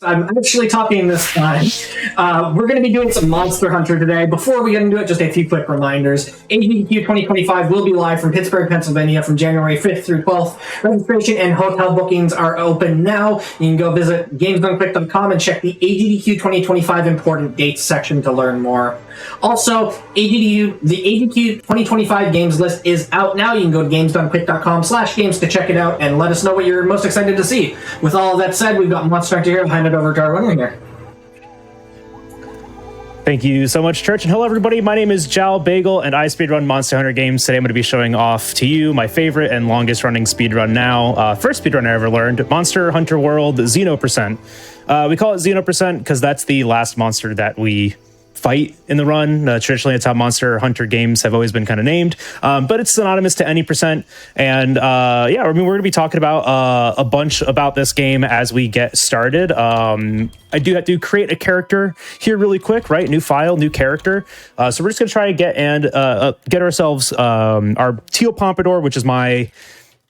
I'm actually talking this time. We're going to be doing some Monster Hunter today. Before we get into it, just a few quick reminders. GDQ 2025 will be live from Pittsburgh, Pennsylvania from January 5th through 12th. Registration and hotel bookings are open now. You can go visit gamesdonequick.com and check the GDQ 2025 important dates section to learn more. Also, the GDQ 2025 games list is out now. You can go to gamesdonequick.com/games to check it out and let us know what you're most excited to see. With all of that said, we've got Monster Hunter here. I'll hand it over to our winner here. Thank you so much, Church. And hello, everybody. My name is Jal Bagel, and I speedrun Monster Hunter games. Today, I'm going to be showing off to you my favorite and longest running speedrun now. First speedrun I ever learned, Monster Hunter World 0%. We call it 0% because that's the last monster that we fight in the run. Traditionally, it's how Monster Hunter games have always been kind of named, but it's synonymous to any percent. And yeah, I mean, we're going to be talking about a bunch about this game as we get started. I do have to create a character here really quick, right? New file, new character. So we're just going to try to get ourselves our teal pompadour, which is my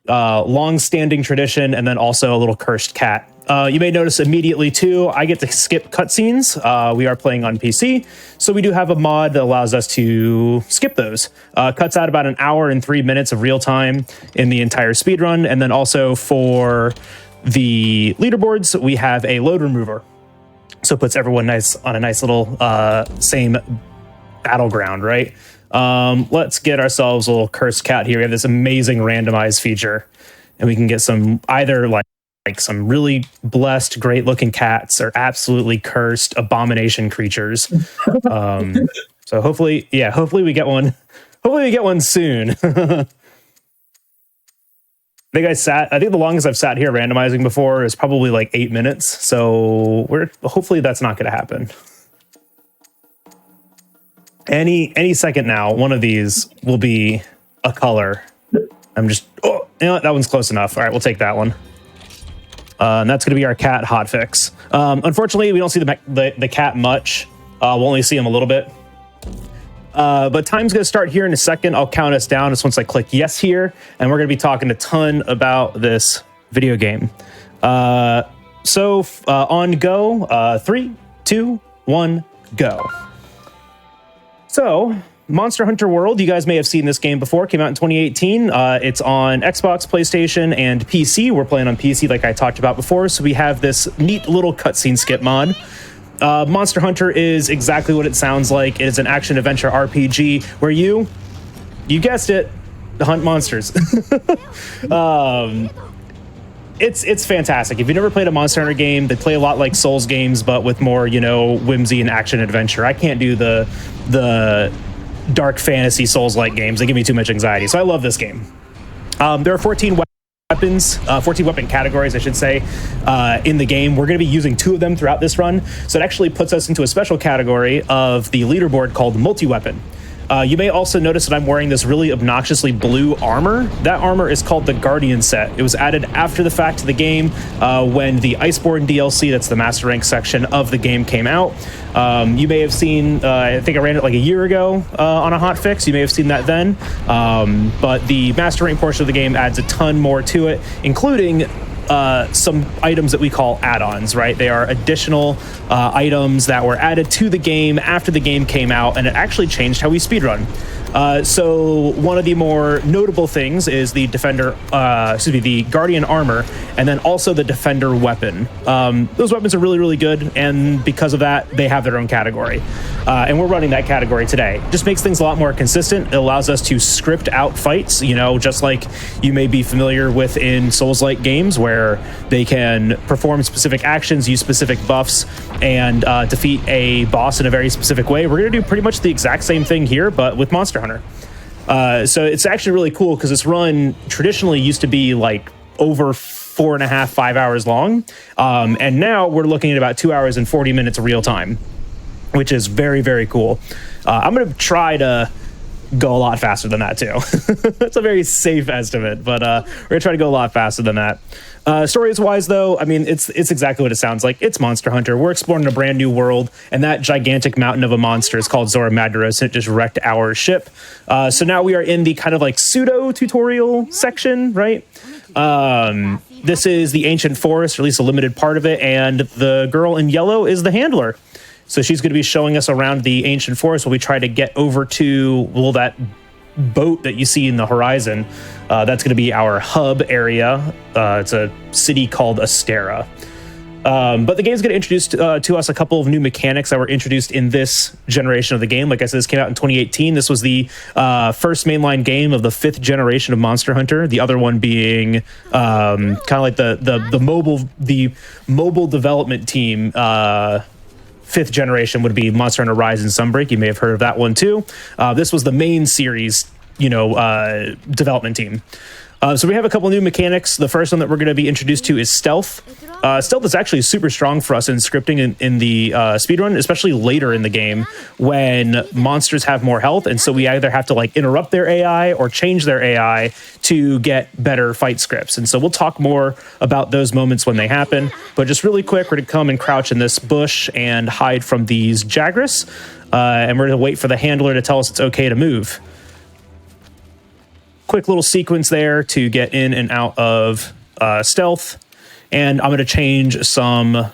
long-standing tradition, and then also a little cursed cat. You may notice immediately, too, I get to skip cutscenes. We are playing on PC, so we do have a mod that allows us to skip those. Cuts out about an hour and 3 minutes of real time in the entire speedrun, and then also for the leaderboards, we have a load remover. So it puts everyone on a nice little same battleground, right? Let's get ourselves a little cursed cat here. We have this amazing randomized feature, and we can get some either like some really blessed, great looking cats or absolutely cursed abomination creatures. So hopefully we get one. Hopefully we get one soon. I think the longest I've sat here randomizing before is probably like 8 minutes. So hopefully that's not going to happen. Any second now, one of these will be a color. You know what? That one's close enough. All right, we'll take that one. And that's going to be our cat hotfix. Unfortunately, we don't see the cat much. We'll only see him a little bit. But time's going to start here in a second. I'll count us down just once I click yes here. And we're going to be talking a ton about this video game. So on go, 3, 2, 1, go. So, Monster Hunter World, you guys may have seen this game before, came out in 2018. It's on Xbox, PlayStation, and PC. We're playing on PC like I talked about before, so we have this neat little cutscene skip mod. Monster Hunter is exactly what it sounds like. It is an action-adventure RPG where you guessed it, hunt monsters. It's fantastic. If you've never played a Monster Hunter game, they play a lot like Souls games, but with more, whimsy and action-adventure. I can't do the dark fantasy Souls-like games. They give me too much anxiety. So I love this game. There are 14 weapons, 14 weapon categories, I should say, in the game. We're going to be using 2 of them throughout this run. So it actually puts us into a special category of the leaderboard called multi-weapon. You may also notice that I'm wearing this really obnoxiously blue armor. That armor is called the Guardian set. It was added after the fact to the game when the Iceborn DLC, that's the Master Rank section of the game, came out. You may have seen, I think I ran it like a year ago on a hotfix. You may have seen that then. But the Master Rank portion of the game adds a ton more to it, including some items that we call add-ons, right? They are additional items that were added to the game after the game came out, and it actually changed how we speedrun. So one of the more notable things is the the Guardian armor, and then also the Defender weapon. Those weapons are really, really good, and because of that, they have their own category. And we're running that category today. Just makes things a lot more consistent. It allows us to script out fights, just like you may be familiar with in Souls-like games where they can perform specific actions, use specific buffs, and defeat a boss in a very specific way. We're going to do pretty much the exact same thing here, but with Monster Hunter. So it's actually really cool because this run traditionally used to be like over 4.5, 5 hours long. And now we're looking at about 2 hours and 40 minutes of real time, which is very, very cool. I'm going to try to go a lot faster than that too. That's a very safe estimate, but we're gonna try to go a lot faster than that. Stories wise though, I mean, it's exactly what it sounds like. It's Monster Hunter. We're exploring a brand new world, and that gigantic mountain of a monster is called Zora Madros, and it just wrecked our ship. So now we are in the kind of like pseudo tutorial section, right? this is the ancient forest, or at least a limited part of it, and the girl in yellow is the handler. So she's going to be showing us around the ancient forest while we try to get over to, well, that boat that you see in the horizon. That's going to be our hub area. It's a city called Astera. But the game's going to introduce to us a couple of new mechanics that were introduced in this generation of the game. Like I said, this came out in 2018. This was the first mainline game of the 5th generation of Monster Hunter. The other one being kind of like the mobile development team. 5th generation would be Monster Hunter Rise and Sunbreak. You may have heard of that one too. This was the main series, development team. So we have a couple new mechanics. The first one that we're going to be introduced to is stealth. Stealth is actually super strong for us in scripting in the speedrun, especially later in the game when monsters have more health. And so we either have to like interrupt their AI or change their AI to get better fight scripts. And so we'll talk more about those moments when they happen. But just really quick, we're going to come and crouch in this bush and hide from these Jagras. And we're going to wait for the handler to tell us it's okay to move. Quick little sequence there to get in and out of stealth. And I'm going to change some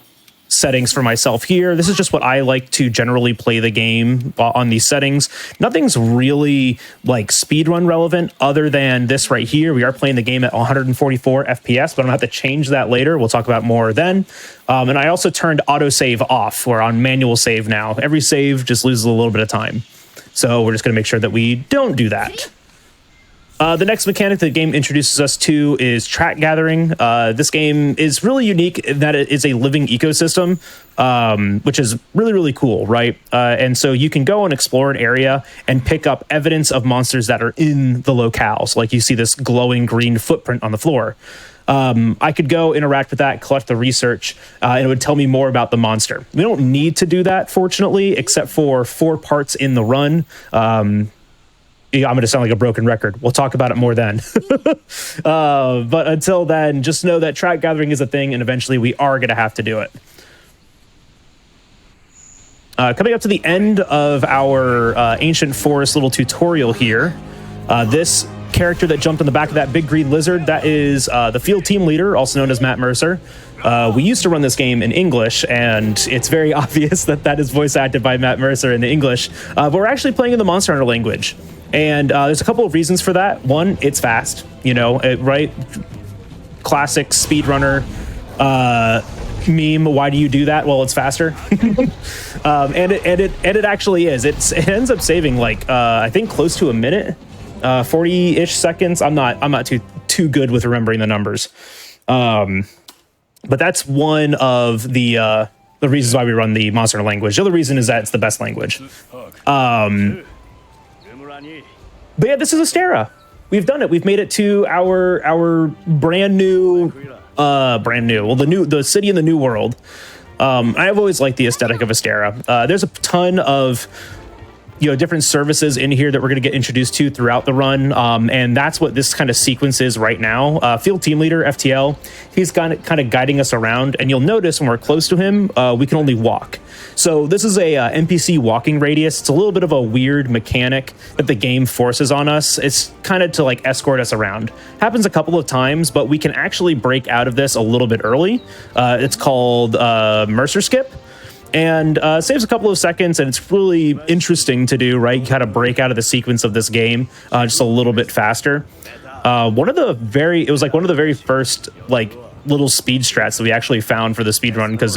settings for myself here. This is just what I like to generally play the game on these settings. Nothing's really like speedrun relevant other than this right here. We are playing the game at 144 FPS, but I'm going to have to change that later. We'll talk about more then. And I also turned autosave off. We're on manual save now. Every save just loses a little bit of time. So we're just going to make sure that we don't do that. The next mechanic the game introduces us to is track gathering. This game is really unique in that it is a living ecosystem, which is really, really cool, right? And so you can go and explore an area and pick up evidence of monsters that are in the locale. So like you see this glowing green footprint on the floor. I could go interact with that, collect the research, and it would tell me more about the monster. We don't need to do that, fortunately, except for 4 parts in the run. I'm going to sound like a broken record. We'll talk about it more then. But until then, just know that track gathering is a thing, and eventually we are going to have to do it. Coming up to the end of our Ancient Forest little tutorial here, this character that jumped in the back of that big green lizard, that is the field team leader, also known as Matt Mercer. We used to run this game in English, and it's very obvious that that is voice acted by Matt Mercer in the English. But we're actually playing in the Monster Hunter language. And there's a couple of reasons for that. One, it's fast, right? Classic speedrunner meme. Why do you do that? Well, it's faster. and it actually is. It ends up saving like I think close to a minute, 40-ish seconds. I'm not too good with remembering the numbers. But that's one of the reasons why we run the Monster Hunter language. The other reason is that it's the best language. But yeah, this is Astera. We've done it. We've made it to our brand new, well, the city in the new world. I've always liked the aesthetic of Astera. There's a ton of different services in here that we're going to get introduced to throughout the run, and that's what this kind of sequence is right now. Field team leader FTL, he's kind of guiding us around, and you'll notice when we're close to him, we can only walk. So this is a NPC walking radius. It's a little bit of a weird mechanic that the game forces on us. It's kind of to like escort us around. Happens a couple of times, but we can actually break out of this a little bit early. It's called Mercer Skip. And saves a couple of seconds, and it's really interesting to do, right? You kind of break out of the sequence of this game just a little bit faster. It was one of the very first like little speed strats that we actually found for the speed run, because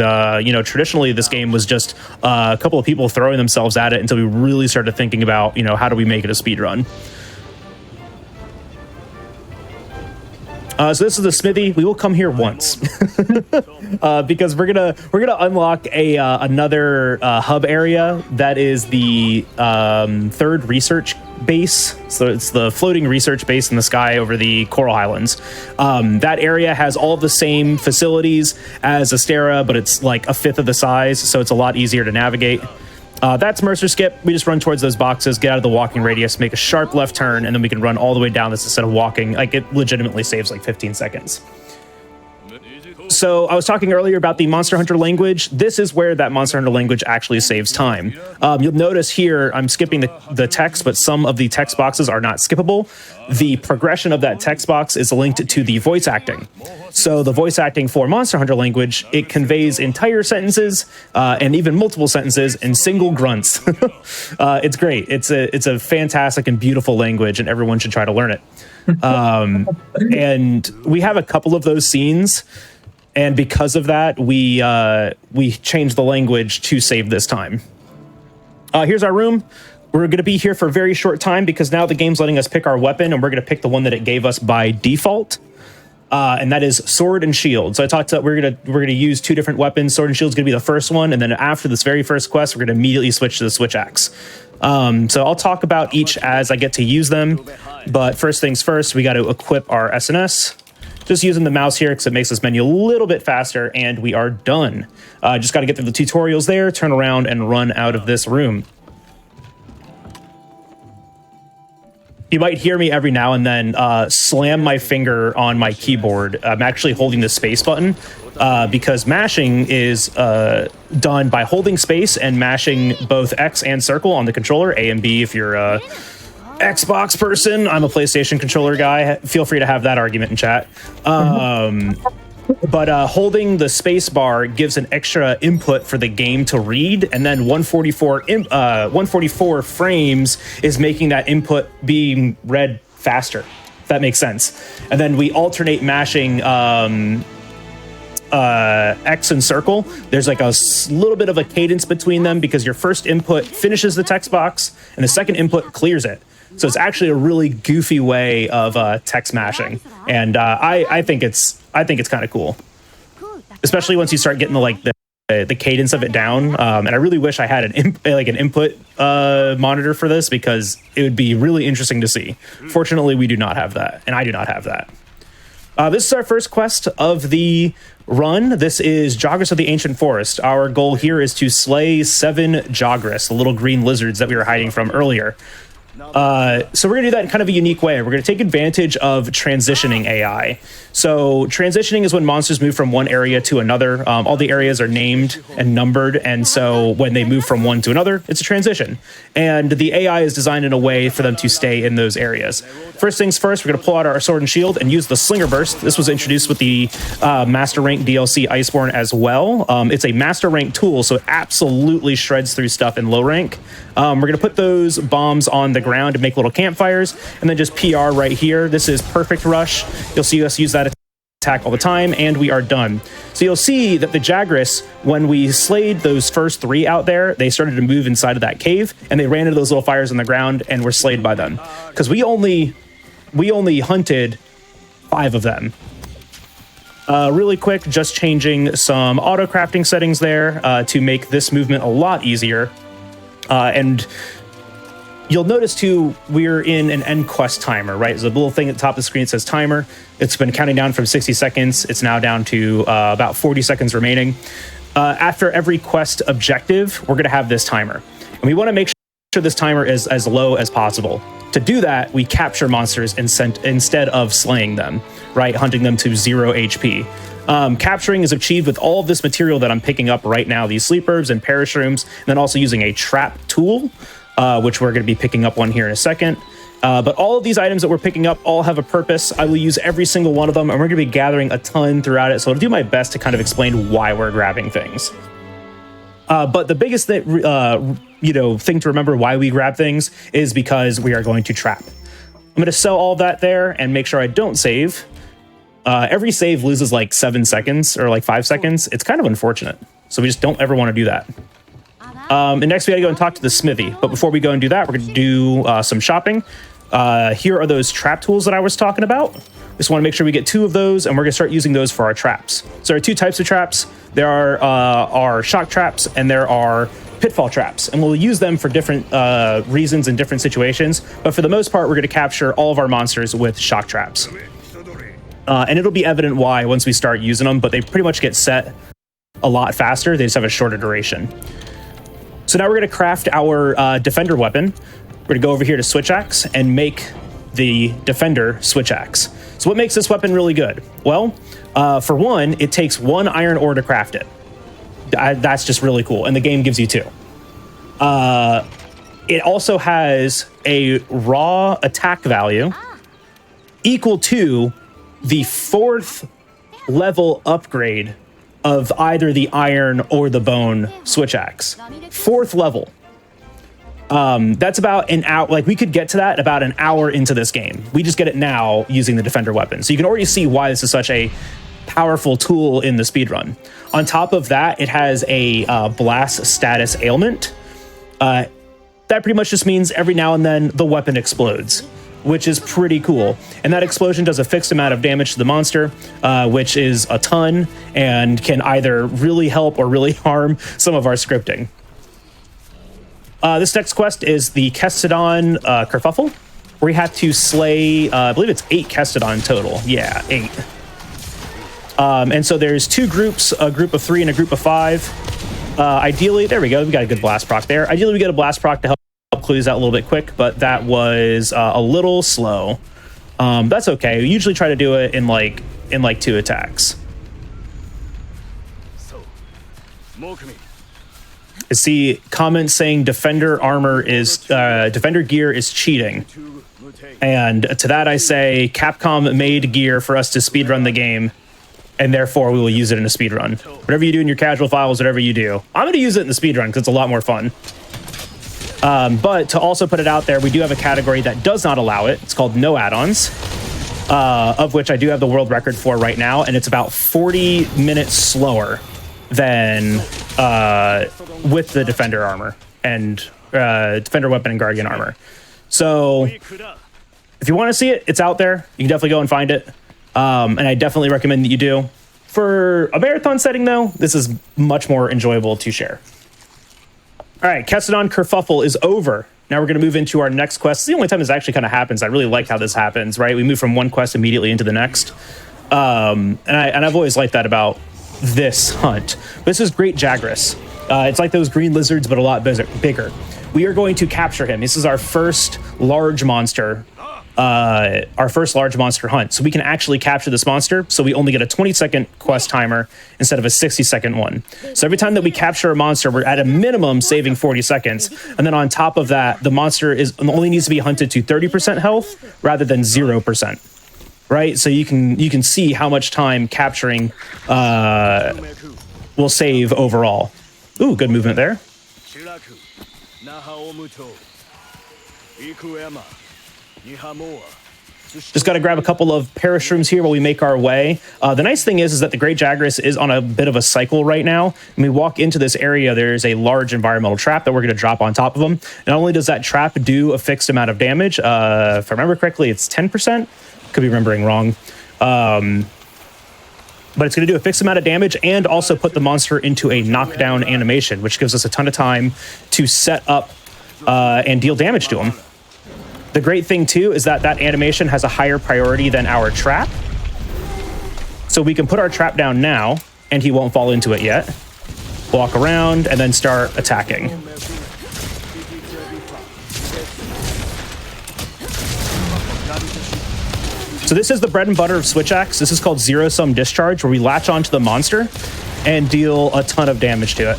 traditionally this game was just a couple of people throwing themselves at it until we really started thinking about how do we make it a speed run. So this is the smithy. We will come here once because we're gonna unlock another hub area that is the 3rd research base. So it's the floating research base in the sky over the Coral Highlands. That area has all the same facilities as Astera, but it's like a 5th of the size, so it's a lot easier to navigate. That's Mercer Skip. We just run towards those boxes, get out of the walking radius, make a sharp left turn, and then we can run all the way down this instead of walking. Like, it legitimately saves like 15 seconds. So I was talking earlier about the Monster Hunter language. This is where that Monster Hunter language actually saves time. You'll notice here I'm skipping the text, but some of the text boxes are not skippable. The progression of that text box is linked to the voice acting. So the voice acting for Monster Hunter language, it conveys entire sentences and even multiple sentences in single grunts. It's great. It's a fantastic and beautiful language, and everyone should try to learn it. And we have a couple of those scenes. And because of that, we changed the language to save this time. Here's our room. We're going to be here for a very short time because now the game's letting us pick our weapon, and we're going to pick the one that it gave us by default, and that is sword and shield. So I talked about we're going to use two different weapons. Sword and shield is going to be the first one, and then after this very first quest, we're going to immediately switch to the switch axe. So I'll talk about each as I get to use them. But first things first, we got to equip our SNS. Just using the mouse here because it makes this menu a little bit faster, and we are done. Just got to get through the tutorials there, turn around, and run out of this room. You might hear me every now and then slam my finger on my keyboard. I'm actually holding the space button because mashing is done by holding space and mashing both X and circle on the controller, A and B if you're a Xbox person. I'm a PlayStation controller guy. Feel free to have that argument in chat. But holding the space bar gives an extra input for the game to read, and then 144 frames is making that input being read faster, if that makes sense. And then we alternate mashing X and circle. There's like a little bit of a cadence between them because your first input finishes the text box and the second input clears it. So it's actually a really goofy way of text mashing, and I think it's kind of cool, especially once you start getting the cadence of it down. And I really wish I had an input monitor for this because it would be really interesting to see. Fortunately, we do not have that, and I do not have that. This is our first quest of the run. This is Jagras of the Ancient Forest. Our goal here is to slay 7 Jagras, the little green lizards that we were hiding from earlier. So we're going to do that in kind of a unique way. We're going to take advantage of transitioning AI. So transitioning is when monsters move from one area to another. All the areas are named and numbered, and so when they move from one to another, it's a transition. And the AI is designed in a way for them to stay in those areas. First things first, we're going to pull out our sword and shield and use the Slinger Burst. This was introduced with the Master Rank DLC Iceborn as well. It's a Master Rank tool, so it absolutely shreds through stuff in low rank. We're going to put those bombs on the ground to make little campfires, and then just PR right here. This is Perfect Rush. You'll see us use that attack all the time, and we are done. So you'll see that the Jagras, when we slayed those first 3 out there, they started to move inside of that cave, and they ran into those little fires on the ground and were slayed by them. Because we only hunted 5 of them. Really quick, just changing some auto crafting settings there to make this movement a lot easier. And you'll notice too, we're in an end quest timer, right? There's a little thing at the top of the screen that says timer. It's been counting down from 60 seconds. It's now down to about 40 seconds remaining. After every quest objective, we're going to have this timer. And we want to make sure this timer is as low as possible. To do that, we capture monsters instead of slaying them, right? Hunting them to 0 HP. Capturing is achieved with all of this material that I'm picking up right now, these sleep herbs and parashrooms, and then also using a trap tool, which we're going to be picking up one here in a second. But all of these items that we're picking up all have a purpose. I will use every single one of them, and we're going to be gathering a ton throughout it, so I'll do my best to kind of explain why we're grabbing things. But the biggest thing to remember why we grab things is because we are going to trap. I'm going to sell all that there and make sure I don't save. Every save loses like 7 seconds or like 5 seconds. It's kind of unfortunate. So we just don't ever want to do that. And next we got to go and talk to the smithy. But before we go and do that, we're going to do some shopping. Here are those trap tools that I was talking about. Just want to make sure we get 2 of those, and we're going to start using those for our traps. So there are 2 types of traps. There are shock traps, and there are pitfall traps, and we'll use them for different reasons in different situations. But for the most part, we're going to capture all of our monsters with shock traps. And it'll be evident why once we start using them, but they pretty much get set a lot faster. They just have a shorter duration. So now we're going to craft our defender weapon. We're going to go over here to switch axe and make the Defender switch axe. So what makes this weapon really good? Well, for one, it takes 1 iron ore to craft it. That's just really cool, and the game gives you 2. It also has a raw attack value equal to the 4th level upgrade of either the iron or the bone switch axe. 4th level. That's about an hour. Like, we could get to that about an hour into this game. We just get it now using the Defender weapon. So you can already see why this is such a powerful tool in the speedrun. On top of that, it has a blast status ailment. That pretty much just means every now and then the weapon explodes, which is pretty cool. And that explosion does a fixed amount of damage to the monster, which is a ton, and can either really help or really harm some of our scripting. This next quest is the Kestodon Kerfuffle, where we have to slay, I believe it's 8 Kestodon total. Yeah, 8. And so there's 2 groups, a group of 3 and a group of 5. Ideally, there we go, we got a good blast proc there. Ideally, we get a blast proc to help clue these out a little bit quick, but that was a little slow. That's okay. We usually try to do it in like 2 attacks. I see comments saying defender gear is cheating. And to that I say, Capcom made gear for us to speedrun the game, and therefore we will use it in a speedrun. Whatever you do in your casual files, whatever you do, I'm going to use it in the speedrun because it's a lot more fun. But to also put it out there, we do have a category that does not allow it. It's called no add-ons, of which I do have the world record for right now, and it's about 40 minutes slower than with the Defender armor and Defender weapon and Guardian armor. So if you want to see it, it's out there. You can definitely go and find it. And I definitely recommend that you do. For a marathon setting, though, this is much more enjoyable to share. All right, Kestodon Kerfuffle is over. Now we're going to move into our next quest. It's the only time this actually kind of happens. I really like how this happens, right? We move from one quest immediately into the next. And I've always liked that about this hunt. This is Great Jagras. It's like those green lizards, but a lot bigger. We are going to capture him. This is our first large monster. Our first large monster hunt. So we can actually capture this monster. So we only get a 20-second quest timer instead of a 60-second one. So every time that we capture a monster, we're at a minimum saving 40 seconds. And then on top of that, the monster only needs to be hunted to 30% health rather than 0%. Right? So you can see how much time capturing will save overall. Ooh, good movement there. Just got to grab a couple of parashrooms here while we make our way. The nice thing is that the Great Jagras is on a bit of a cycle right now. When we walk into this area, there's a large environmental trap that we're going to drop on top of them. Not only does that trap do a fixed amount of damage, if I remember correctly, it's 10%. Could be remembering wrong. But it's going to do a fixed amount of damage and also put the monster into a knockdown animation, which gives us a ton of time to set up and deal damage to him. The great thing, too, is that animation has a higher priority than our trap. So we can put our trap down now, and he won't fall into it yet. Walk around, and then start attacking. So this is the bread and butter of Switch Axe. This is called zero-sum discharge, where we latch onto the monster and deal a ton of damage to it.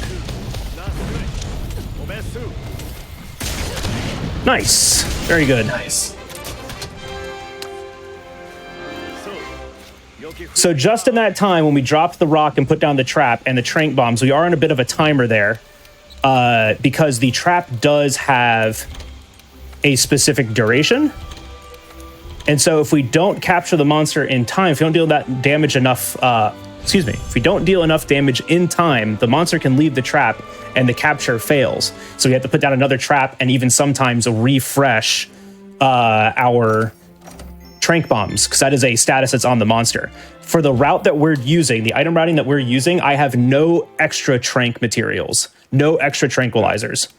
Nice. Very good. Nice. So just in that time, when we dropped the rock and put down the trap and the trank bombs, we are on a bit of a timer there because the trap does have a specific duration. And so if we don't capture the monster in time, if we don't deal that damage enough, if we don't deal enough damage in time, the monster can leave the trap and the capture fails. So we have to put down another trap and even sometimes refresh our trank bombs, because that is a status that's on the monster. For the route that we're using, the item routing that we're using, I have no extra trank materials, no extra tranquilizers.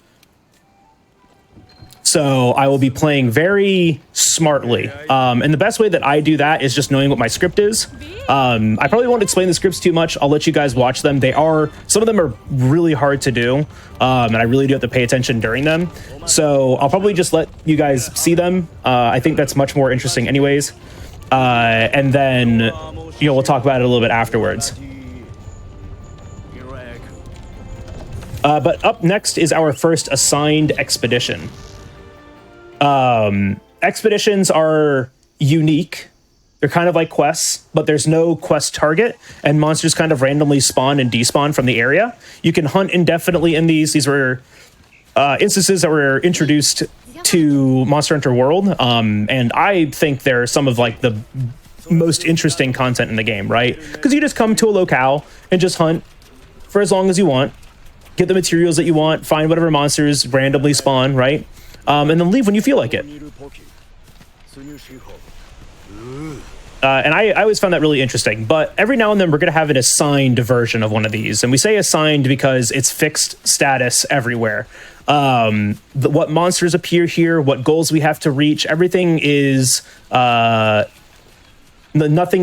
So I will be playing very smartly. And the best way that I do that is just knowing what my script is. I probably won't explain the scripts too much. I'll let you guys watch them. Some of them are really hard to do. And I really do have to pay attention during them. So I'll probably just let you guys see them. I think that's much more interesting anyways. And then, we'll talk about it a little bit afterwards. But up next is our first assigned expedition. Expeditions are unique. They're kind of like quests, but there's no quest target, and monsters kind of randomly spawn and despawn from the area. You can hunt indefinitely in these. These were instances that were introduced to Monster Hunter World, and I think they're some of like the most interesting content in the game, right? Because you just come to a locale and just hunt for as long as you want, get the materials that you want, find whatever monsters randomly spawn, right? And then leave when you feel like it. And I always found that really interesting. But every now and then we're going to have an assigned version of one of these. And we say assigned because it's fixed status everywhere. What monsters appear here, what goals we have to reach, everything is... nothing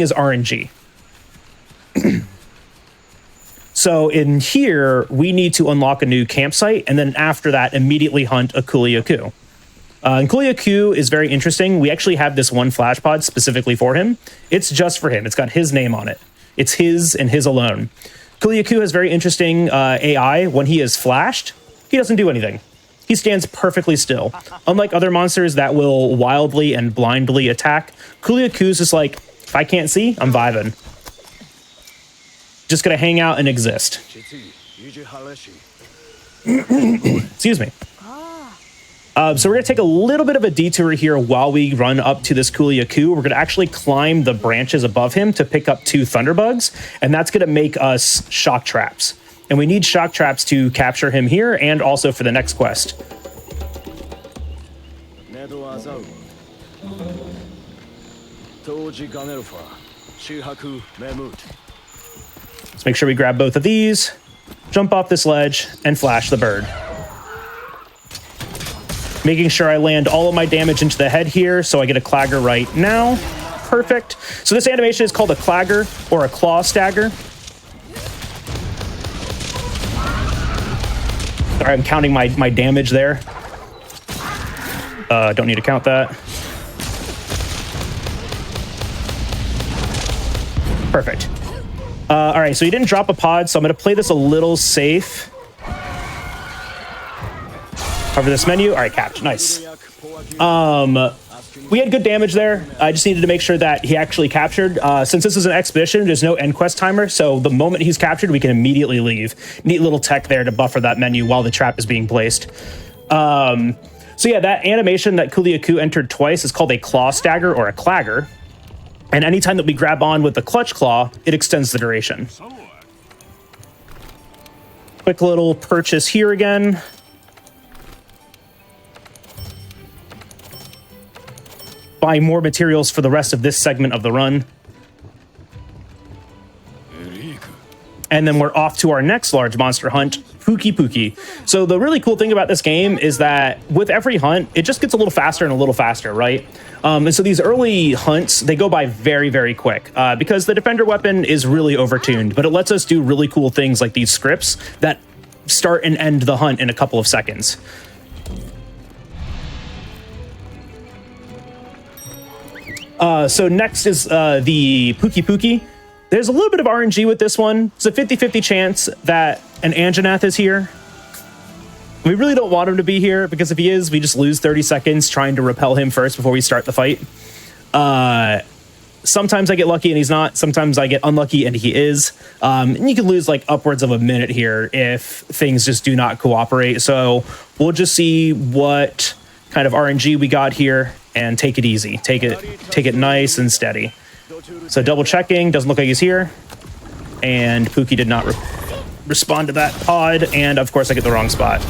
is RNG. So in here, we need to unlock a new campsite, and then after that, immediately hunt a Kuliaku. And Kuliaku is very interesting. We actually have this one flash pod specifically for him. It's just for him. It's got his name on it. It's his and his alone. Kuliaku has very interesting AI. When he is flashed, he doesn't do anything. He stands perfectly still. Unlike other monsters that will wildly and blindly attack, Kuliaku's just like, if I can't see, I'm vibing. Just gonna hang out and exist. Excuse me. So we're gonna take a little bit of a detour here while we run up to this Kuliaku. We're gonna actually climb the branches above him to pick up 2 thunderbugs, and that's gonna make us shock traps. And we need shock traps to capture him here and also for the next quest. Let's make sure we grab both of these, jump off this ledge, and flash the bird. Making sure I land all of my damage into the head here, so I get a clagger right now. Perfect. So this animation is called a clagger or a claw stagger. Sorry, I'm counting my damage there. Don't need to count that. Perfect. All right, so he didn't drop a pod, so I'm going to play this a little safe. Cover this menu. All right, capped. Nice. We had good damage there. I just needed to make sure that he actually captured. Since this is an expedition, there's no end quest timer, so the moment he's captured, we can immediately leave. Neat little tech there to buffer that menu while the trap is being placed. So yeah, that animation that Kuliaku entered twice is called a claw stagger or a clagger. And anytime that we grab on with the clutch claw, it extends the duration. Quick little purchase here again. Buying more materials for the rest of this segment of the run. And then we're off to our next large monster hunt, Pookie Pookie. So the really cool thing about this game is that with every hunt, it just gets a little faster and a little faster, right? And so these early hunts, they go by very, very quick because the defender weapon is really overtuned, but it lets us do really cool things like these scripts that start and end the hunt in a couple of seconds. So next is the Pookie Pookie. There's a little bit of RNG with this one. It's a 50-50 chance that an Anjanath is here. We really don't want him to be here because if he is, we just lose 30 seconds trying to repel him first before we start the fight. Sometimes I get lucky and he's not. Sometimes I get unlucky and he is. And you can lose like upwards of a minute here if things just do not cooperate. So we'll just see what kind of RNG we got here and take it easy. Take it nice and steady. So double checking, doesn't look like he's here. And Pookie did not respond to that pod. And of course I get the wrong spot.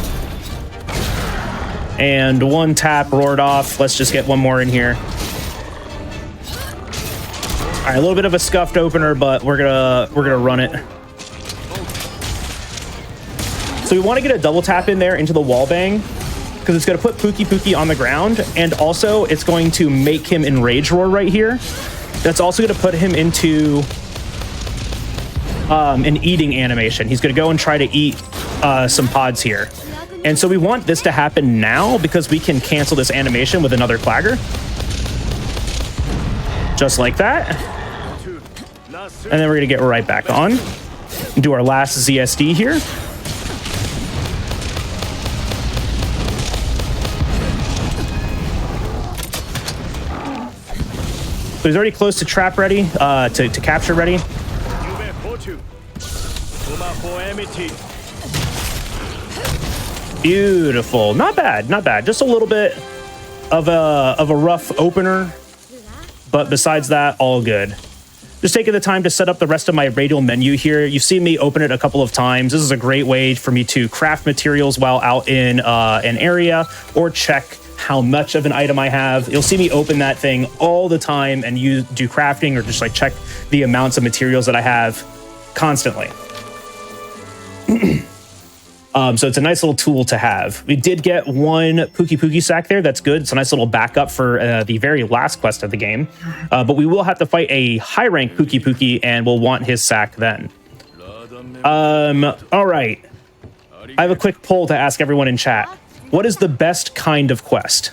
And one tap roared off. Let's just get one more in here. All right, a little bit of a scuffed opener, but we're gonna run it. So we want to get a double tap in there into the wall bang. because it's going to put Pookie on the ground, and also it's going to make him enrage roar right here. That's also going to put him into an eating animation. He's going to go and try to eat some pods here. And so we want this to happen now because we can cancel this animation with another Clagger. Just like that. And then we're going to get right back on and do our last ZSD here. So he's already close to trap ready, to capture ready. Beautiful. Not bad, not bad. Just a little bit of a rough opener, but besides that, all good. Just taking the time to set up the rest of my radial menu here. You've seen me open it a couple of times. This is a great way for me to craft materials while out in an area, or check how much of an item I have. You'll see me open that thing all the time and do crafting, or just like check the amounts of materials that I have constantly. So it's a nice little tool to have. We did get one Pookie sack there. That's good. It's a nice little backup for the very last quest of the game. But we will have to fight a high rank Pookie, and we'll want his sack then. All right. I have a quick poll to ask everyone in chat. What is the best kind of quest?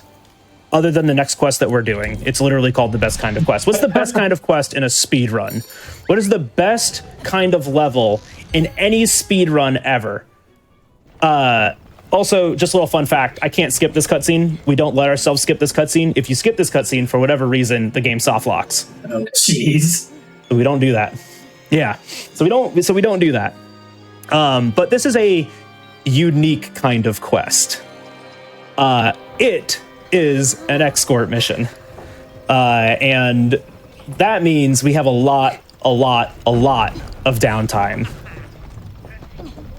Other than the next quest that we're doing. It's literally called the best kind of quest. What's the best kind of quest in a speed run? What is the best kind of level in any speed run ever? Also, just a little fun fact, I can't skip this cutscene. We don't let ourselves skip this cutscene. If you skip this cutscene for whatever reason, the game soft locks. Oh, jeez. So we don't do that. Yeah. So we don't do that. But this is a unique kind of quest. It is an escort mission. And that means we have a lot of downtime.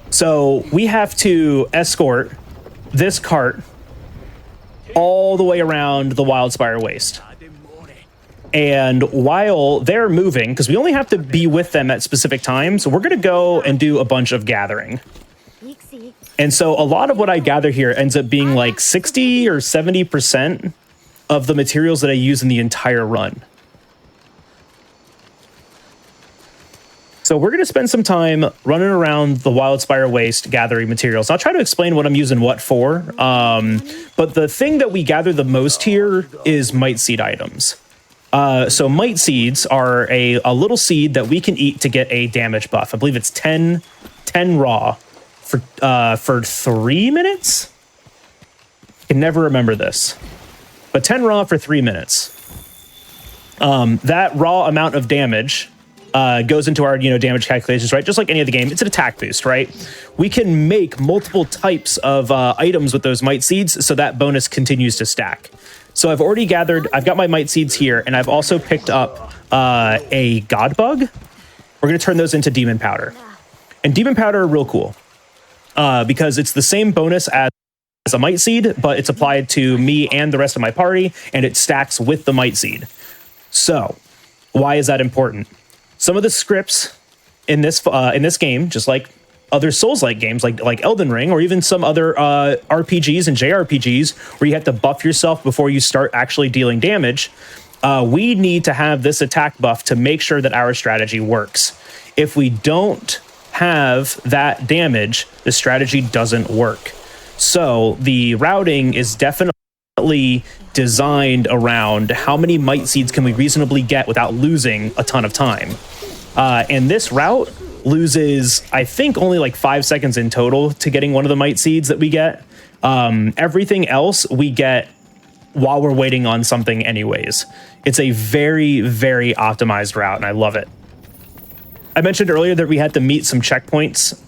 So we have to escort this cart all the way around the Wildspire Waste. And while they're moving, because we only have to be with them at specific times, we're going to go and do a bunch of gathering. And so a lot of what I gather here ends up being like 60 or 70% of the materials that I use in the entire run. So we're going to spend some time running around the Wildspire Waste gathering materials. I'll try to explain what I'm using what for. But the thing that we gather the most here is mite seed items. So mite seeds are a little seed that we can eat to get a damage buff. I believe it's 10 raw for 3 minutes. I can never remember this, but 10 raw for 3 minutes. That raw amount of damage goes into our damage calculations, right? Just like any other game, it's an attack boost, right? We can make multiple types of items with those mite seeds, so that bonus continues to stack. So I've already gathered, I've got my mite seeds here, and I've also picked up a god bug. We're going to turn those into demon powder. And demon powder are real cool because it's the same bonus as a mite seed, but it's applied to me and the rest of my party, and it stacks with the mite seed. So why is that important? Some of the scripts in this game, just like other Souls-like games, like Elden Ring, or even some other RPGs and JRPGs, where you have to buff yourself before you start actually dealing damage, we need to have this attack buff to make sure that our strategy works. If we don't have that damage, the strategy doesn't work. So the routing is definitely designed around how many mite seeds can we reasonably get without losing a ton of time. And this route loses, I think, only like 5 seconds in total to getting one of the mite seeds that we get. Everything else we get while we're waiting on something anyways. It's a very, very optimized route, and I love it. I mentioned earlier that we had to meet some checkpoints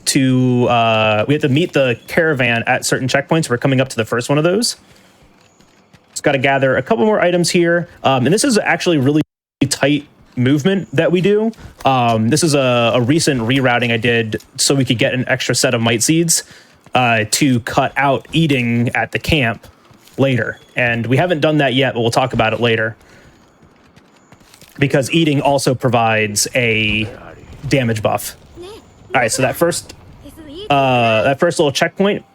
we had to meet the caravan at certain checkpoints. We're coming up to the first one of those. Just got to gather a couple more items here. And this is actually really tight movement that we do. This is a recent rerouting I did so we could get an extra set of mite seeds to cut out eating at the camp later. And we haven't done that yet, but we'll talk about it later. Because eating also provides a damage buff. All right, so that first little checkpoint,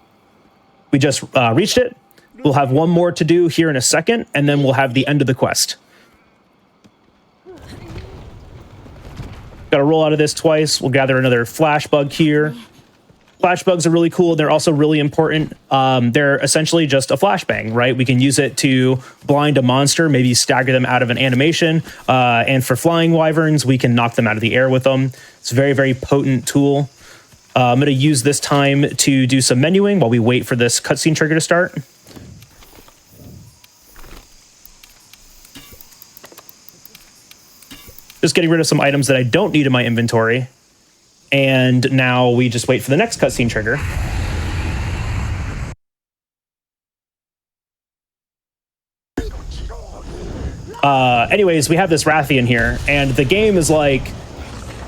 we just reached it. We'll have one more to do here in a second, and then we'll have the end of the quest. Got to roll out of this twice. We'll gather another flash bug here. Flash bugs are really cool. They're also really important. They're essentially just a flashbang, right? We can use it to blind a monster, maybe stagger them out of an animation. And for flying wyverns, we can knock them out of the air with them. It's a very, very potent tool. I'm going to use this time to do some menuing while we wait for this cutscene trigger to start. Just getting rid of some items that I don't need in my inventory. And now we just wait for the next cutscene trigger. Anyways, we have this Rathian here, and the game is like,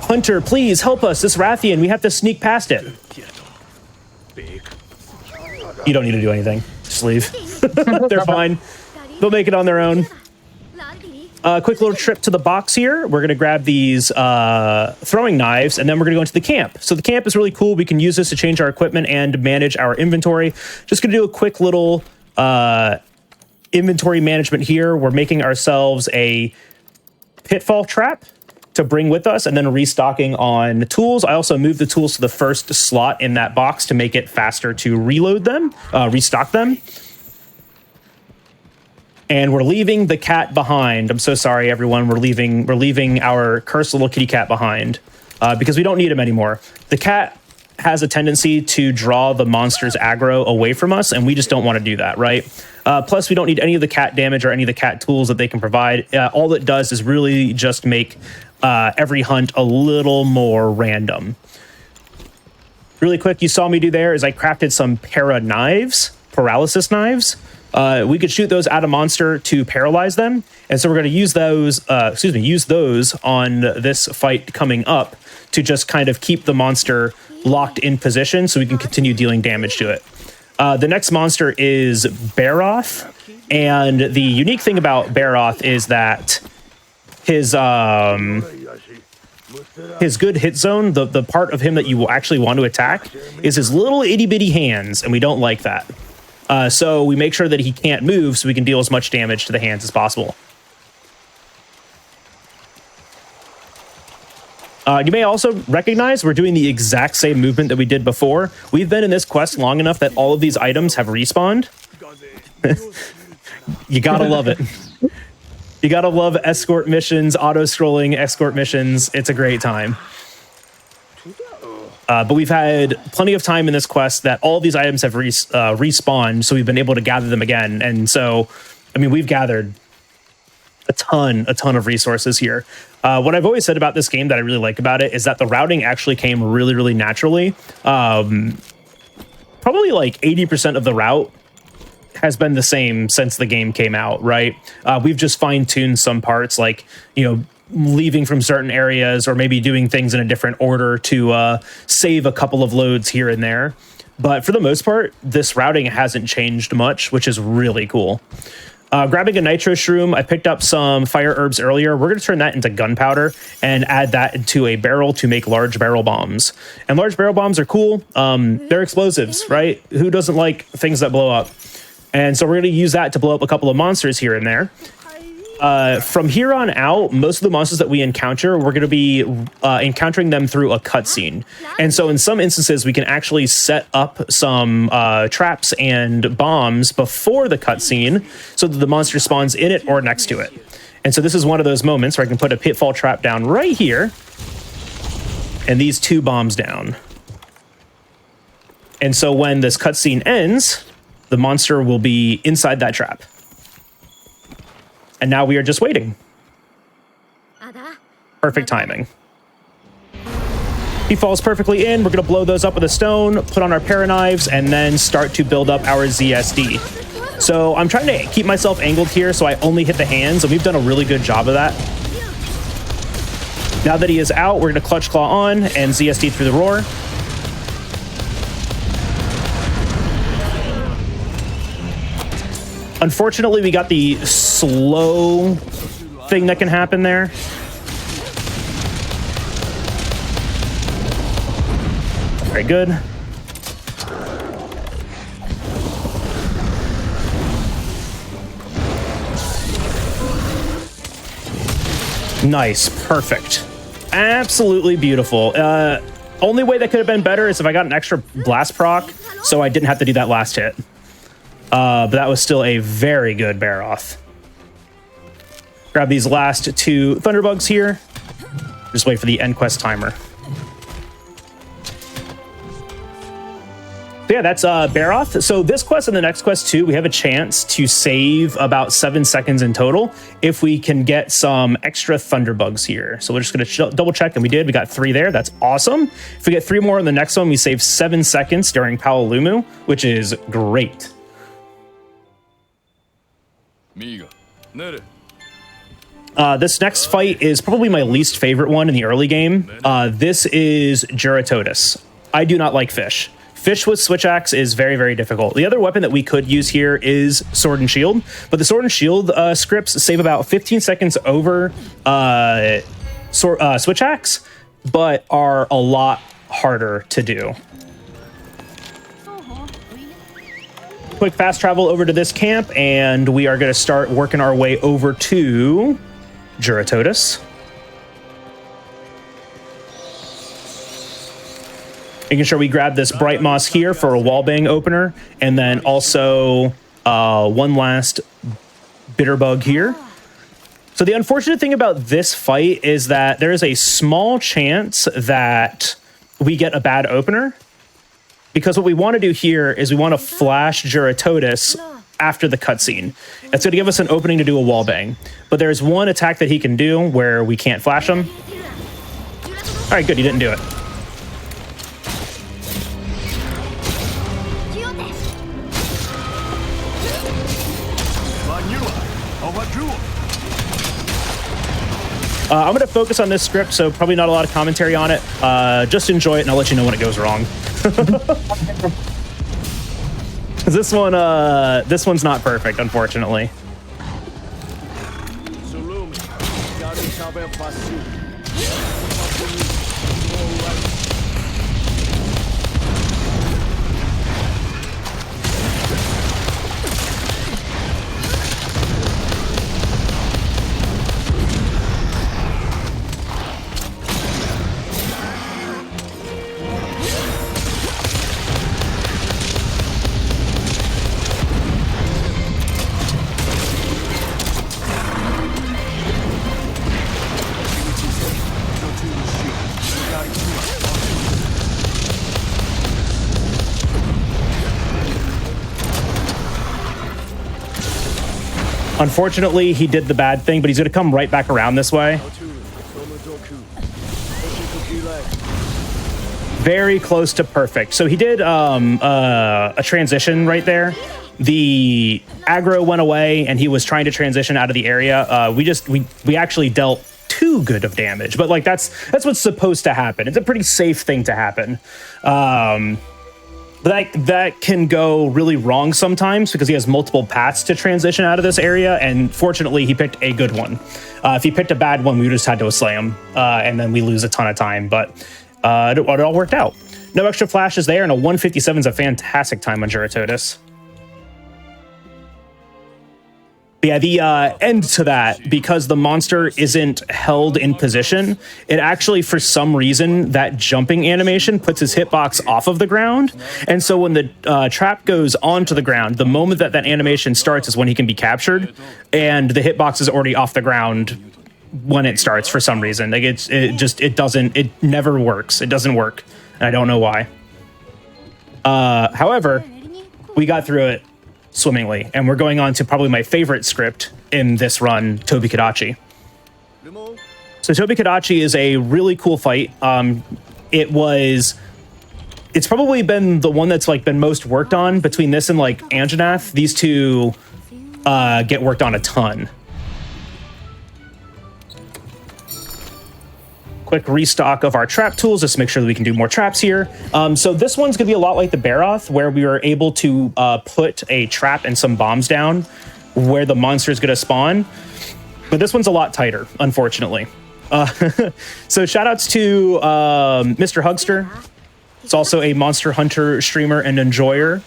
Hunter, please help us, this Rathian, we have to sneak past it. You don't need to do anything. Just leave. They're fine. They'll make it on their own. Quick little trip to the box here. We're going to grab these throwing knives, and then we're going to go into the camp. So the camp is really cool. We can use this to change our equipment and manage our inventory. Just going to do a quick little inventory management here. We're making ourselves a pitfall trap to bring with us, and then restocking on tools. I also moved the tools to the first slot in that box to make it faster to reload them, restock them. And we're leaving the cat behind. I'm so sorry, everyone. We're leaving our cursed little kitty cat behind because we don't need him anymore. The cat has a tendency to draw the monster's aggro away from us, and we just don't want to do that, right? Plus, we don't need any of the cat damage or any of the cat tools that they can provide. All it does is really just make every hunt a little more random. Really quick, you saw me do there is I crafted some paralysis knives. We could shoot those at a monster to paralyze them, and so we're going to use those. Use those on this fight coming up to just kind of keep the monster locked in position, so we can continue dealing damage to it. The next monster is Baroth, and the unique thing about Baroth is that his good hit zone, the part of him that you will actually want to attack, is his little itty bitty hands, and we don't like that. So we make sure that he can't move so we can deal as much damage to the hands as possible. You may also recognize we're doing the exact same movement that we did before. We've been in this quest long enough that all of these items have respawned. You gotta love it. You gotta love escort missions, auto-scrolling escort missions. It's a great time. But we've had plenty of time in this quest that all these items have respawned, so we've been able to gather them again. And so, I mean, we've gathered a ton of resources here. What I've always said about this game that I really like about it is that the routing actually came really, really naturally. Probably like 80% of the route has been the same since the game came out, right? We've just fine-tuned some parts, like, you know, leaving from certain areas or maybe doing things in a different order to save a couple of loads here and there. But for the most part, this routing hasn't changed much, which is really cool. Grabbing a nitro shroom, I picked up some fire herbs earlier. We're going to turn that into gunpowder and add that into a barrel to make large barrel bombs. And large barrel bombs are cool. They're explosives, right? Who doesn't like things that blow up? And so we're going to use that to blow up a couple of monsters here and there. From here on out, most of the monsters that we encounter, we're going to be encountering them through a cutscene. And so in some instances, we can actually set up some traps and bombs before the cutscene so that the monster spawns in it or next to it. And so this is one of those moments where I can put a pitfall trap down right here and these two bombs down. And so when this cutscene ends, the monster will be inside that trap. And now we are just waiting. Perfect timing. He falls perfectly in. We're going to blow those up with a stone, put on our paraknives, and then start to build up our ZSD. So I'm trying to keep myself angled here so I only hit the hands, and we've done a really good job of that. Now that he is out, we're going to clutch claw on and ZSD through the roar. Unfortunately, we got the slow thing that can happen there. Very good. Nice. Perfect. Absolutely beautiful. Only way that could have been better is if I got an extra blast proc, so I didn't have to do that last hit. But that was still a very good Baroth. Grab these last 2 Thunderbugs here. Just wait for the end quest timer. So yeah, that's Baroth. So this quest and the next quest too, we have a chance to save about 7 seconds in total if we can get some extra Thunderbugs here. So we're just going to double check, and we did. We got 3 there. That's awesome. If we get 3 more in the next one, we save 7 seconds during Paolumu, which is great. This next fight is probably my least favorite one in the early game. This is Juratotus. I do not like fish. Fish with Switch Axe is very, very difficult. The other weapon that we could use here is Sword and Shield, but the Sword and Shield scripts save about 15 seconds over Switch Axe, but are a lot harder to do. Quick fast travel over to this camp, and we are going to start working our way over to Juratotus. Making sure we grab this Bright Moss here for a wallbang opener, and then also one last Bitterbug here. So the unfortunate thing about this fight is that there is a small chance that we get a bad opener, because what we want to do here is we want to flash Juratotus after the cutscene. It's going to give us an opening to do a wallbang, but there's one attack that he can do where we can't flash him. All right, good, he didn't do it. I'm going to focus on this script, so probably not a lot of commentary on it. Just enjoy it, and I'll let you know when it goes wrong. This one's not perfect, unfortunately. Unfortunately, he did the bad thing, but he's going to come right back around this way. Very close to perfect. So he did a transition right there. The aggro went away, and he was trying to transition out of the area. We actually dealt too good of damage, but like that's what's supposed to happen. It's a pretty safe thing to happen. But that can go really wrong sometimes because he has multiple paths to transition out of this area, and fortunately he picked a good one. If he picked a bad one, we just had to slay him, and then we lose a ton of time, but it all worked out. No extra flashes there, and a 157 is a fantastic time on Juratotus. But yeah, the end to that, because the monster isn't held in position, it actually, for some reason, that jumping animation puts his hitbox off of the ground. And so when the trap goes onto the ground, the moment that animation starts is when he can be captured. And the hitbox is already off the ground when it starts for some reason. Like it never works. It doesn't work. And I don't know why. However, we got through it swimmingly, and we're going on to probably my favorite script in this run, Tobikadachi. So Tobikadachi is a really cool fight. It's probably been the one that's like been most worked on between this and like Anjanath. These two get worked on a ton. Quick restock of our trap tools just to make sure that we can do more traps here. So this one's gonna be a lot like the Baroth, where we were able to put a trap and some bombs down where the monster is gonna spawn. But this one's a lot tighter, unfortunately. So shout outs to Mr. Hugster. It's also a Monster Hunter streamer and enjoyer.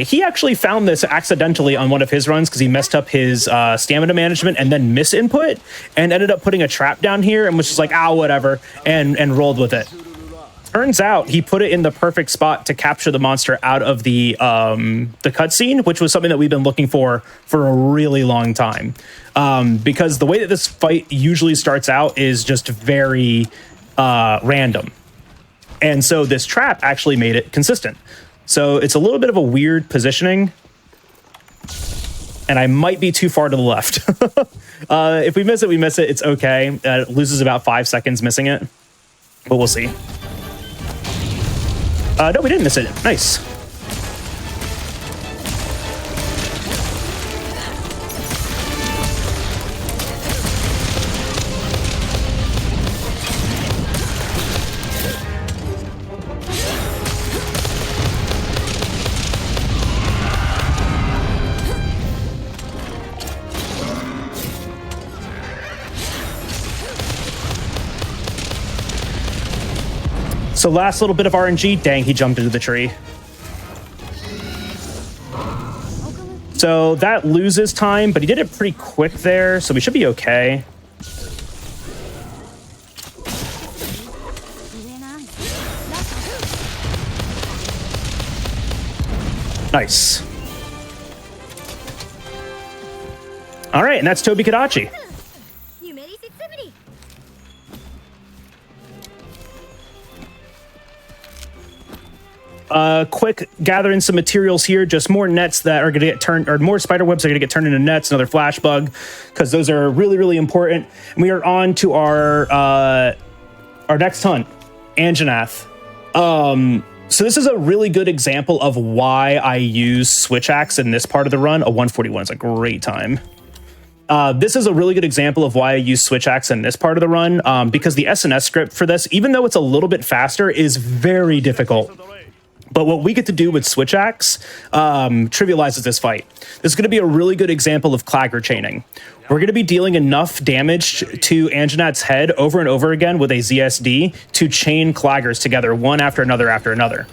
He actually found this accidentally on one of his runs because he messed up his stamina management and then misinput and ended up putting a trap down here and was just like, ah, whatever, and rolled with it. Turns out he put it in the perfect spot to capture the monster out of the cutscene, which was something that we've been looking for a really long time. Because the way that this fight usually starts out is just very random. And so this trap actually made it consistent. So it's a little bit of a weird positioning. And I might be too far to the left. If we miss it, we miss it. It's okay. It loses about 5 seconds missing it. But we'll see. No, we didn't miss it. Nice. So last little bit of RNG. Dang, he jumped into the tree. So that loses time, but he did it pretty quick there, so we should be okay. Nice. All right, and that's Tobi Kadachi. Quick gathering some materials here, just more nets that are going to get turned, or more spider webs are going to get turned into nets, another flash bug, because those are really, really important. And we are on to our next hunt, Anjanath. So this is a really good example of why I use Switch Axe in this part of the run. A 141 is a great time. This is a really good example of why I use Switch Axe in this part of the run, because the SNS script for this, even though it's a little bit faster, is very difficult. But what we get to do with Switch Axe trivializes this fight. This is going to be a really good example of clagger chaining. We're going to be dealing enough damage to Anjanath's head over and over again with a ZSD to chain claggers together, one after another after another.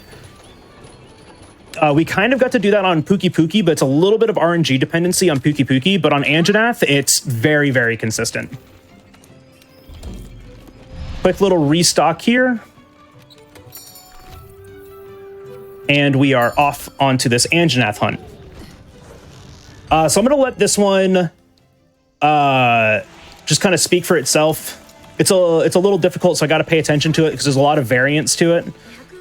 We kind of got to do that on Pookie Pookie, but it's a little bit of RNG dependency on Pookie Pookie. But on Anjanath, it's very, very consistent. Quick little restock here. And we are off onto this Anjanath hunt. So I'm going to let this one just kind of speak for itself. It's a little difficult, so I got to pay attention to it because there's a lot of variance to it.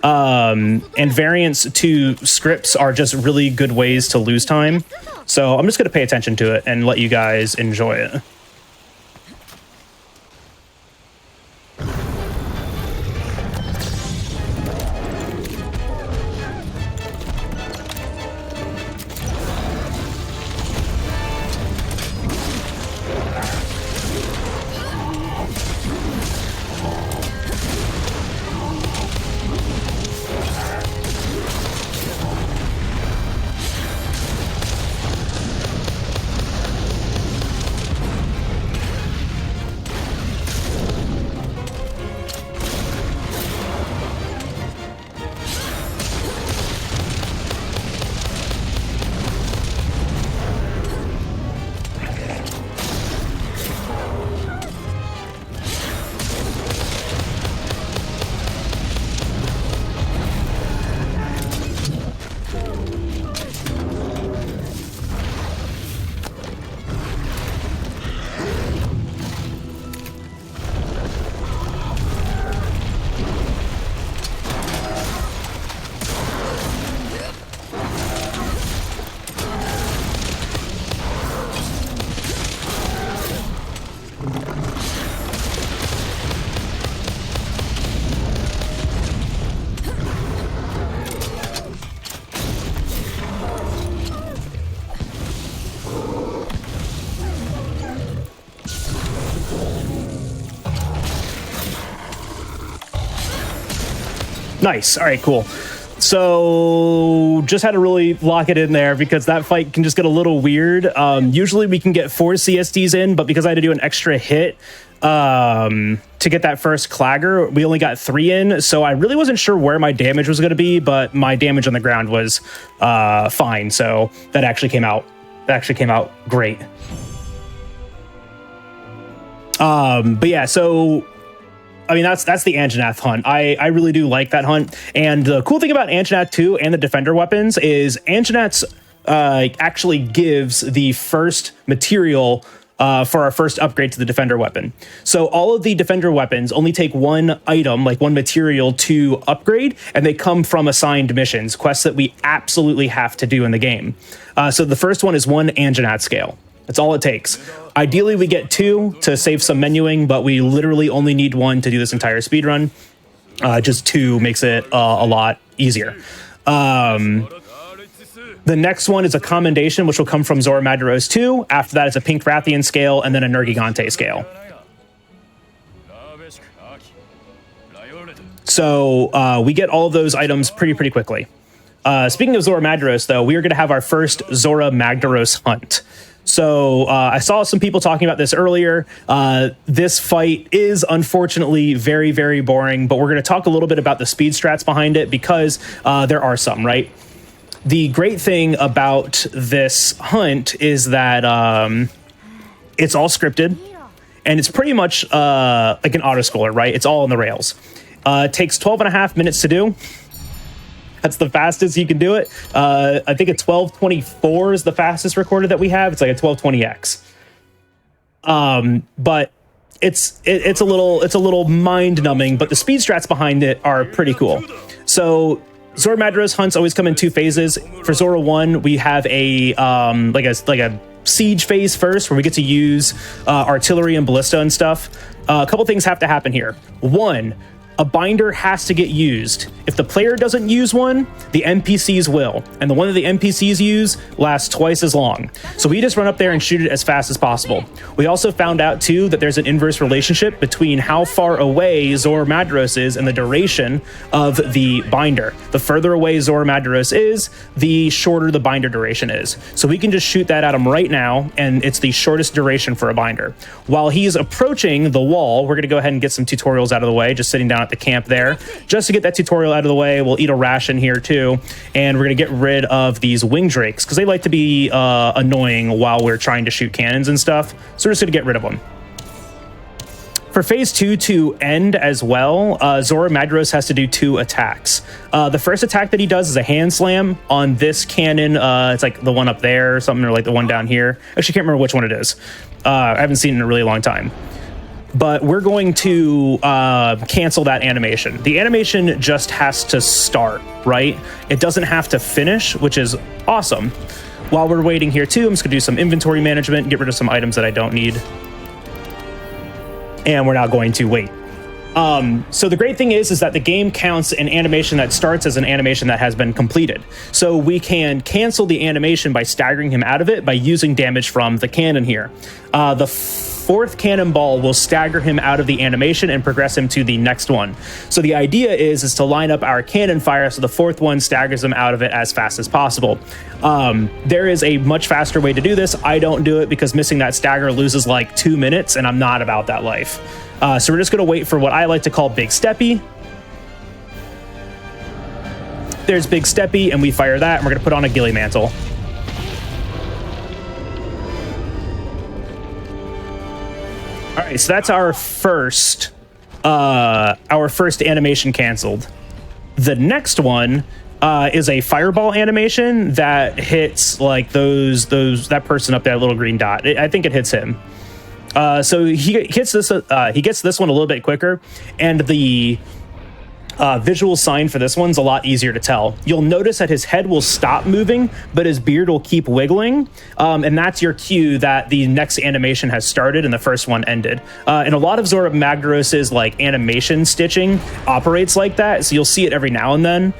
And variants to scripts are just really good ways to lose time. So I'm just going to pay attention to it and let you guys enjoy it. Nice. All right, cool. So just had to really lock it in there because that fight can just get a little weird. Usually we can get 4 CSTs in, but because I had to do an extra hit to get that first clagger, we only got 3 in. So I really wasn't sure where my damage was going to be, but my damage on the ground was fine. So that actually came out. Great. But yeah, so I mean, that's the Anjanath hunt. I really do like that hunt. And the cool thing about Anjanath 2 and the Defender weapons is Anjanath's actually gives the first material for our first upgrade to the Defender weapon. So all of the Defender weapons only take 1 item, like 1 material to upgrade, and they come from assigned missions, quests that we absolutely have to do in the game. So the first one is 1 Anjanath scale. That's all it takes. Ideally, we get 2 to save some menuing, but we literally only need 1 to do this entire speedrun. Just 2 makes it a lot easier. The next one is a commendation, which will come from Zora Madros 2. After that is a Pink Rathian scale, and then a Nergigante scale. So we get all of those items pretty quickly. Speaking of Zora Madros, though, we are going to have our first Zora Magdaros hunt. So I saw some people talking about this earlier. This fight is unfortunately very boring, but we're going to talk a little bit about the speed strats behind it because there are some, right? The great thing about this hunt is that it's all scripted and it's pretty much like an autoscroller, right? It's all on the rails. It takes 12.5 minutes to do. That's the fastest you can do it. I think a 1224 is the fastest recorded that we have. It's like a 1220X. But it's a little mind numbing, but the speed strats behind it are pretty cool. So Zora Madros hunts always come in 2 phases. For Zora 1, we have a like a siege phase first, where we get to use artillery and ballista and stuff. A couple things have to happen here. 1, a binder has to get used. If the player doesn't use one, the NPCs will. And the one that the NPCs use lasts twice as long. So we just run up there and shoot it as fast as possible. We also found out, too, that there's an inverse relationship between how far away Zora Madros is and the duration of the binder. The further away Zora Madros is, the shorter the binder duration is. So we can just shoot that at him right now, and it's the shortest duration for a binder. While he's approaching the wall, we're going to go ahead and get some tutorials out of the way, just sitting down at the camp there. Just to get that tutorial out of the way, we'll eat a ration here too, and we're going to get rid of these wing drakes because they like to be annoying while we're trying to shoot cannons and stuff. So we're just going to get rid of them. For phase 2 to end as well, Zora Madros has to do 2 attacks. The first attack that he does is a hand slam on this cannon. It's like the one up there or something, or like the one down here. Actually, can't remember which one it is. I haven't seen it in a really long time. But we're going to cancel that animation. The animation just has to start, right? It doesn't have to finish, which is awesome. While we're waiting here too, I'm just gonna do some inventory management, get rid of some items that I don't need. And we're now going to wait. So the great thing is that the game counts an animation that starts as an animation that has been completed. So we can cancel the animation by staggering him out of it by using damage from the cannon here. The 4th cannonball will stagger him out of the animation and progress him to the next one. So the idea is to line up our cannon fire so the 4th one staggers him out of it as fast as possible. There is a much faster way to do this. I don't do it because missing that stagger loses like 2 minutes, and I'm not about that life. So we're just going to wait for what I like to call Big Steppy. There's Big Steppy, and we fire that, and we're going to put on a Ghillie Mantle. All right, so that's our first animation canceled. The next one is a fireball animation that hits like that person up there, little green dot. I think it hits him. So he gets this one a little bit quicker, and the visual sign for this one's a lot easier to tell. You'll notice that his head will stop moving, but his beard will keep wiggling, and that's your cue that the next animation has started and the first one ended. And a lot of Zora Magdaros's like animation stitching operates like that, so you'll see it every now and then.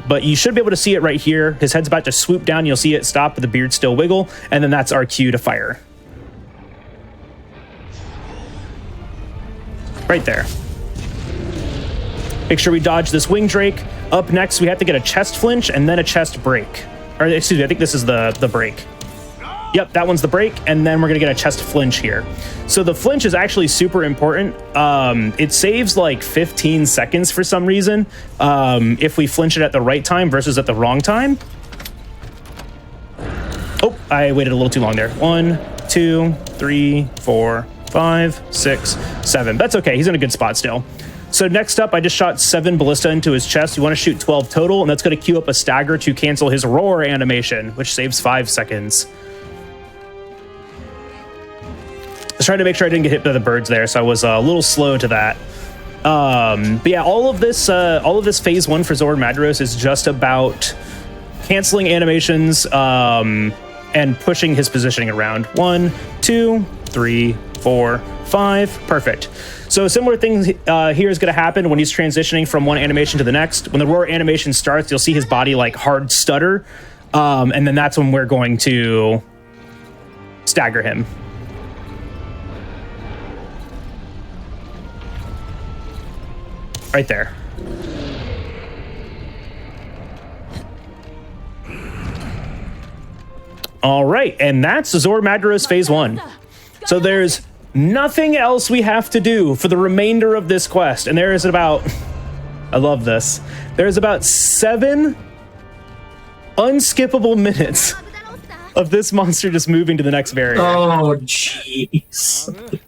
But you should be able to see it right here. His head's about to swoop down. You'll see it stop, but the beard still wiggle, and then that's our cue to fire. Right there. Make sure we dodge this wing drake. Up next, we have to get a chest flinch and then a chest break. Or excuse me, I think this is the break. Yep, that one's the break, and then we're gonna get a chest flinch here. So the flinch is actually super important. It saves like 15 seconds for some reason if we flinch it at the right time versus at the wrong time. Oh, I waited a little too long there. 1, 2, 3, 4, 5, 6, 7. That's okay, he's in a good spot still. So next up, I just shot 7 ballista into his chest. You want to shoot 12 total, and that's going to queue up a stagger to cancel his roar animation, which saves 5 seconds. I was trying to make sure I didn't get hit by the birds there, so I was a little slow to that. But yeah, all of this phase 1 for Zor Madros is just about canceling animations and pushing his positioning around. 1, 2, 3, 4, 5. Perfect. So a similar thing here is going to happen when he's transitioning from one animation to the next. When the roar animation starts, you'll see his body like hard stutter, and then that's when we're going to stagger him. Right there. All right, and that's Zor Madros phase 1. So there's nothing else we have to do for the remainder of this quest, and there is about, I love this, there's about 7 unskippable minutes of this monster just moving to the next barrier. Oh, jeez.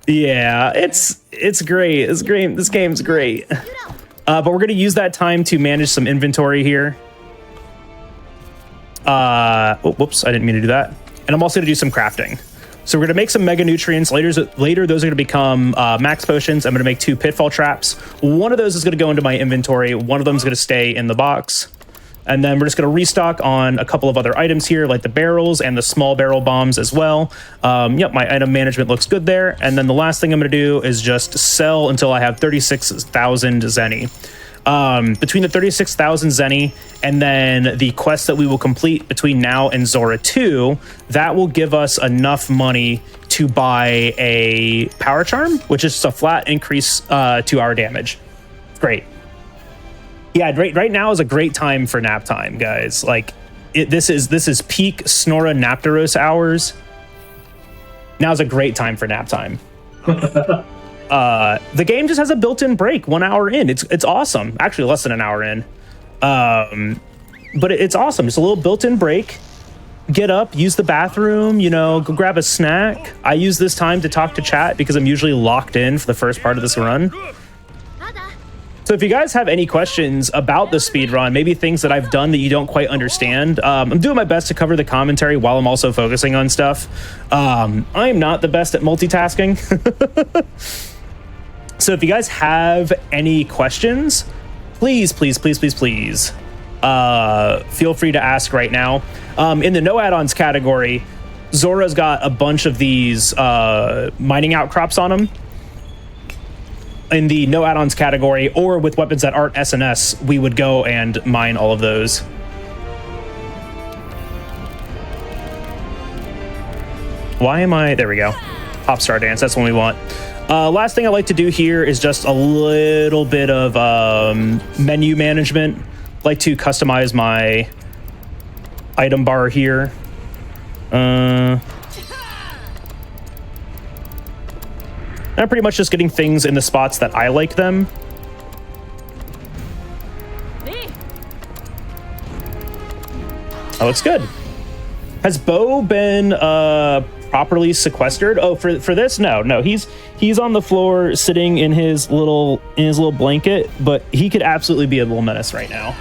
Yeah, it's great. It's great. This game's great. But we're gonna use that time to manage some inventory here. Oh, whoops, I didn't mean to do that. And I'm also gonna do some crafting. So we're gonna make some mega nutrients. Later those are gonna become max potions. I'm gonna make 2 pitfall traps. One of those is gonna go into my inventory. One of them is gonna stay in the box. And then we're just going to restock on a couple of other items here, like the barrels and the small barrel bombs as well. Yep, my item management looks good there. And then the last thing I'm going to do is just sell until I have 36,000 Zenny. Between the 36,000 Zenny and then the quest that we will complete between now and Zora 2, that will give us enough money to buy a power charm, which is just a flat increase to our damage. Great. Yeah, right now is a great time for nap time, guys. Like, this is peak Snora Napteros hours. Now's a great time for nap time. The game just has a built-in break 1 hour in. It's awesome. Actually, less than an hour in. But it's awesome. Just a little built-in break. Get up, use the bathroom, you know, go grab a snack. I use this time to talk to chat because I'm usually locked in for the first part of this run. So if you guys have any questions about the speedrun, maybe things that I've done that you don't quite understand, I'm doing my best to cover the commentary while I'm also focusing on stuff. I'm not the best at multitasking. So if you guys have any questions, please feel free to ask right now. In the no add-ons category, Zora's got a bunch of these mining outcrops on them. In the no add-ons category, or with weapons that aren't SNS, we would go and mine all of those. Why am I... There we go. Pop star dance, that's what we want. Last thing I like to do here is just a little bit of menu management. Like to customize my item bar here. I'm pretty much just getting things in the spots that I like them. Oh, looks good. Has Bo been properly sequestered? Oh, for this? No. He's on the floor sitting in his little blanket, but he could absolutely be a little menace right now.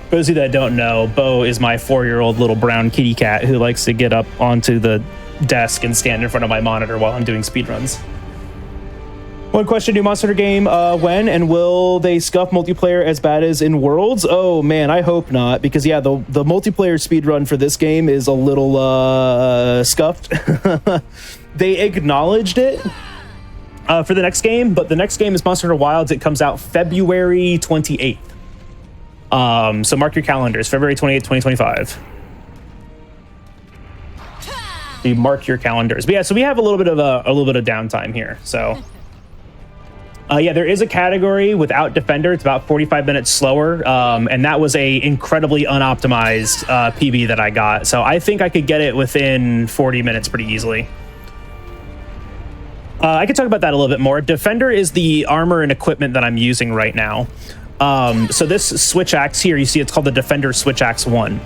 For those of you that don't know, Bo is my 4-year-old little brown kitty cat who likes to get up onto the desk and stand in front of my monitor while I'm doing speedruns. One question, new Monster Hunter game, when and will they scuff multiplayer as bad as in Worlds? Oh man, I hope not, because yeah, the multiplayer speedrun for this game is a little scuffed. They acknowledged it for the next game, but the next game is Monster Hunter Wilds. It comes out February 28th. So mark your calendars, February 28th, 2025. You mark your calendars. But yeah, so we have a little bit of downtime here, so Yeah, there is a category without Defender. It's about 45 minutes slower, and that was a incredibly unoptimized PB that I got. So I think I could get it within 40 minutes pretty easily. I could talk about that a little bit more. Defender is the armor and equipment that I'm using right now. So this switch axe here, you see it's called the Defender Switch Axe 1.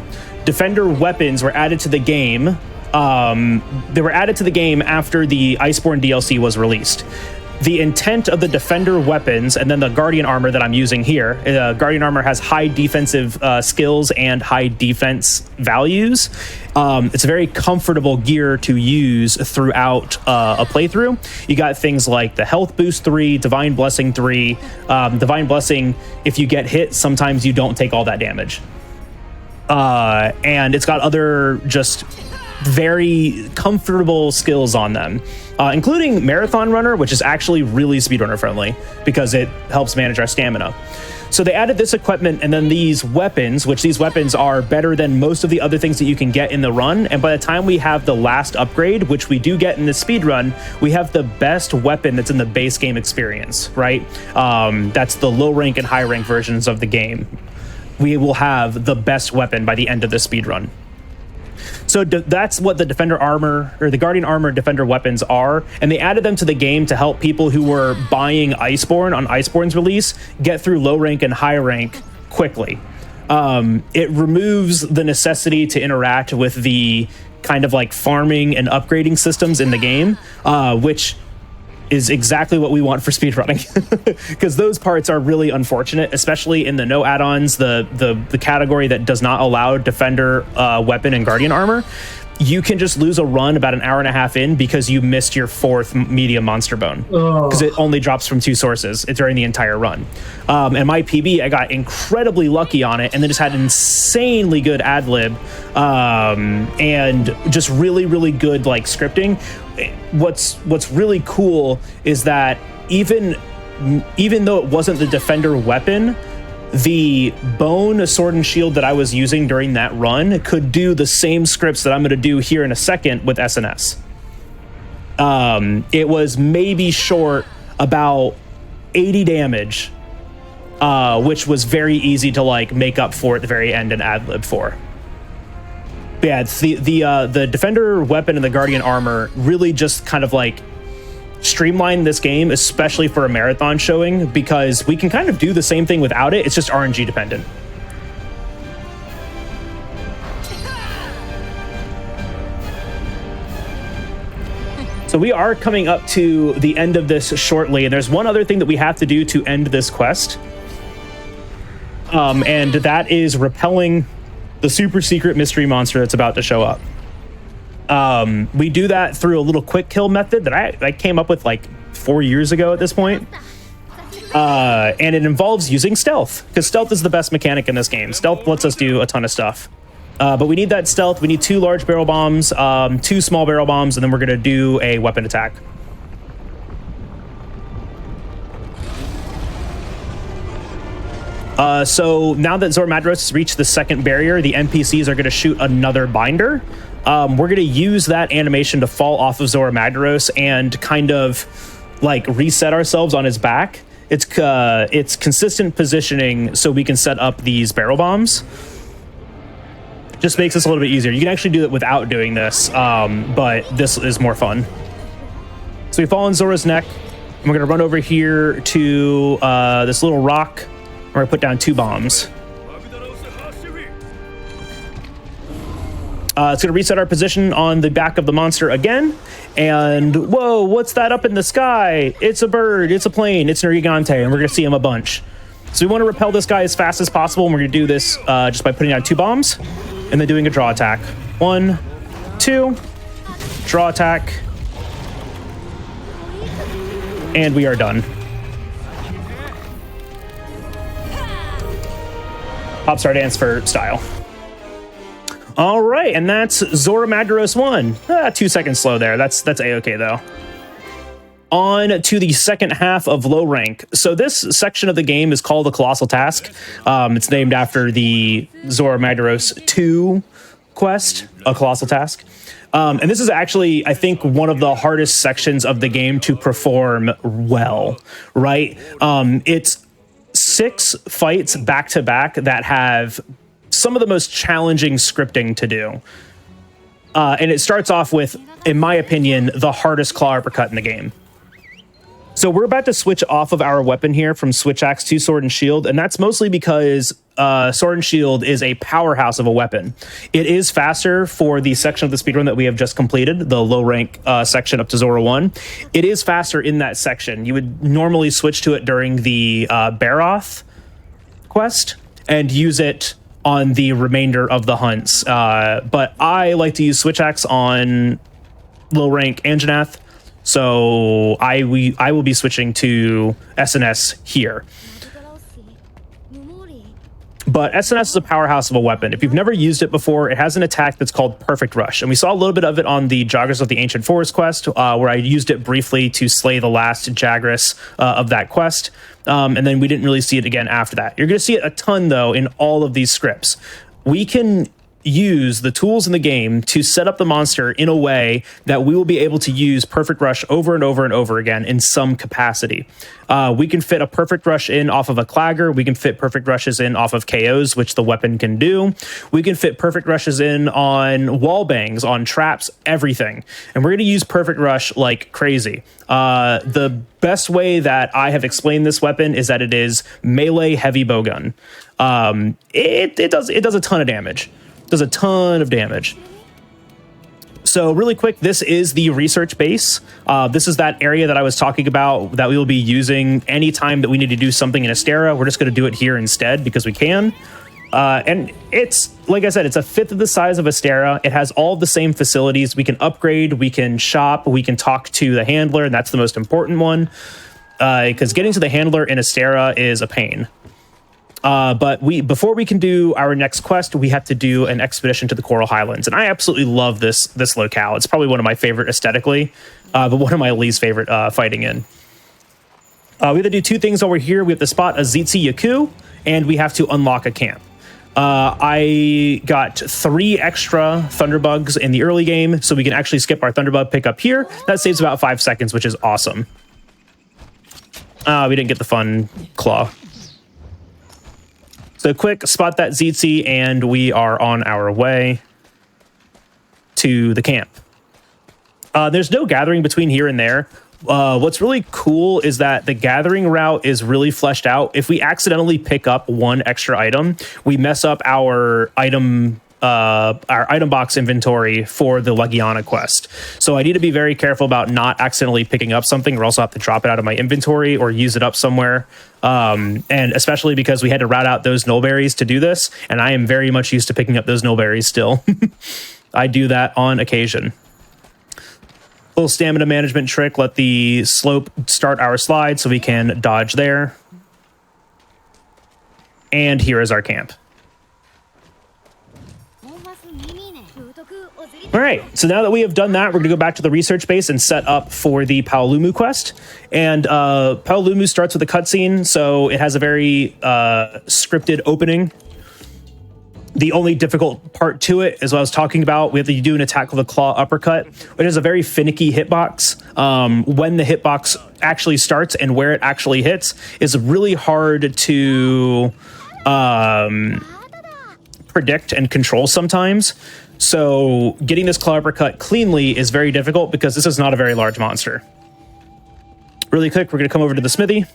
Defender weapons were added to the game. They were added to the game after the Iceborn DLC was released. The intent of the Defender weapons and then the Guardian armor that I'm using here, Guardian armor has high defensive skills and high defense values. It's a very comfortable gear to use throughout a playthrough. You got things like the Health Boost 3, Divine Blessing 3. Divine Blessing, if you get hit, sometimes you don't take all that damage. And it's got other just very comfortable skills on them, including Marathon Runner, which is actually really speedrunner friendly because it helps manage our stamina. So they added this equipment and then these weapons, which these weapons are better than most of the other things that you can get in the run. And by the time we have the last upgrade, which we do get in the speed run, we have the best weapon that's in the base game experience, right? That's the low rank and high rank versions of the game. We will have the best weapon by the end of the speed run. So that's what the Defender armor or the Guardian armor Defender weapons are. And they added them to the game to help people who were buying Iceborn on Iceborn's release get through low rank and high rank quickly. It removes the necessity to interact with the kind of like farming and upgrading systems in the game, which is exactly what we want for speedrunning, because those parts are really unfortunate, especially in the no add-ons, the category that does not allow Defender weapon and Guardian armor. You can just lose a run about an hour and a half in because you missed your 4th medium monster bone, because it only drops from 2 sources during the entire run. And my PB, I got incredibly lucky on it, and then just had insanely good ad lib and just really, really good like scripting. What's really cool is that even though it wasn't the Defender weapon, the bone sword and shield that I was using during that run could do the same scripts that I'm going to do here in a second with SNS. It was maybe short about 80 damage, which was very easy to like make up for at the very end and ad lib for. But yeah, it's the Defender weapon and the Guardian armor really just kind of like streamline this game, especially for a marathon showing, because we can kind of do the same thing without it. It's just RNG dependent. So we are coming up to the end of this shortly, and there's one other thing that we have to do to end this quest, and that is repelling the super secret mystery monster that's about to show up. We do that through a little quick kill method that I came up with like 4 years ago at this point. And it involves using stealth, because stealth is the best mechanic in this game. Stealth lets us do a ton of stuff. But we need that stealth. We need 2 large barrel bombs, 2 small barrel bombs, and then we're going to do a weapon attack. So now that Zora Madros has reached the 2nd barrier, the NPCs are going to shoot another binder. We're going to use that animation to fall off of Zora Magdaros and kind of like reset ourselves on his back. It's consistent positioning so we can set up these barrel bombs. Just makes this a little bit easier. You can actually do it without doing this, but this is more fun. So we fall on Zora's neck, and we're going to run over here to this little rock. We're going to put down 2 bombs. It's going to reset our position on the back of the monster again. And whoa, what's that up in the sky? It's a bird, it's a plane, it's an Gigante, and we're going to see him a bunch. So we want to repel this guy as fast as possible, and we're going to do this just by putting down 2 bombs and then doing a draw attack. 1, 2, draw attack. And we are done. Pop star dance for style. All right, and that's Zora Magdaros 1. 2 seconds slow there. That's A-okay, though. On to the second half of low rank. So this section of the game is called the Colossal Task. It's named after the Zora Magdaros 2 quest, a colossal task. And this is actually, I think, one of the hardest sections of the game to perform well, right? It's 6 fights back to back that have some of the most challenging scripting to do. And it starts off with, in my opinion, the hardest claw uppercut in the game. So we're about to switch off of our weapon here from Switch Axe to Sword and Shield, and that's mostly because Sword and Shield is a powerhouse of a weapon. It is faster for the section of the speedrun that we have just completed, the low rank section up to Zora 1. It is faster in that section. You would normally switch to it during the Baroth quest and use it on the remainder of the hunts. But I like to use Switch Axe on low rank Anjanath. So I will be switching to SNS here. But SNS is a powerhouse of a weapon. If you've never used it before, it has an attack that's called Perfect Rush. And we saw a little bit of it on the Joggers of the Ancient Forest quest, where I used it briefly to slay the last Jagras of that quest. And then we didn't really see it again after that. You're going to see it a ton, though, in all of these scripts. We can use the tools in the game to set up the monster in a way that we will be able to use Perfect Rush over and over and over again in some capacity. We can fit a Perfect Rush in off of a Clagger. We can fit Perfect Rushes in off of KOs, which the weapon can do. We can fit Perfect Rushes in on wall bangs, on traps, everything. And we're going to use Perfect Rush like crazy. The best way that I have explained this weapon is that it is melee heavy bowgun. It does a ton of damage. Does a ton of damage. So really quick, this is the research base. This is that area that I was talking about that we will be using anytime that we need to do something in Astera. We're just going to do it here instead because we can. And it's, like I said, it's a fifth of the size of Astera. It has all the same facilities. We can upgrade, we can shop, we can talk to the handler, and that's the most important one. Because getting to the handler in Astera is a pain. But before we can do our next quest, we have to do an expedition to the Coral Highlands. And I absolutely love this locale. It's probably one of my favorite aesthetically, but one of my least favorite fighting in. We have to do 2 things while we're here. We have to spot a Zitzi Yaku, and we have to unlock a camp. I got 3 extra Thunderbugs in the early game, so we can actually skip our Thunderbug pick up here. That saves about 5 seconds, which is awesome. We didn't get the fun claw. So quick, spot that Zitzi, and we are on our way to the camp. There's no gathering between here and there. What's really cool is that the gathering route is really fleshed out. If we accidentally pick up 1 extra item, we mess up our item box inventory for the Legiana quest. So I need to be very careful about not accidentally picking up something, or else I'll have to drop it out of my inventory or use it up somewhere. And especially because we had to route out those nullberries to do this, and I am very much used to picking up those nullberries still. I do that on occasion. Little stamina management trick, let the slope start our slide so we can dodge there. And here is our camp. All right, so now that we have done that, we're going to go back to the research base and set up for the Paolumu quest. And Paolumu starts with a cutscene, so it has a very scripted opening. The only difficult part to it is what I was talking about. We have to do an attack with a claw uppercut, which is a very finicky hitbox. When the hitbox actually starts and where it actually hits is really hard to predict and control sometimes. So getting this claw uppercut cleanly is very difficult because this is not a very large monster. Really quick, we're going to come over to the smithy.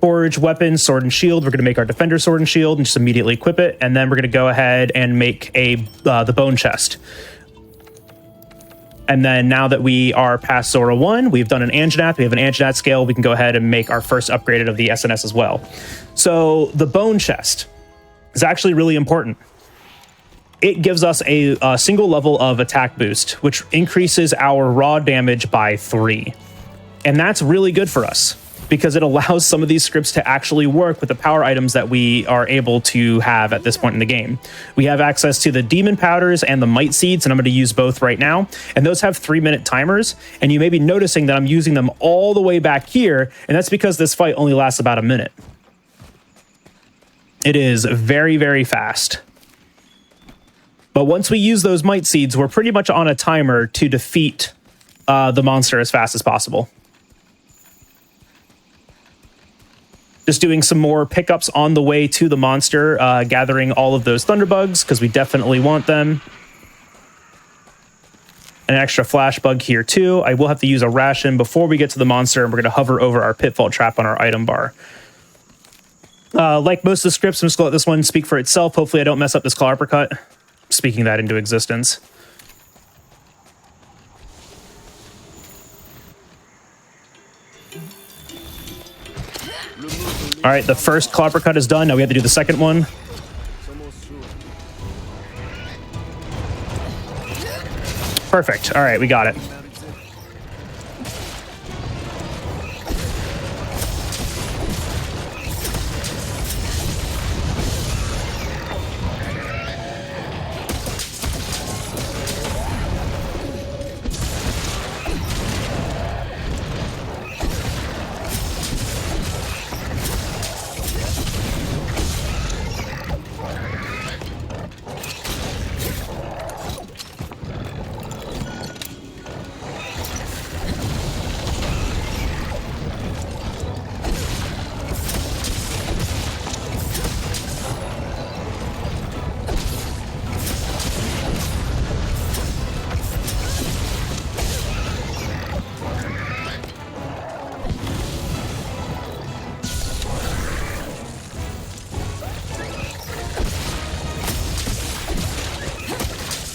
Forge weapon, sword and shield. We're going to make our defender sword and shield and just immediately equip it. And then we're going to go ahead and make the bone chest. And then now that we are past Zora 1, we've done an Anjanath. We have an Anjanath scale. We can go ahead and make our first upgraded of the SNS as well. So the bone chest is actually really important. It gives us a single level of attack boost, which increases our raw damage by 3. And that's really good for us because it allows some of these scripts to actually work with the power items that we are able to have at this point in the game. We have access to the demon powders and the might seeds, and I'm going to use both right now. And those have 3-minute timers. And you may be noticing that I'm using them all the way back here. And that's because this fight only lasts about a minute. It is very, very fast. But once we use those might seeds, we're pretty much on a timer to defeat the monster as fast as possible. Just doing some more pickups on the way to the monster, gathering all of those thunderbugs because we definitely want them. An extra flash bug here too. I will have to use a ration before we get to the monster, and we're going to hover over our pitfall trap on our item bar. Like most of the scripts, I'm just going to let this one speak for itself. Hopefully I don't mess up this claw uppercut. Speaking that into existence. All right, the first claw uppercut is done. Now we have to do the second one. Perfect. All right, we got it.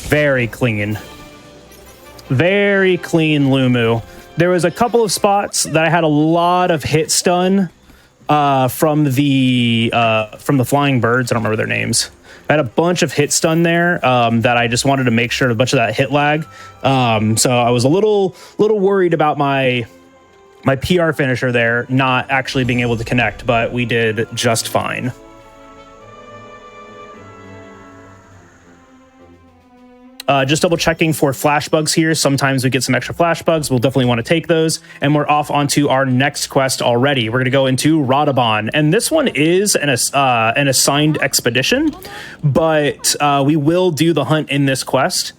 Very clean. Very clean Lumu. There was a couple of spots that I had a lot of hit stun from the flying birds. I don't remember their names. I had a bunch of hit stun there that I just wanted to make sure a bunch of that hit lag. So I was a little worried about my PR finisher there not actually being able to connect, but we did just fine. Just double checking for flash bugs here. Sometimes we get some extra flash bugs. We'll definitely want to take those. And we're off onto our next quest already. We're going to go into Radabon. And this one is an assigned expedition, but we will do the hunt in this quest.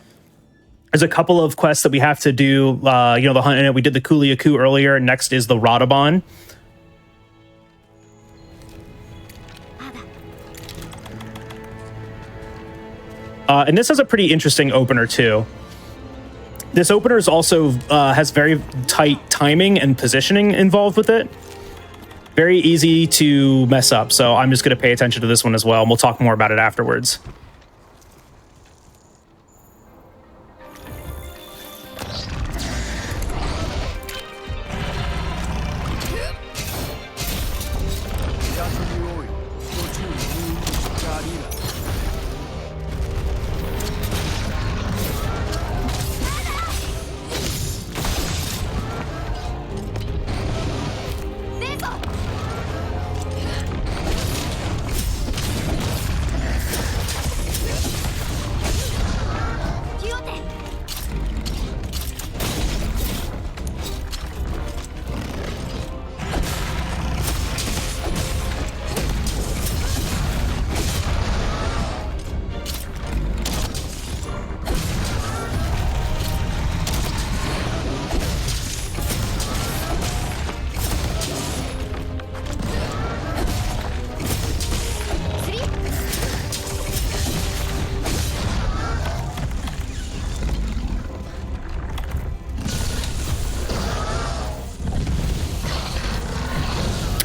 There's a couple of quests that we have to do, the hunt in it. We did the Kuliaku earlier. Next is the Radabon. And this has a pretty interesting opener too. This opener is also has very tight timing and positioning involved with it. Very easy to mess up. So I'm just going to pay attention to this one as well. And we'll talk more about it afterwards.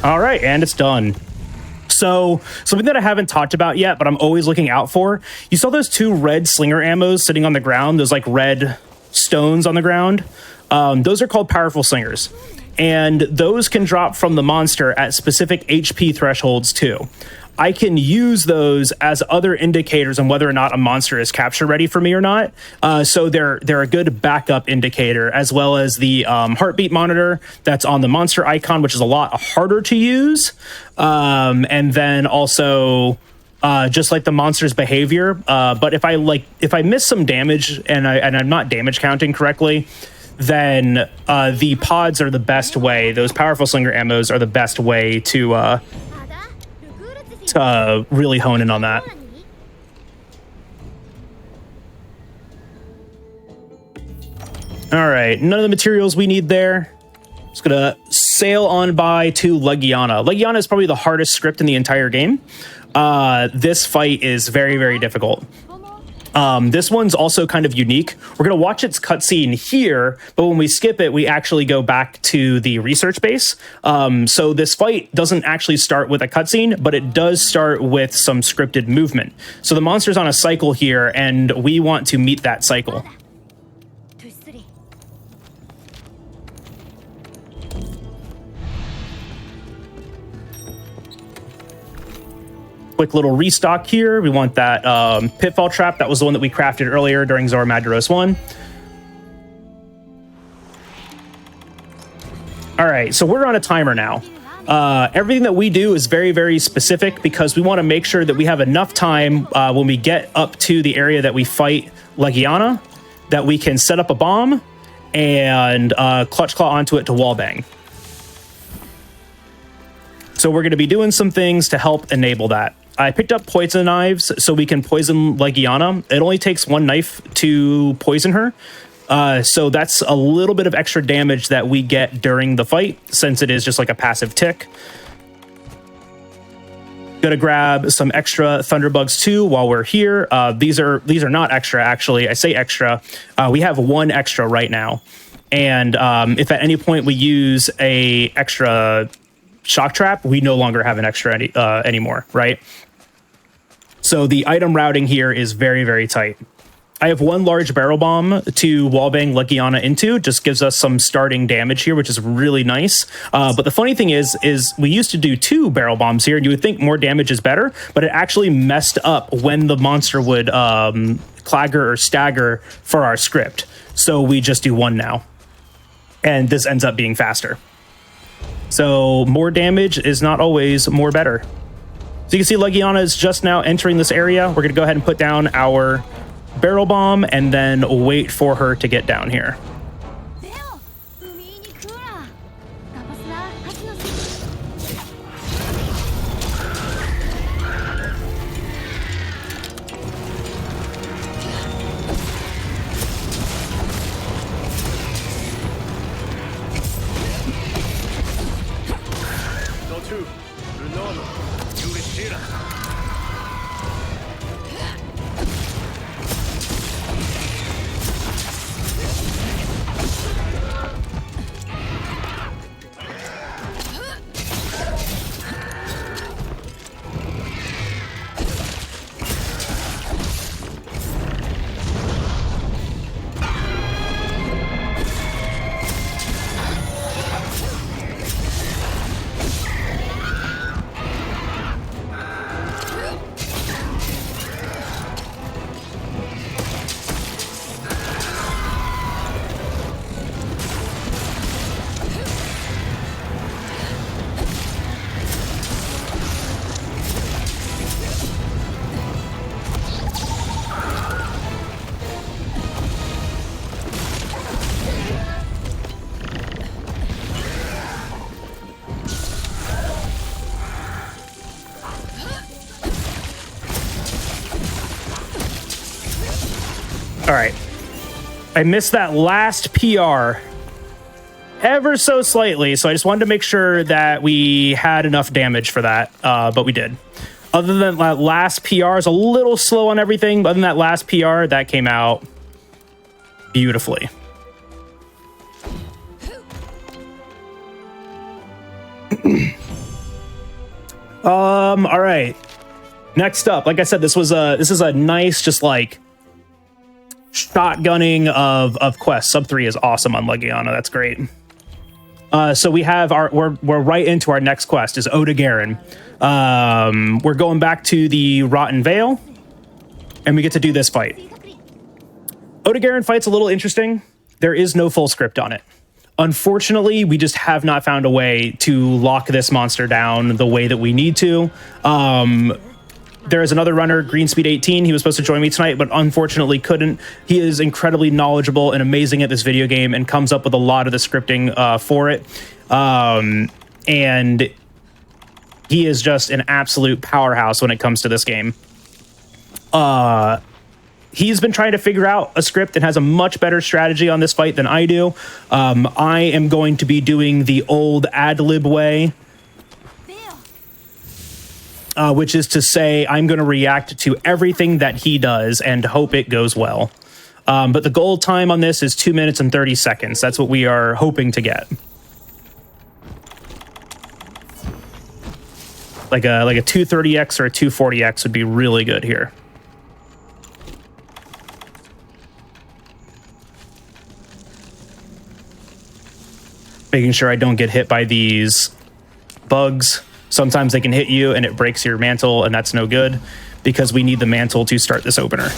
All right, and it's done. So something that I haven't talked about yet, but I'm always looking out for. You saw those two red slinger ammos sitting on the ground, those like red stones on the ground. Those are called powerful slingers. And those can drop from the monster at specific HP thresholds too. I can use those as other indicators on whether or not a monster is capture ready for me or not. So they're a good backup indicator, as well as the heartbeat monitor that's on the monster icon, which is a lot harder to use. And then also just like the monster's behavior. But if I miss some damage and I'm not damage counting correctly, then the pods are the best way. Those powerful slinger ammos are the best way to really hone in on that. All right, none of the materials we need there. Just gonna sail on by to Legiana. Legiana is probably the hardest script in the entire game. This fight is very, very difficult. This one's also kind of unique. We're going to watch its cutscene here, but when we skip it, we actually go back to the research base. So this fight doesn't actually start with a cutscene, but it does start with some scripted movement. So the monster's on a cycle here, and we want to meet that cycle. Quick little restock here. We want that pitfall trap. That was the one that we crafted earlier during Zora Madros 1. All right, so we're on a timer now. Everything that we do is very, very specific because we want to make sure that we have enough time when we get up to the area that we fight Legiana that we can set up a bomb and clutch claw onto it to wallbang. So we're going to be doing some things to help enable that. I picked up poison knives so we can poison Legiana. It only takes one knife to poison her. So that's a little bit of extra damage that we get during the fight since it is just like a passive tick. Gonna grab some extra thunderbugs too while we're here. These are not extra, actually. I say extra. We have one extra right now. And if at any point we use a extra shock trap, we no longer have an extra anymore, right? So the item routing here is very, very tight. I have one large barrel bomb to wallbang Legiana into. Just gives us some starting damage here, which is really nice. But the funny thing is we used to do 2 barrel bombs here, and you would think more damage is better, but it actually messed up when the monster would clagger or stagger for our script. So we just do 1 now. And this ends up being faster. So more damage is not always more better. So you can see Legiana is just now entering this area. We're going to go ahead and put down our barrel bomb and then wait for her to get down here. All right. I missed that last PR ever so slightly, so I just wanted to make sure that we had enough damage for that, but we did. Other than that last PR is a little slow on everything, but other than that last PR, that came out beautifully. All right. Next up, like I said, this is a nice, just like shotgunning of quests. Sub 3 is awesome on Legiana. That's great. So we have we're right into our next quest is Oda Garen. We're going back to the Rotten Vale, and we get to do this fight. Oda Garen fight's a little interesting. There is no full script on it. Unfortunately, we just have not found a way to lock this monster down the way that we need to. There is another runner, Greenspeed 18. He was supposed to join me tonight, but unfortunately couldn't. He is incredibly knowledgeable and amazing at this video game and comes up with a lot of the scripting for it. And he is just an absolute powerhouse when it comes to this game. he's been trying to figure out a script and has a much better strategy on this fight than I do. I am going to be doing the old ad-lib way, which is to say I'm going to react to everything that he does and hope it goes well. But the goal time on this is 2 minutes and 30 seconds. That's what we are hoping to get. Like a 230x or a 240x would be really good here. Making sure I don't get hit by these bugs. Sometimes they can hit you and it breaks your mantle, and that's no good because we need the mantle to start this opener.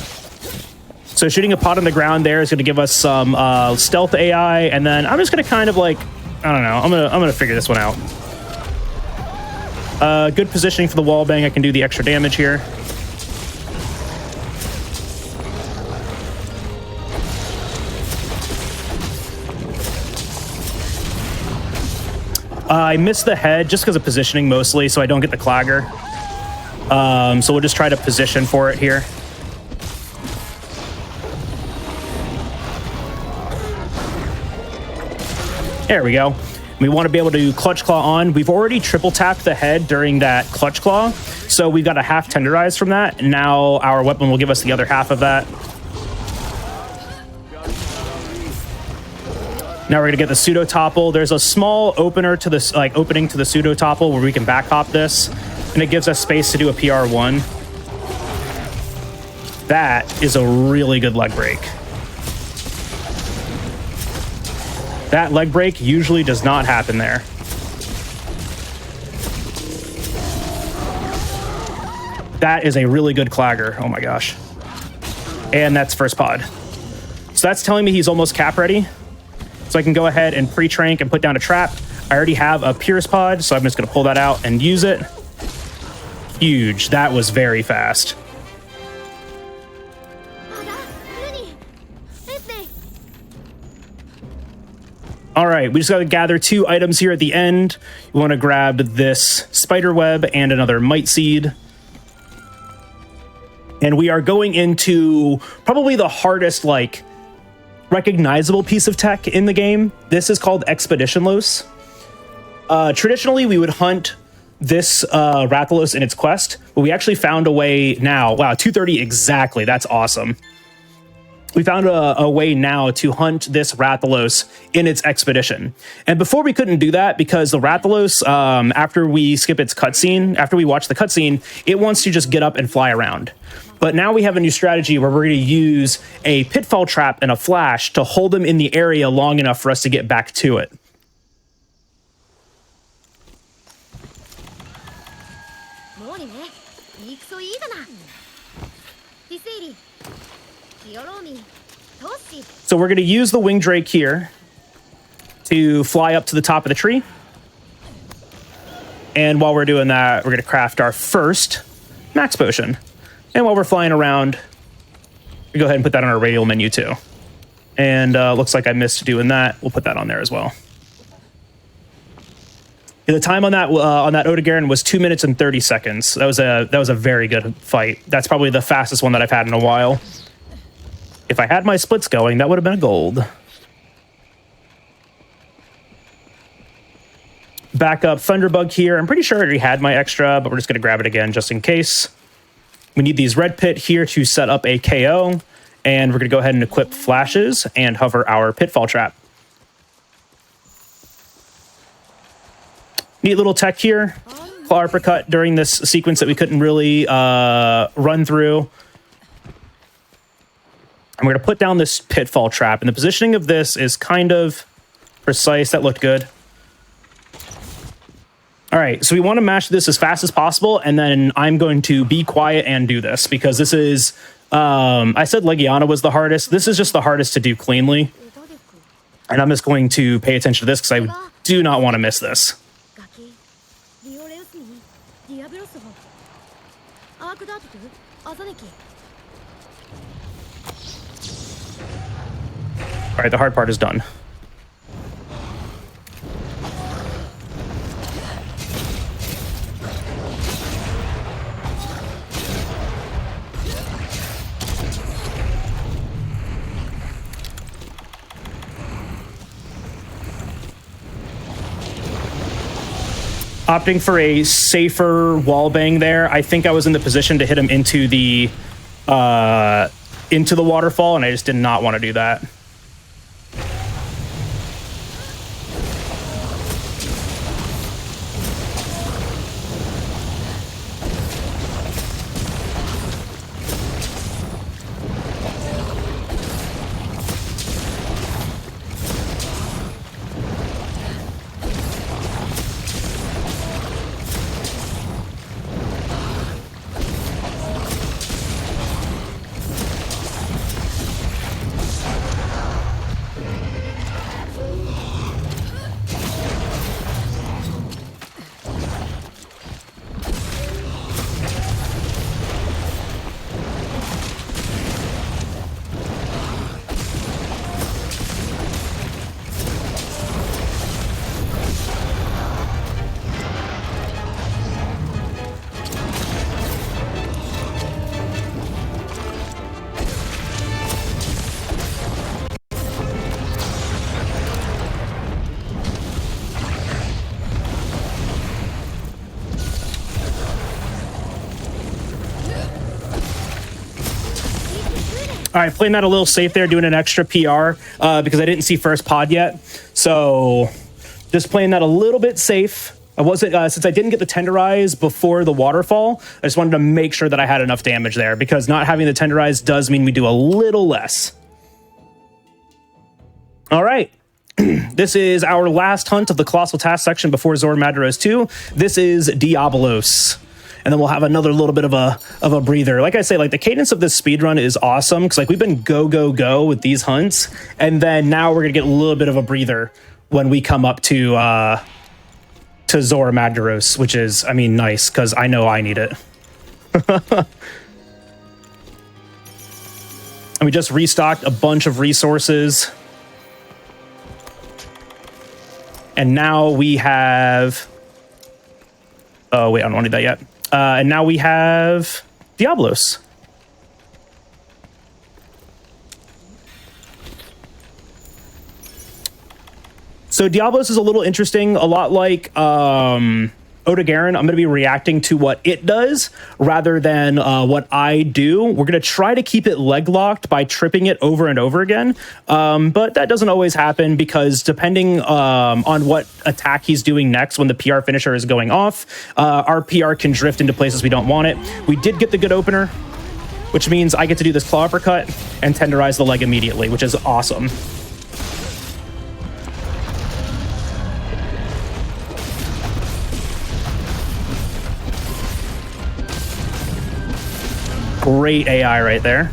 So shooting a pot on the ground there is going to give us some stealth AI, and then I'm just going to kind of like, I don't know, I'm gonna figure this one out. Good positioning for the wall bang. I can do the extra damage here. I missed the head just because of positioning mostly, so I don't get the clagger. So we'll just try to position for it here. There we go. We want to be able to clutch claw on. We've already triple tapped the head during that clutch claw, so we've got a half tenderized from that. And now our weapon will give us the other half of that. Now we're gonna get the pseudo topple. There's a small opener to this, like opening to the pseudo topple where we can back hop this, and it gives us space to do a PR1. That is a really good leg break. That leg break usually does not happen there. That is a really good clagger. Oh my gosh. And that's first pod. So that's telling me he's almost cap ready. So I can go ahead and pre-trank and put down a trap. I already have a Pierce pod, so I'm just going to pull that out and use it. Huge. That was very fast. All right, we just got to gather 2 items here at the end. We want to grab this spider web and another mite seed. And we are going into probably the hardest, like, recognizable piece of tech in the game. This is called Expedition Los. Traditionally, we would hunt this Rathalos in its quest, but we actually found a way now. Wow, 230 exactly. That's awesome. We found a way now to hunt this Rathalos in its expedition. And before we couldn't do that because the Rathalos, after we skip its cutscene, after we watch the cutscene, it wants to just get up and fly around. But now we have a new strategy where we're going to use a pitfall trap and a flash to hold them in the area long enough for us to get back to it. So we're going to use the wing drake here to fly up to the top of the tree. And while we're doing that, we're going to craft our first max potion. And while we're flying around, we go ahead and put that on our radial menu too. And looks like I missed doing that. We'll put that on there as well. The time on that Odegarin was 2 minutes and 30 seconds. That was a very good fight. That's probably the fastest one that I've had in a while. If I had my splits going, that would have been a gold. Backup Thunderbug here. I'm pretty sure I already had my extra, but we're just going to grab it again just in case. We need these red pit here to set up a KO, and we're going to go ahead and equip flashes and hover our pitfall trap. Neat little tech here. Claw uppercut during this sequence that we couldn't really run through. And we're going to put down this pitfall trap, and the positioning of this is kind of precise. That looked good. All right, so we want to mash this as fast as possible, and then I'm going to be quiet and do this because this is, I said Legiana was the hardest. This is just the hardest to do cleanly. And I'm just going to pay attention to this because I do not want to miss this. All right, the hard part is done. opting for a safer wall bang there. I think I was in the position to hit him into the waterfall, and I just did not want to do that. All right, playing that a little safe there, doing an extra PR because I didn't see first pod yet. So just playing that a little bit safe. I wasn't, since I didn't get the tenderize before the waterfall, I just wanted to make sure that I had enough damage there, because not having the tenderize does mean we do a little less. All right. This is our last hunt of the Colossal Task section before Zora Madros 2. This is Diablos. And then we'll have another little bit of a breather. Like I say, like the cadence of this speed run is awesome, because like we've been go with these hunts, and then now we're gonna get a little bit of a breather when we come up to Zora Madros, which is, I mean, nice, because I know I need it. And we just restocked a bunch of resources. And now we have... Oh, wait, I don't want to do that yet. And now we have Diablos. So Diablos is a little interesting, a lot like Oda-Garen. I'm going to be reacting to what it does rather than what I do. We're going to try to keep it leg locked by tripping it over and over again. But that doesn't always happen, because depending on what attack he's doing next when the PR finisher is going off, our PR can drift into places we don't want it. We did get the good opener, which means I get to do this claw uppercut and tenderize the leg immediately, which is awesome. Great AI right there.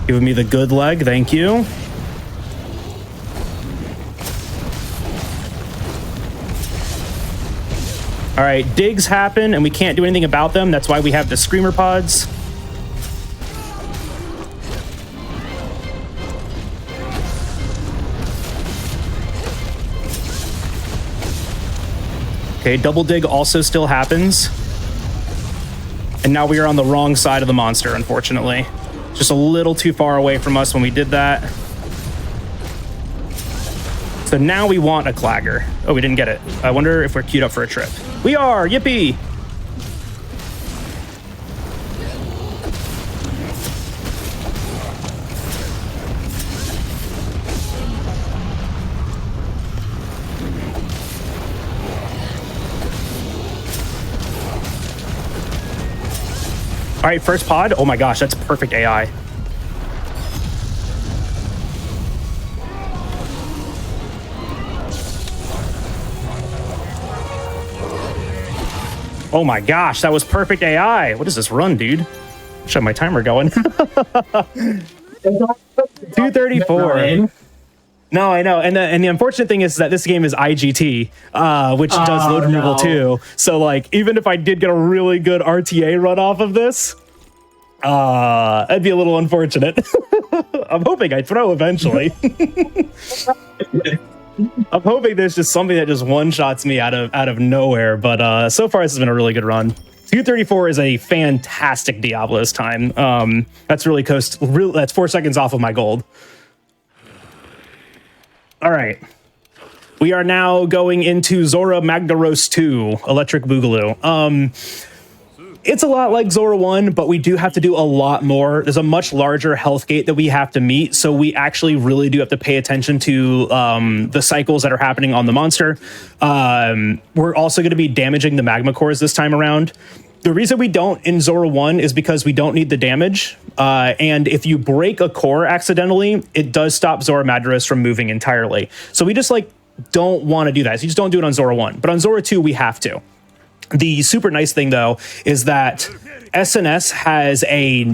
Giving me the good leg, thank you. All right, digs happen and we can't do anything about them. That's why we have the screamer pods. Okay, double dig also still happens. And now we are on the wrong side of the monster, unfortunately. Just a little too far away from us when we did that. So now we want a clagger. Oh, we didn't get it. I wonder if we're queued up for a trip. We are! Yippee! All right, first pod. Oh my gosh, that's perfect AI. Oh my gosh, that was perfect AI. What is this run, dude? Should have my timer going. 234. No, I know. And the unfortunate thing is that this game is IGT, which does load removal too. So like, even if I did get a really good RTA run off of this, that'd be a little unfortunate. I'm hoping I throw eventually. I'm hoping there's just something that just one-shots me out of nowhere, but so far this has been a really good run. 234 is a fantastic Diablo's time. That's really that's 4 seconds off of my gold. All right. We are now going into Zora Magdaros 2, Electric Boogaloo. It's a lot like Zora 1, but we do have to do a lot more. There's a much larger health gate that we have to meet, so we actually really do have to pay attention to the cycles that are happening on the monster. We're also going to be damaging the magma cores this time around. The reason we don't in Zora 1 is because we don't need the damage, and if you break a core accidentally, it does stop Zora Magdaros from moving entirely. So we just don't want to do that. So you just don't do it on Zora 1, but on Zora 2 we have to. The super nice thing, though, is that SNS has a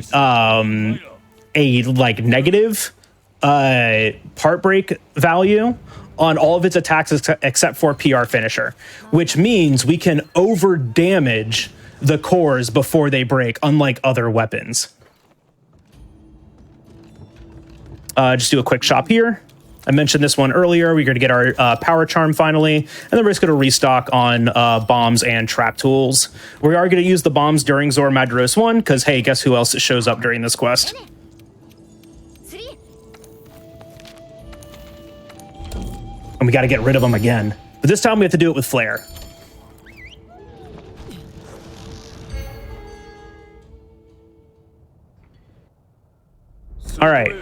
negative part break value on all of its attacks except for PR Finisher, which means we can over damage the cores before they break, unlike other weapons. Just do a quick shop here. I mentioned this one earlier. We're going to get our power charm finally, and then we're just going to restock on bombs and trap tools. We are going to use the bombs during Zora Magdaros 1, because, hey, guess who else shows up during this quest? And we got to get rid of them again. But this time we have to do it with Flare. All right.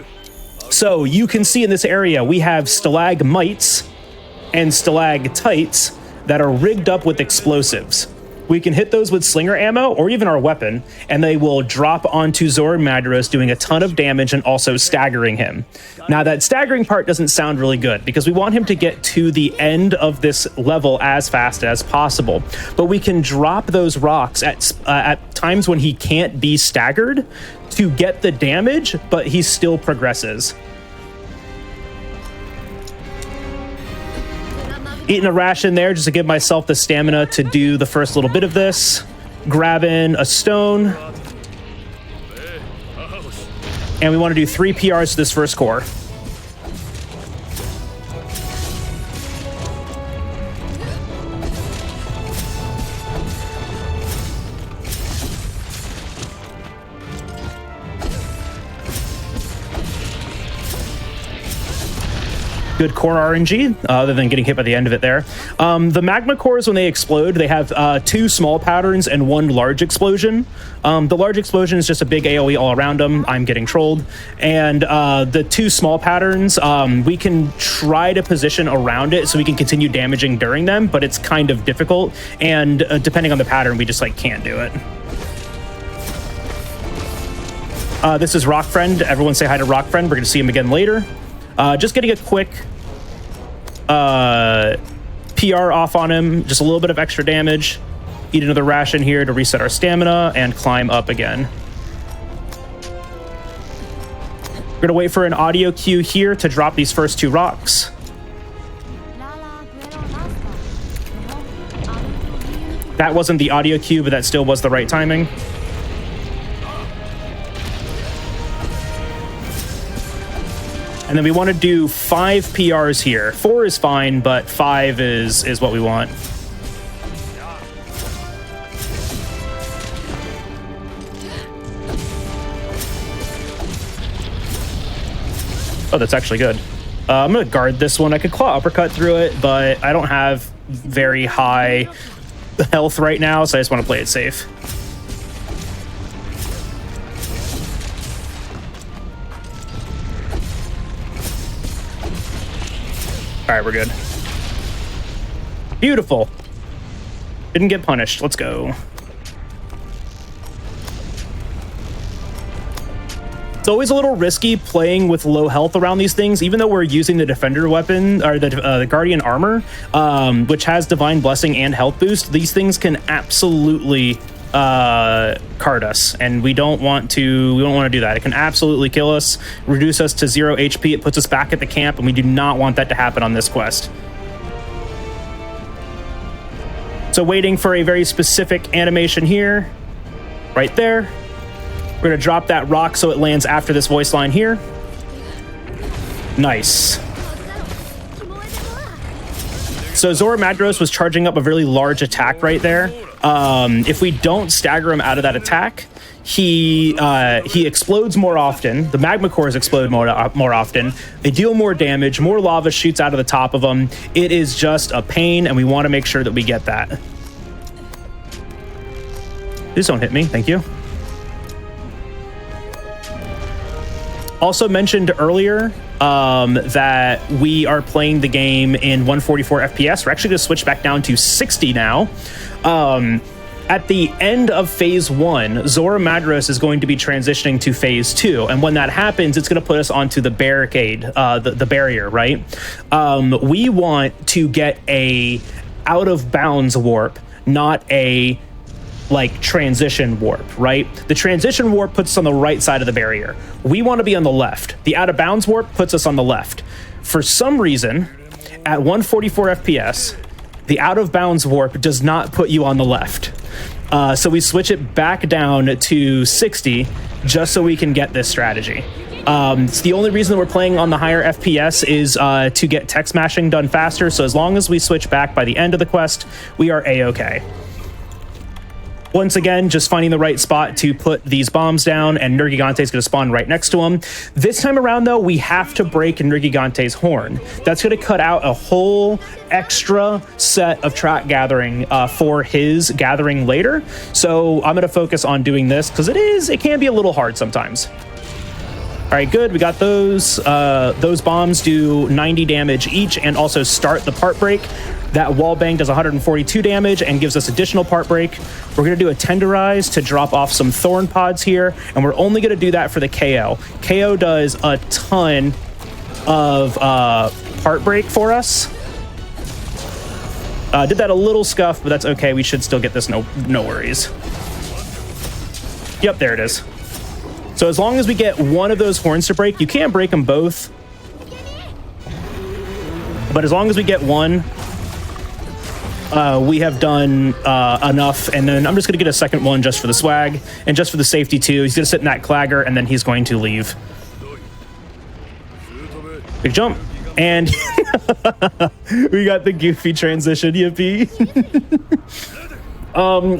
So you can see in this area, we have stalagmites and stalactites that are rigged up with explosives. We can hit those with slinger ammo or even our weapon, and they will drop onto Zora Magdaros, doing a ton of damage and also staggering him. Now, that staggering part doesn't sound really good because we want him to get to the end of this level as fast as possible. But we can drop those rocks at times when he can't be staggered to get the damage, but he still progresses. Eating a ration there just to give myself the stamina to do the first little bit of this. Grabbing a stone. And we want to do 3 PRs to this first core. Good core RNG, other than getting hit by the end of it there. The magma cores, when they explode, they have 2 small patterns and 1 large explosion. The large explosion is just a big AoE all around them. I'm getting trolled. And the 2 small patterns, we can try to position around it so we can continue damaging during them, but it's kind of difficult. And depending on the pattern, we just can't do it. This is Rock Friend. Everyone say hi to Rock Friend. We're going to see him again later. Just getting a quick PR off on him, just a little bit of extra damage. Eat another ration here to reset our stamina and climb up again. We're gonna wait for an audio cue here to drop these first 2 rocks. That wasn't the audio cue, but that still was the right timing. And then we want to do 5 PRs here. 4 is fine, but 5 is what we want. Oh, that's actually good. I'm going to guard this one. I could claw uppercut through it, but I don't have very high health right now, so I just want to play it safe. All right, we're good. Beautiful. Didn't get punished. Let's go. It's always a little risky playing with low health around these things, even though we're using the defender weapon or the guardian armor, which has divine blessing and health boost. These things can absolutely card us, and we don't want to do that. It can absolutely kill us, reduce us to 0 HP. It puts us back at the camp, and we do not want that to happen on this quest. So waiting for a very specific animation here, right there. We're gonna drop that rock so it lands after this voice line here. Nice. So Zora Madros was charging up a really large attack right there. If we don't stagger him out of that attack, he explodes more often. The magma cores explode more often. They deal more damage. More lava shoots out of the top of them. It is just a pain, and we want to make sure that we get that. Please don't hit me. Thank you. Also mentioned earlier that we are playing the game in 144 FPS. We're actually going to switch back down to 60 now. At the end of phase 1, Zora Madros is going to be transitioning to phase 2. And when that happens, it's going to put us onto the barricade, the barrier, right? We want to get a out of bounds warp, not a like transition warp, right? The transition warp puts us on the right side of the barrier. We want to be on the left. The out of bounds warp puts us on the left. For some reason, at 144 FPS, the out of bounds warp does not put you on the left. So we switch it back down to 60 just so we can get this strategy. It's the only reason that we're playing on the higher FPS is to get tech smashing done faster. So as long as we switch back by the end of the quest, we are A-okay. Once again, just finding the right spot to put these bombs down, and Nergigante is going to spawn right next to him. This time around, though, we have to break Nergigante's horn. That's going to cut out a whole extra set of track gathering for his gathering later. So I'm going to focus on doing this because it can be a little hard sometimes. All right, good. We got those. Those bombs do 90 damage each and also start the part break. That wall bang does 142 damage and gives us additional part break. We're going to do a tenderize to drop off some thorn pods here, and we're only going to do that for the KO. KO does a ton of part break for us. Did that a little scuff, but that's okay. We should still get this, no worries. Yep, there it is. So as long as we get one of those horns to break, you can't break them both. But as long as we get one, we have done enough. And then I'm just going to get a second one just for the swag and just for the safety too. He's going to sit in that clagger and then he's going to leave. Big jump. And we got the goofy transition, yippee.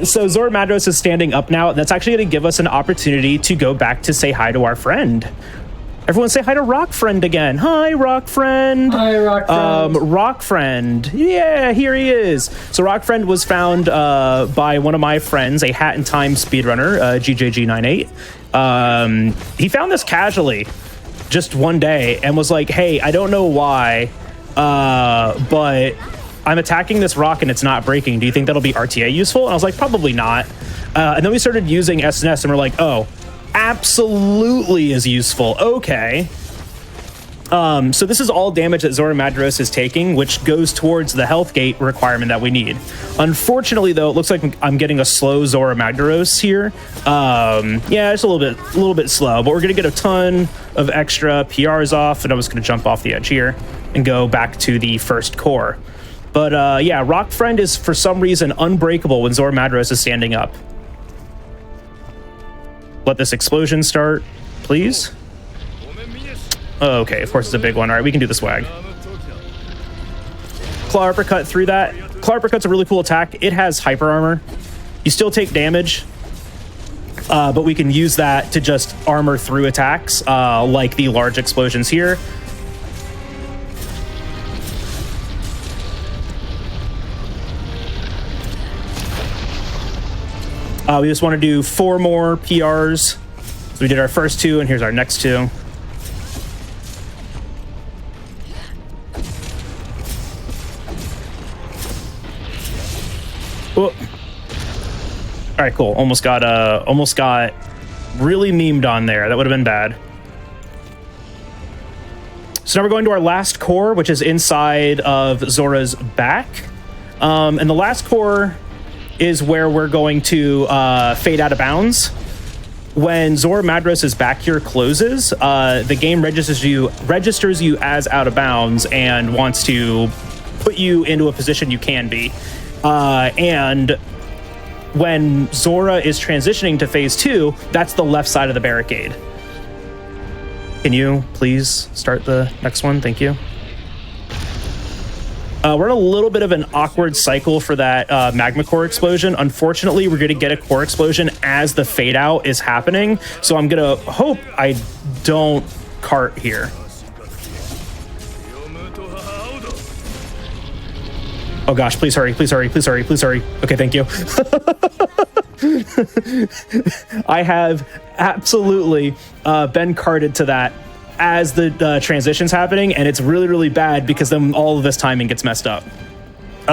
So Zora Madros is standing up now. That's actually going to give us an opportunity to go back to say hi to our friend. Everyone say hi to Rock Friend again. Hi, Rock Friend. Hi, Rock Friend. Rock Friend. Yeah, here he is. So Rock Friend was found by one of my friends, a Hat in Time speedrunner, GJG98. He found this casually just one day and was like, hey, I don't know why, but I'm attacking this rock and it's not breaking. Do you think that'll be RTA useful? And I was like, probably not. And then we started using SNS and we're like, oh, absolutely is useful. Okay. So this is all damage that Zora Madros is taking, which goes towards the health gate requirement that we need. Unfortunately, though, it looks like I'm getting a slow Zora Madros here. Yeah, it's a little bit slow, but we're gonna get a ton of extra PRs off, and I'm just gonna jump off the edge here and go back to the first core. But yeah, Rock Friend is for some reason unbreakable when Zora Madros is standing up. Let this explosion start, please. Oh, okay, of course it's a big one. All right, we can do the swag. Claw Uppercut through that. Claw Uppercut's a really cool attack. It has hyper armor. You still take damage, but we can use that to just armor through attacks, like the large explosions here. We just want to do 4 more PRs. So we did our first 2, and here's our next 2. Oh. All right, cool. Almost got really memed on there. That would have been bad. So now we're going to our last core, which is inside of Zora's back. And the last core is where we're going to fade out of bounds. When Zora Madros' back here closes, the game registers you as out of bounds and wants to put you into a position you can be. And when Zora is transitioning to phase 2, that's the left side of the barricade. Can you please start the next one? Thank you. We're in a little bit of an awkward cycle for that magma core explosion. Unfortunately, we're going to get a core explosion as the fade out is happening. So I'm going to hope I don't cart here. Oh gosh, please hurry, please hurry, please hurry, please hurry. Okay, thank you. I have absolutely been carted to that as the transition's happening, and it's really, really bad because then all of this timing gets messed up.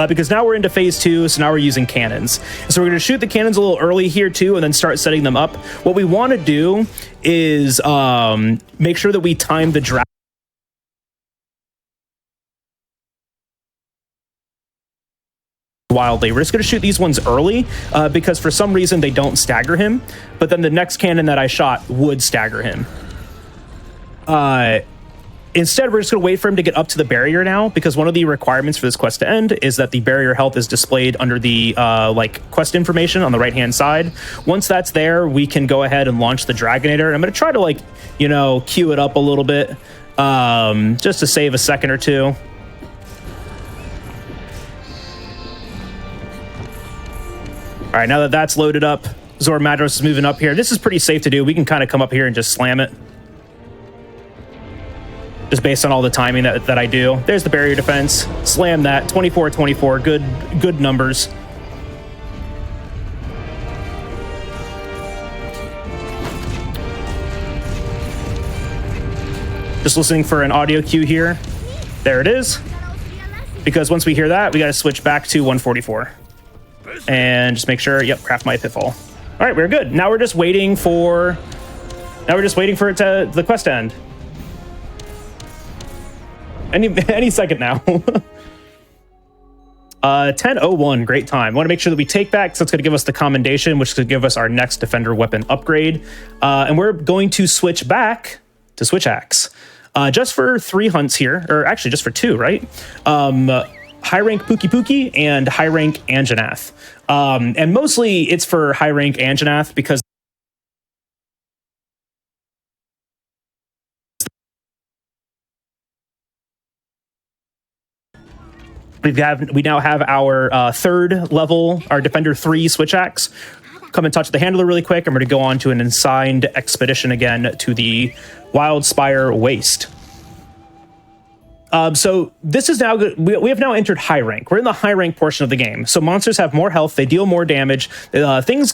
Because now we're into phase 2, so now we're using cannons. So we're going to shoot the cannons a little early here too, and then start setting them up. What we want to do is make sure that we time the draft wildly. We're just going to shoot these ones early because for some reason they don't stagger him, but then the next cannon that I shot would stagger him. Instead, we're just going to wait for him to get up to the barrier now, because one of the requirements for this quest to end is that the barrier health is displayed under the like quest information on the right hand side. Once that's there, we can go ahead and launch the Dragonator. I'm going to try to, like, you know, queue it up a little bit just to save a second or two. All right, now that that's loaded up, Zor Madros is moving up here. This is pretty safe to do. We can kind of come up here and just slam it, just based on all the timing that I do. There's the barrier defense. Slam that. 24-24. Good numbers. Just listening for an audio cue here. There it is. Because once we hear that, we got to switch back to 144. And just make sure, yep, craft my pitfall. All right, we're good. Now we're just waiting for it to the quest to end. Any second now. 10:01, great time. Want to make sure that we take that, because that's going to give us the commendation, which could give us our next defender weapon upgrade. And we're going to switch back to Switch Axe. Just for 3 hunts here, or actually just for 2, right? High rank Pookie Pookie and high rank Anjanath. And mostly it's for high rank Anjanath because we now have our 3rd level, our Defender 3 Switch Axe. Come and touch the handler really quick, and we're going to go on to an assigned expedition again to the Wildspire Waste. So this is now good. We have now entered high rank. We're in the high rank portion of the game. So monsters have more health. They deal more damage. Things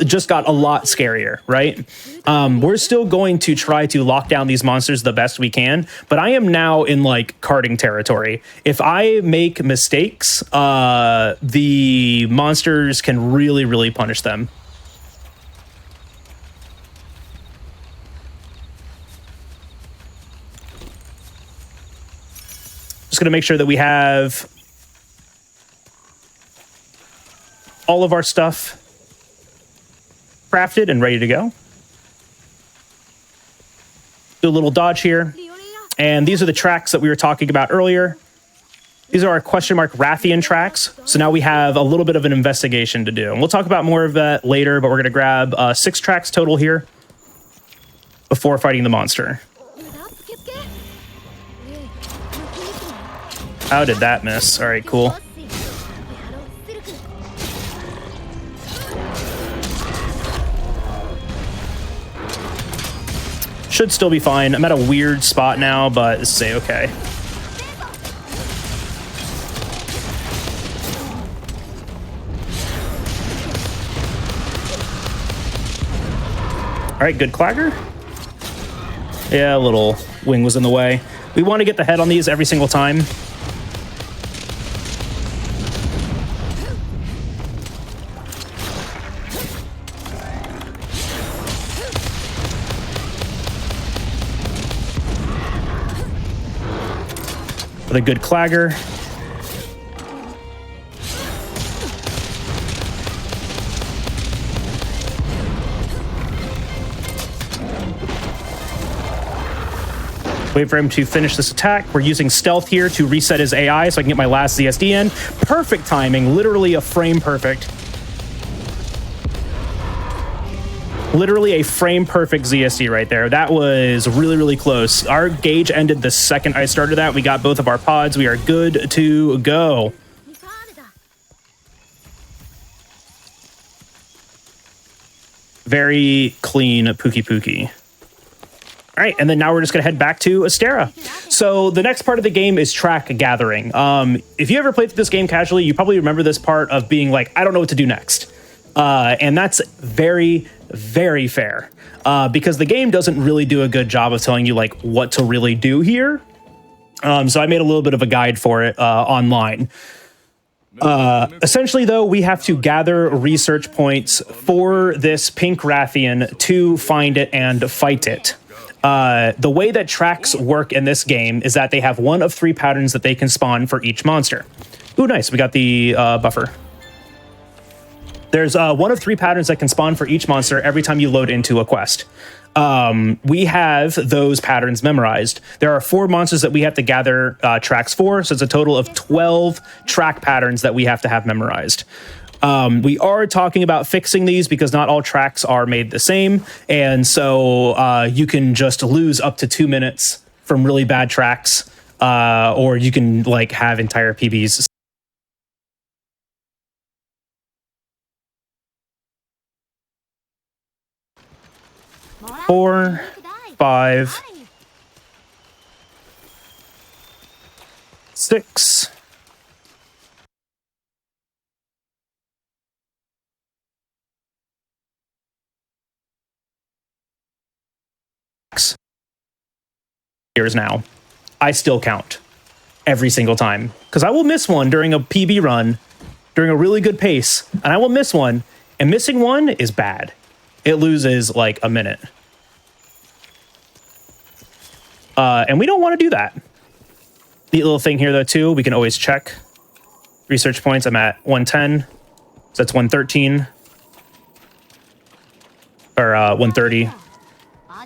just got a lot scarier, right? We're still going to try to lock down these monsters the best we can, but I am now in like karting territory. If I make mistakes, the monsters can really, really punish them. Just going to make sure that we have all of our stuff crafted and ready to go. Do a little dodge here. And these are the tracks that we were talking about earlier. These are our question mark Rathian tracks. So now we have a little bit of an investigation to do. And we'll talk about more of that later, but we're going to grab 6 tracks total here before fighting the monster. How did that miss? All right, cool. Should still be fine. I'm at a weird spot now, but this is a-okay. All right, good clagger. Yeah, a little wing was in the way. We want to get the head on these every single time. With a good clagger. Wait for him to finish this attack. We're using stealth here to reset his AI so I can get my last ZSD in. Perfect timing, literally a frame perfect. Literally a frame perfect ZSD right there. That was really, really close. Our gauge ended the second I started that. We got both of our pods. We are good to go. Very clean Pookie. All right, and then now we're just gonna head back to Astera. So the next part of the game is track gathering. If you ever played through this game casually, you probably remember this part of being like, I don't know what to do next. And that's very, very fair because the game doesn't really do a good job of telling you like what to really do here. So I made a little bit of a guide for it online. Essentially, though, we have to gather research points for this pink Rathian to find it and fight it. The way that tracks work in this game is that they have one of 3 patterns that they can spawn for each monster. Ooh, nice. We got the buffer. There's one of 3 patterns that can spawn for each monster every time you load into a quest. We have those patterns memorized. There are 4 monsters that we have to gather tracks for, so it's a total of 12 track patterns that we have to have memorized. We are talking about fixing these because not all tracks are made the same, and so you can just lose up to 2 minutes from really bad tracks, or you can like have entire PBs. 4, 5, 6, years now. I still count every single time because I will miss one during a PB run during a really good pace, and I will miss one, and missing one is bad. It loses like a minute. And we don't want to do that. Neat little thing here, though, too. We can always check research points. I'm at 110. So that's 113. Or 130.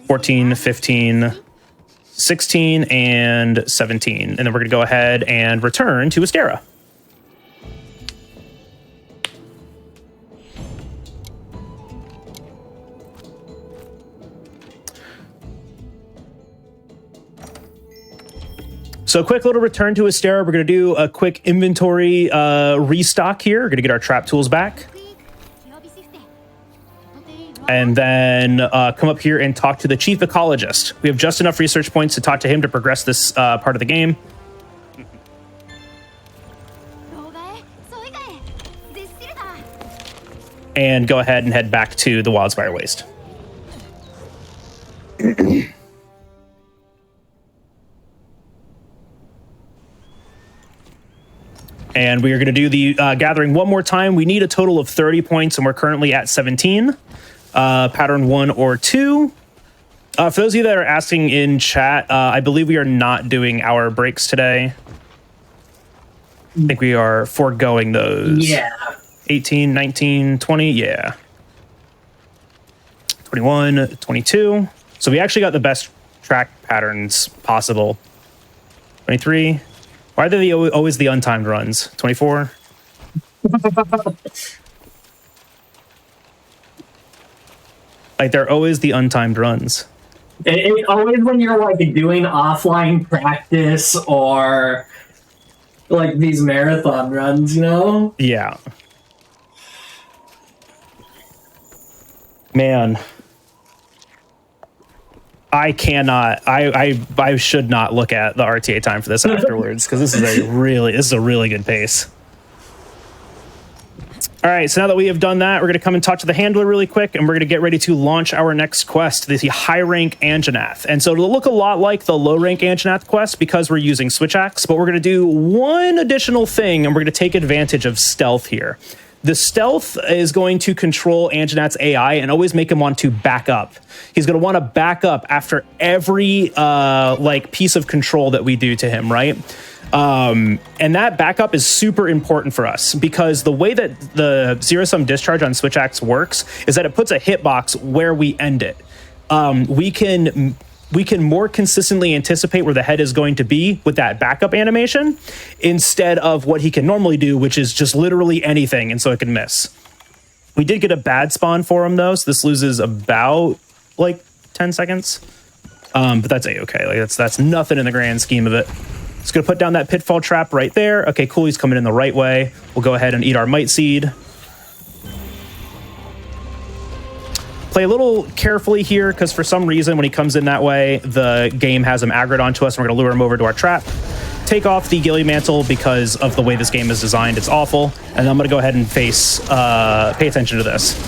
14, 15, 16, and 17. And then we're going to go ahead and return to Astera. So quick little return to Astera. We're going to do a quick inventory restock here. We're going to get our trap tools back. And then come up here and talk to the chief ecologist. We have just enough research points to talk to him to progress this part of the game. And go ahead and head back to the Wildspire Waste. And we are going to do the gathering one more time. We need a total of 30 points, and we're currently at 17. Pattern 1 or 2. For those of you that are asking in chat, I believe we are not doing hour breaks today. I think we are foregoing those. Yeah. 18, 19, 20, yeah. 21, 22. So we actually got the best track patterns possible. 23. Why are they always the untimed runs? 24. Like, they're always the untimed runs. It always when you're like doing offline practice or like these marathon runs, you know? Yeah. Man. I cannot. I should not look at the RTA time for this afterwards because this is a really good pace. All right, so now that we have done that, we're going to come and talk to the handler really quick, and we're going to get ready to launch our next quest, the high rank Anjanath. And so it'll look a lot like the low rank Anjanath quest because we're using Switch Axe, but we're going to do one additional thing, and we're going to take advantage of stealth here. The stealth is going to control Anjanath's AI and always make him want to back up. He's going to want to back up after every like piece of control that we do to him, right? And that backup is super important for us because the way that the zero-sum discharge on Switch Axe works is that it puts a hitbox where we end it. We can more consistently anticipate where the head is going to be with that backup animation instead of what he can normally do, which is just literally anything, and so it can miss. We did get a bad spawn for him though, so this loses about like 10 seconds. But that's a-okay. Like that's nothing in the grand scheme of it. Just gonna put down that pitfall trap right there. Okay, cool, he's coming in the right way. We'll go ahead and eat our might seed. Play a little carefully here, because for some reason when he comes in that way, the game has him aggroed onto us, and we're gonna lure him over to our trap. Take off the Gilly Mantle because of the way this game is designed. It's awful. And I'm gonna go ahead and pay attention to this.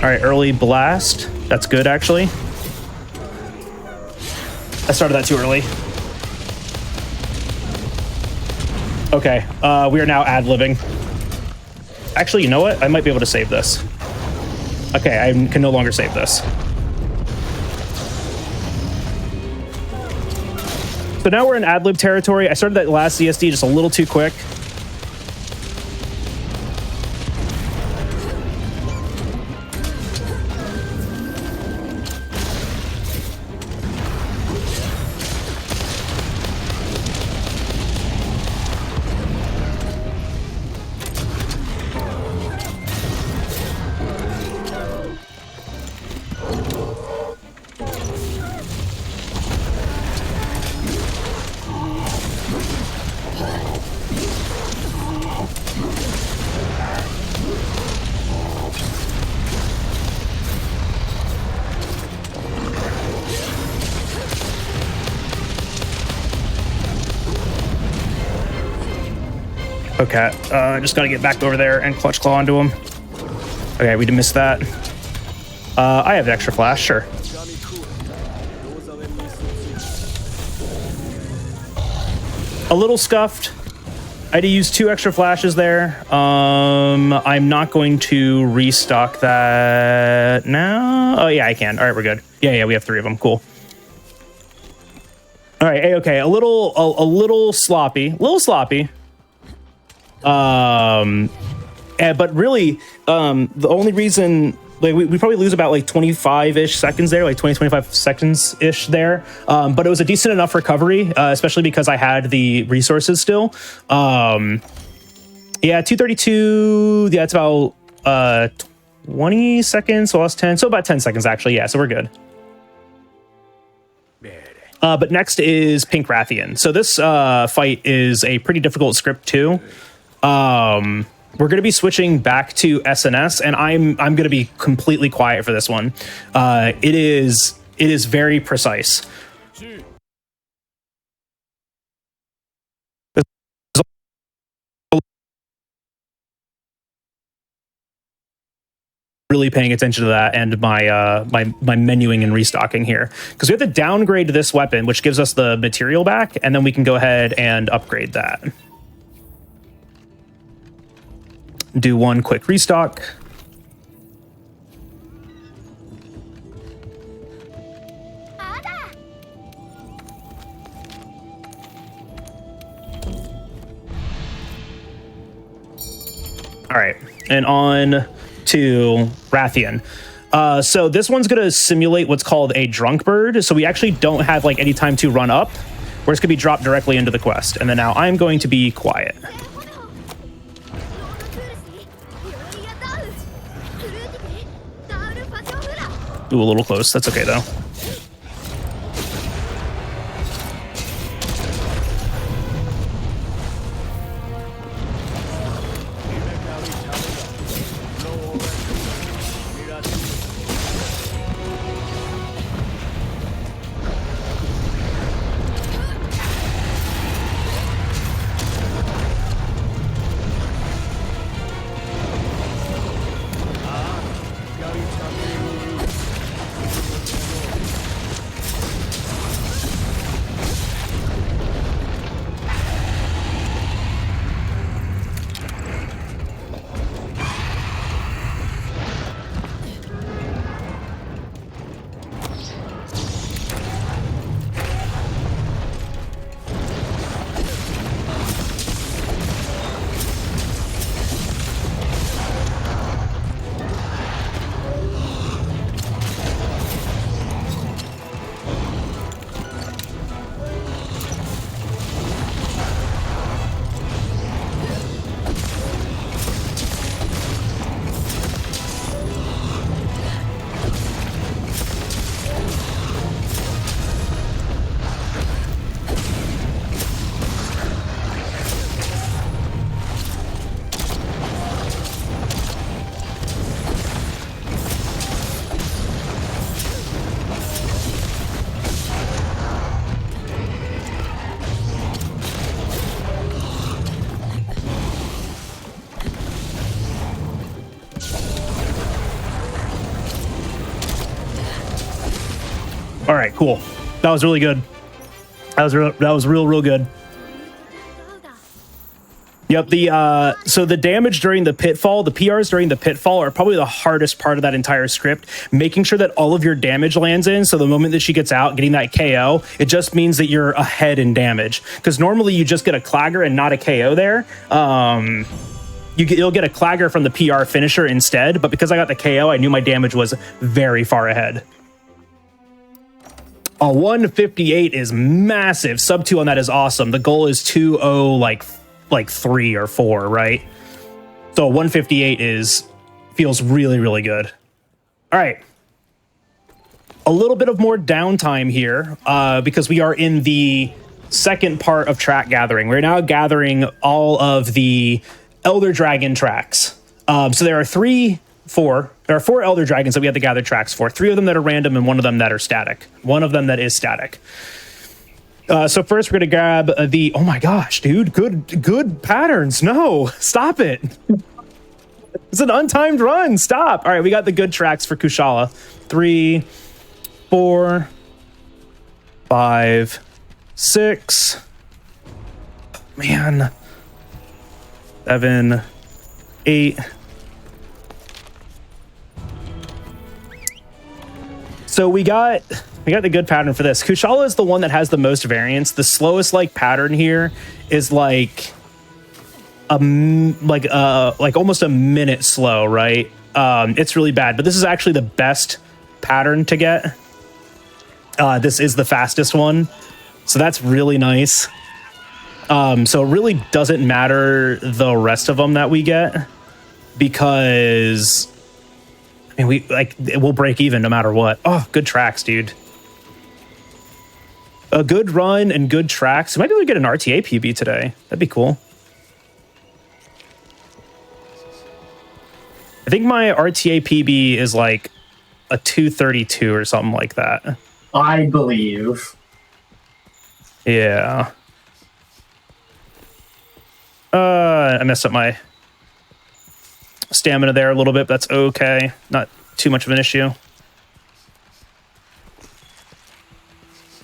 All right, early blast. That's good, actually. I started that too early. Okay, we are now ad-libbing. Actually, you know what? I might be able to save this. Okay, I can no longer save this. So now we're in ad-lib territory. I started that last CSD just a little too quick. Okay, just gotta get back over there and clutch claw onto him. Okay, we did miss that. I have an extra flash, sure. A little scuffed. I had to use 2 extra flashes there. I'm not going to restock that now. Oh yeah, I can. All right, we're good. Yeah, we have 3 of them. Cool. All right, okay, a little sloppy. But really, the only reason, like, we probably lose about like 25-ish seconds there, like 25 seconds-ish there. But it was a decent enough recovery, especially because I had the resources still. Yeah, 232, yeah, it's about 20 seconds, so lost 10, so about 10 seconds actually, yeah, so we're good. But next is Pink Rathian. So this fight is a pretty difficult script too. We're going to be switching back to SNS, and I'm going to be completely quiet for this one. It is very precise. Really paying attention to that and my menuing and restocking here, because we have to downgrade this weapon, which gives us the material back, and then we can go ahead and upgrade that. Do one quick restock. All right, and on to Rathian. So this one's gonna simulate what's called a drunk bird. So we actually don't have like any time to run up. We're just gonna be dropped directly into the quest. And then now I'm going to be quiet. Ooh, a little close. That's okay though. All right, cool. That was really good. That was real good. Yep, so the damage during the pitfall, the PRs during the pitfall are probably the hardest part of that entire script. Making sure that all of your damage lands in, so the moment that she gets out, getting that KO, it just means that you're ahead in damage. Because normally you just get a clagger and not a KO there. You'll get a clagger from the PR finisher instead, but because I got the KO, I knew my damage was very far ahead. A 158 is massive. Sub 2 on that is awesome. The goal is 2-0 like 3 or 4, right? So 158 feels really good. All right. A little bit of more downtime here because we are in the second part of track gathering. We're now gathering all of the Elder Dragon tracks. So there are 4 Elder Dragons that we have to gather tracks for. 3 of them that are random and 1 of them that are static. 1 of them that is static. So first we're gonna grab the, oh my gosh, dude, good patterns. No, stop it. It's an untimed run. Stop. All right, we got the good tracks for Kushala. 3, 4, 5, 6. Man. 7, 8. So we got the good pattern for this. Kushala is the one that has the most variance. The slowest pattern here is like almost a minute slow, right? It's really bad, but this is actually the best pattern to get. This is the fastest one, so that's really nice. So it really doesn't matter the rest of them that we get because I mean it will break even no matter what. Oh, good tracks, dude. A good run and good tracks. We might be able to get an RTA PB today. That'd be cool. I think my RTA PB is like a 232 or something like that. I believe. Yeah. I messed up my stamina there a little bit, but that's okay. Not too much of an issue.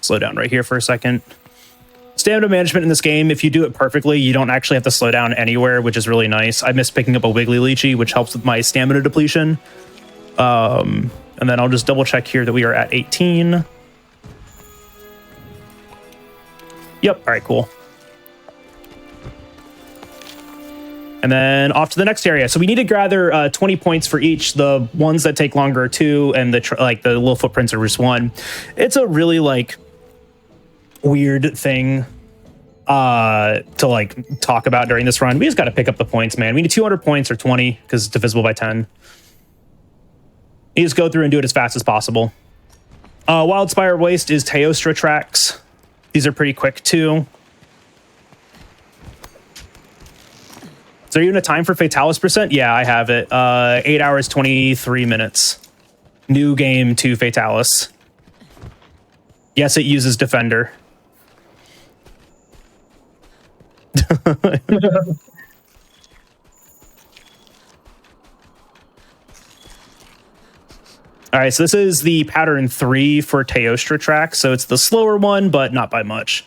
Slow down right here for a second. Stamina management in this game, if you do it perfectly, you don't actually have to slow down anywhere, which is really nice. I miss picking up a Wiggly Lychee, which helps with my stamina depletion. And then I'll just double check here that we are at 18. Yep, all right, cool. And then off to the next area. So we need to gather 20 points for each. The ones that take longer are 2, and the little footprints are just 1. It's a really weird thing to talk about during this run. We just got to pick up the points, man. We need 200 points or 20 because it's divisible by 10. You just go through and do it as fast as possible. Wildspire Waste is Teostra tracks. These are pretty quick too. Is there even a time for Fatalis percent? Yeah, I have it. 8 hours, 23 minutes. New game to Fatalis. Yes, it uses Defender. All right, so this is the pattern 3 for Teostra track. So it's the slower one, but not by much.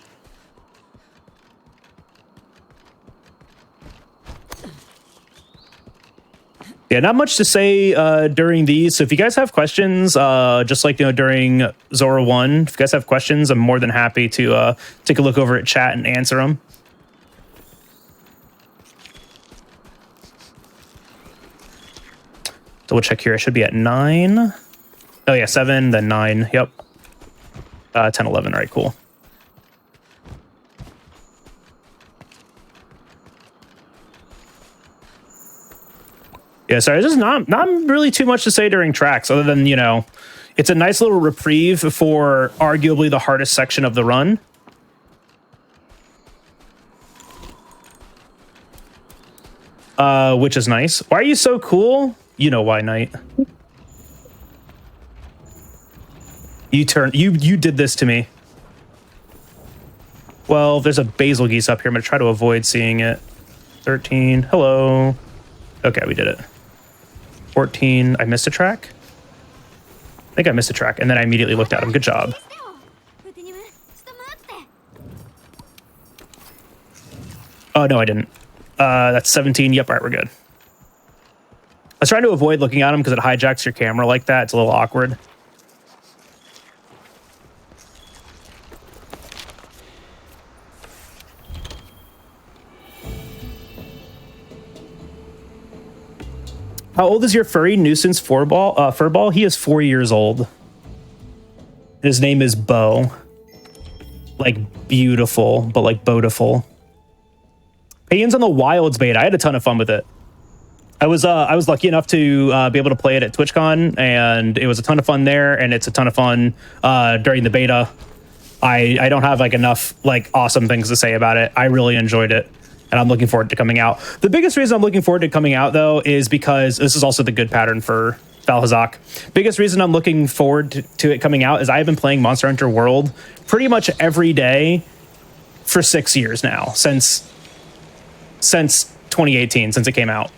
Yeah, not much to say during these. So if you guys have questions, just during Zora 1, if you guys have questions, I'm more than happy to take a look over at chat and answer them. Double check here. I should be at 9. Oh yeah, 7, then 9. Yep. 10, 11. All right, cool. Yeah, sorry, there's just not really too much to say during tracks other than, it's a nice little reprieve for arguably the hardest section of the run. Which is nice. Why are you so cool? You know why, Knight. You did this to me. Well, there's a basil geese up here. I'm going to try to avoid seeing it. 13. Hello. Okay, we did it. 14. I missed a track? I think I missed a track, and then I immediately looked at him. Good job. Oh, no, I didn't. That's 17. Yep, all right, we're good. I was trying to avoid looking at them because it hijacks your camera like that. It's a little awkward. How old is your furry nuisance furball? He is 4 years old. His name is Bo. Like beautiful, but like beautiful. Payne's on the Wilds beta. I had a ton of fun with it. I was lucky enough to be able to play it at TwitchCon, and it was a ton of fun there, and it's a ton of fun during the beta. I don't have like enough like awesome things to say about it. I really enjoyed it, and I'm looking forward to coming out. The biggest reason I'm looking forward to coming out, though, is because this is also the good pattern for Valhazak. Biggest reason I'm looking forward to it coming out is I've been playing Monster Hunter World pretty much every day for 6 years now, since 2018, since it came out.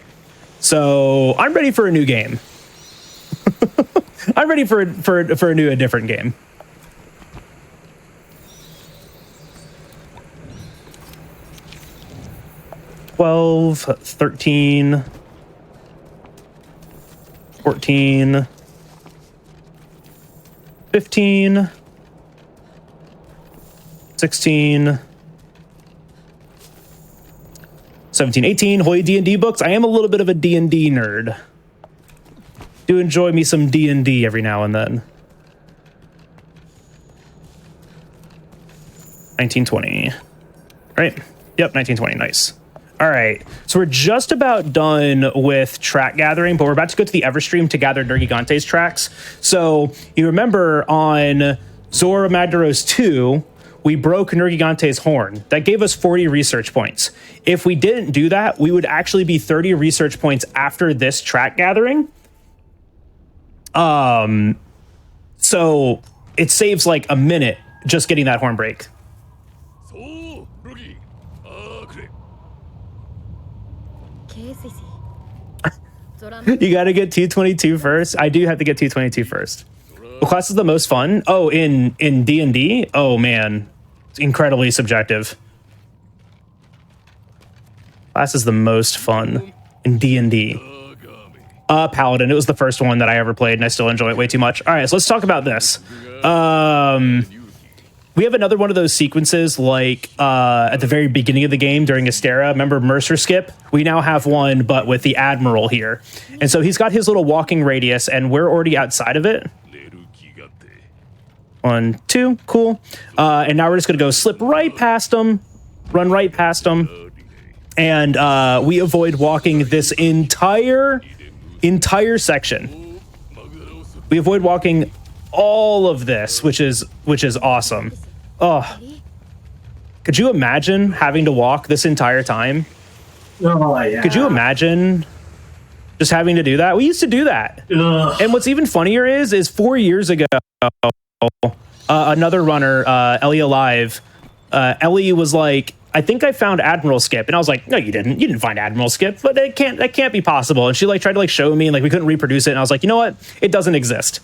So I'm ready for a new game. I'm ready for a different game. $12, $13, $14, $15, $16, $17, $18, Hoy D&D books. I am a little bit of a D&D nerd. Do enjoy me some D&D every now and then. 1920. Right? Yep, 1920. Nice. All right. So we're just about done with track gathering, but we're about to go to the Everstream to gather Nergigante's tracks. So you remember on Zora Magdaros 2, we broke Nergigante's horn. That gave us 40 research points. If we didn't do that, we would actually be 30 research points after this track gathering. So it saves like a minute just getting that horn break. You got to get T22 first. I do have to get T22 first. What class is the most fun? Oh, in D&D? Oh, man. It's incredibly subjective. Class is the most fun in D&D. Paladin. It was the first one that I ever played, and I still enjoy it way too much. All right, so let's talk about this. We have another one of those sequences like at the very beginning of the game during Astera. Remember Mercer Skip? We now have one, but with the Admiral here. And so he's got his little walking radius, and we're already outside of it. 1, 2, cool. And now we're just going to go slip right past him, run right past him. And we avoid walking this entire section. We avoid walking all of this, which is awesome. Oh, could you imagine having to walk this entire time? Oh, yeah. Could you imagine just having to do that? We used to do that. Ugh. And what's even funnier is 4 years ago, another runner, Ellie Alive, Ellie was like, I think I found Admiral Skip. And I was like, no, you didn't. You didn't find Admiral Skip, but that can't be possible. And she like tried to like show me, and like we couldn't reproduce it. And I was like, you know what? It doesn't exist.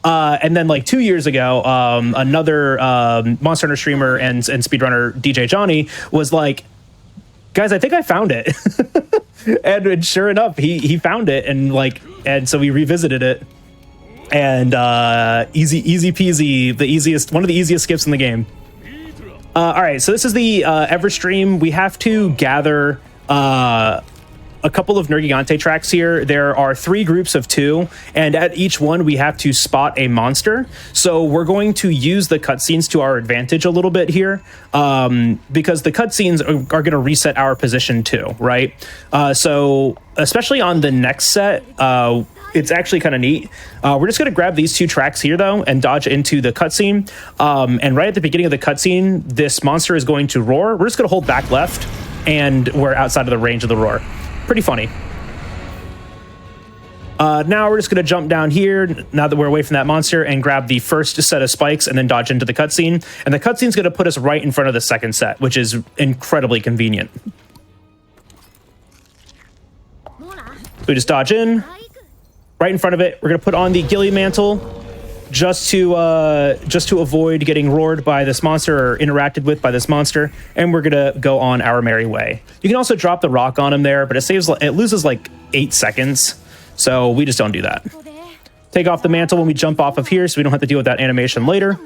And then like 2 years ago, another Monster Hunter streamer and speedrunner DJ Johnny was like, guys, I think I found it. and sure enough, he found it, and so we revisited it. And easy peasy, one of the easiest skips in the game. All right, so this is the Everstream. We have to gather a couple of Nergigante tracks here. There are 3 groups of 2, and at each one we have to spot a monster. So we're going to use the cutscenes to our advantage a little bit here, because the cutscenes are going to reset our position too, right? So especially on the next set, it's actually kind of neat. We're just going to grab these 2 tracks here, though, and dodge into the cutscene. And right at the beginning of the cutscene, this monster is going to roar. We're just going to hold back left, and we're outside of the range of the roar. Pretty funny. Now we're just going to jump down here, now that we're away from that monster, and grab the first set of spikes and then dodge into the cutscene. And the cutscene's going to put us right in front of the second set, which is incredibly convenient. So we just dodge in. Right in front of it, we're going to put on the Ghillie Mantle, just to avoid getting roared by this monster or interacted with by this monster, and we're gonna go on our merry way. You can also drop the rock on him there, but it loses like 8 seconds, so we just don't do that. Take off the mantle when we jump off of here, so we don't have to deal with that animation later,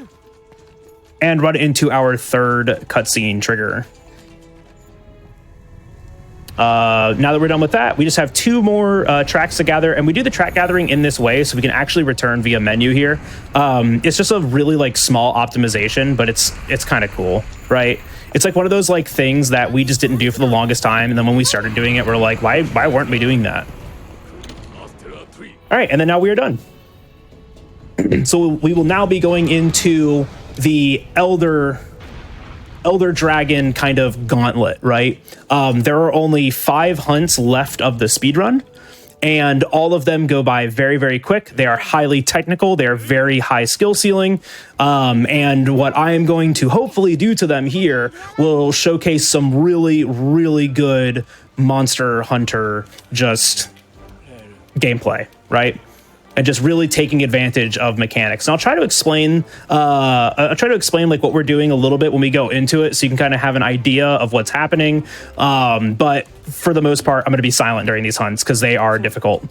and run into our third cutscene trigger. Now that we're done with that, we just have 2 more tracks to gather, and we do the track gathering in this way so we can actually return via menu here. It's just a really like small optimization, but it's kind of cool, right? It's like one of those like things that we just didn't do for the longest time, and then when we started doing it, we're like, why weren't we doing that? All right, and then now we are done. So we will now be going into the Elder Dragon kind of gauntlet, right? There are only 5 hunts left of the speedrun, and all of them go by very, very quick. They are highly technical. They are very high skill ceiling. And what I am going to hopefully do to them here will showcase some really, really good Monster Hunter just gameplay, right? And just really taking advantage of mechanics. And I'll try to explain like what we're doing a little bit when we go into it, so you can kind of have an idea of what's happening. But for the most part, I'm going to be silent during these hunts because they are difficult.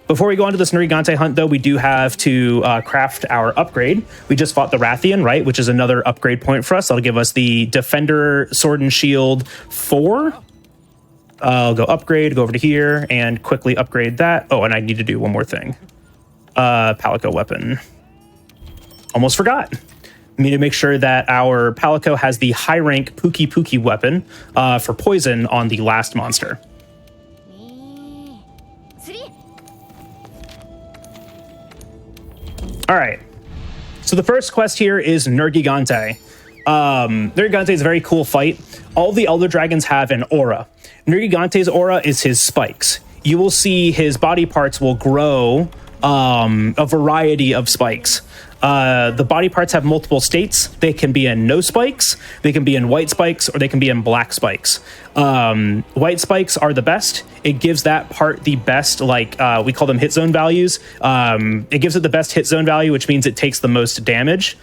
Before we go on to this Narigante hunt, though, we do have to craft our upgrade. We just fought the Rathian, right, which is another upgrade point for us. That'll give us the Defender Sword and Shield 4. I'll go upgrade, go over to here, and quickly upgrade that. Oh, and I need to do one more thing. Palico weapon. Almost forgot. We need to make sure that our Palico has the high rank Pookie weapon for poison on the last monster. All right. So the first quest here is Nergigante. Nergigante is a very cool fight. All the Elder Dragons have an aura. Nergigante's aura is his spikes. You will see his body parts will grow a variety of spikes. The body parts have multiple states. They can be in no spikes, they can be in white spikes, or they can be in black spikes. White spikes are the best. It gives that part the best, like we call them hit zone values. It gives it the best hit zone value, which means it takes the most damage.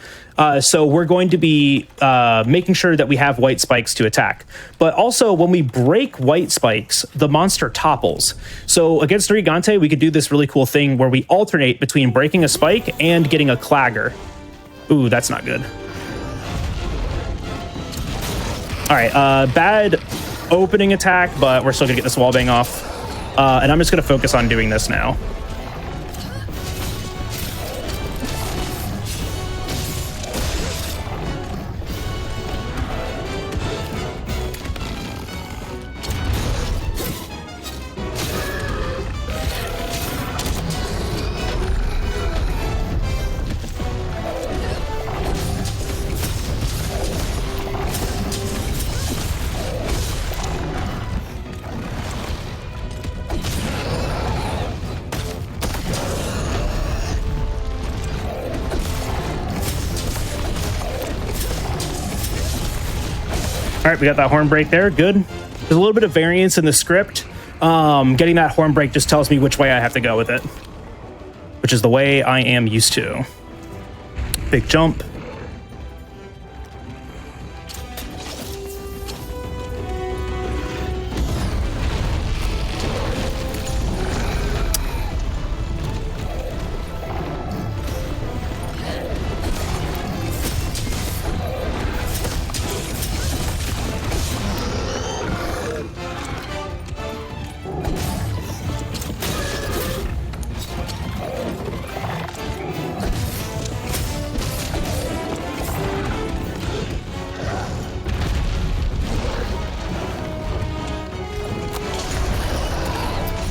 So we're going to be making sure that we have white spikes to attack. But also, when we break white spikes, the monster topples. So against Nergigante, we could do this really cool thing where we alternate between breaking a spike and getting a clagger. Ooh, that's not good. All right, bad opening attack, but we're still gonna get this wall bang off. And I'm just gonna focus on doing this now. All right, we got that horn break there. Good. There's a little bit of variance in the script. Getting that horn break just tells me which way I have to go with it, which is the way I am used to. Big jump.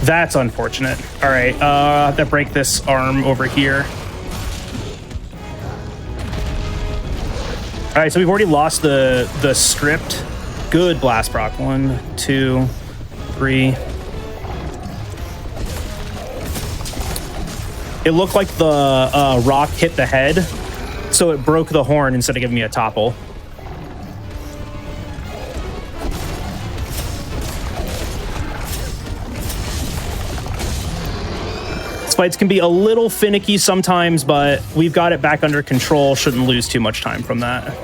That's unfortunate. All right, I have to break this arm over here. All right, so we've already lost the script. Good blast proc. 1, 2, 3. It looked like the rock hit the head, so it broke the horn instead of giving me a topple. fights can be a little finicky sometimes, but we've got it back under control. Shouldn't lose too much time from that.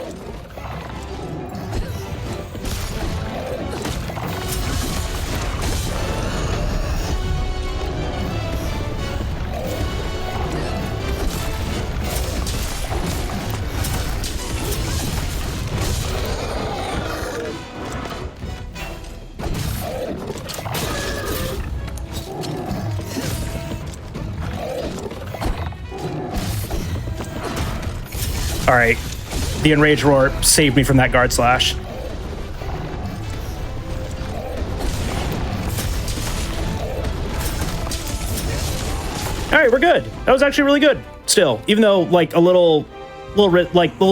All right, the Enraged Roar saved me from that guard slash. All right, we're good. That was actually really good. Still, even though like a little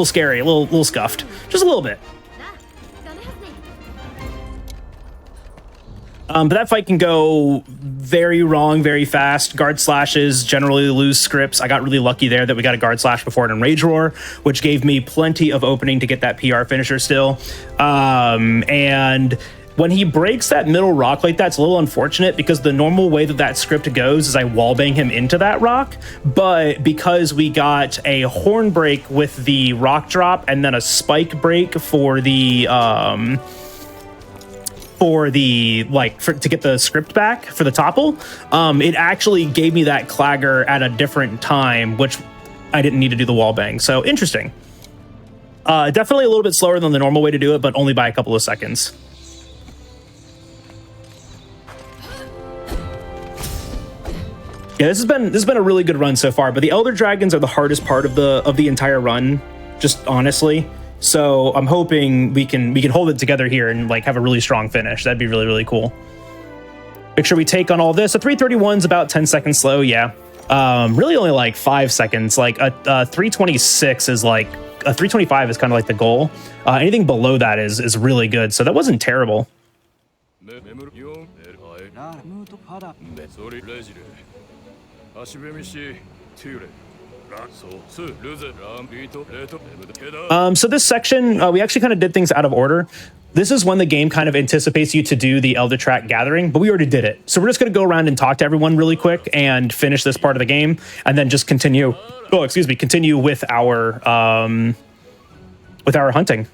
scary, a little scuffed, just a little bit. But that fight can go very wrong very fast. Guard slashes generally lose scripts. I got really lucky there that we got a guard slash before an Enraged Roar, which gave me plenty of opening to get that PR finisher still. And when he breaks that middle rock like that, it's a little unfortunate because the normal way that that script goes is I wallbang him into that rock. But because we got a horn break with the rock drop and then a spike break for the to get the script back for the topple, it actually gave me that clagger at a different time, which I didn't need to do the wall bang. So interesting. Definitely a little bit slower than the normal way to do it, but only by a couple of seconds. Yeah, this has been a really good run so far, but the Elder Dragons are the hardest part of the entire run, just honestly. So I'm hoping we can hold it together here and like have a really strong finish. That'd be really, really cool. Make sure we take on all this. A 331 is about 10 seconds slow. Yeah. Really only like 5 seconds. Like a 326 is like a 325 is kind of like the goal. Anything below that is really good. So that wasn't terrible. So this section, we actually kind of did things out of order. This is when the game kind of anticipates you to do the Elder Track gathering, but we already did it. So we're just going to go around and talk to everyone really quick and finish this part of the game, and then just continue. Oh, excuse me, continue with our hunting.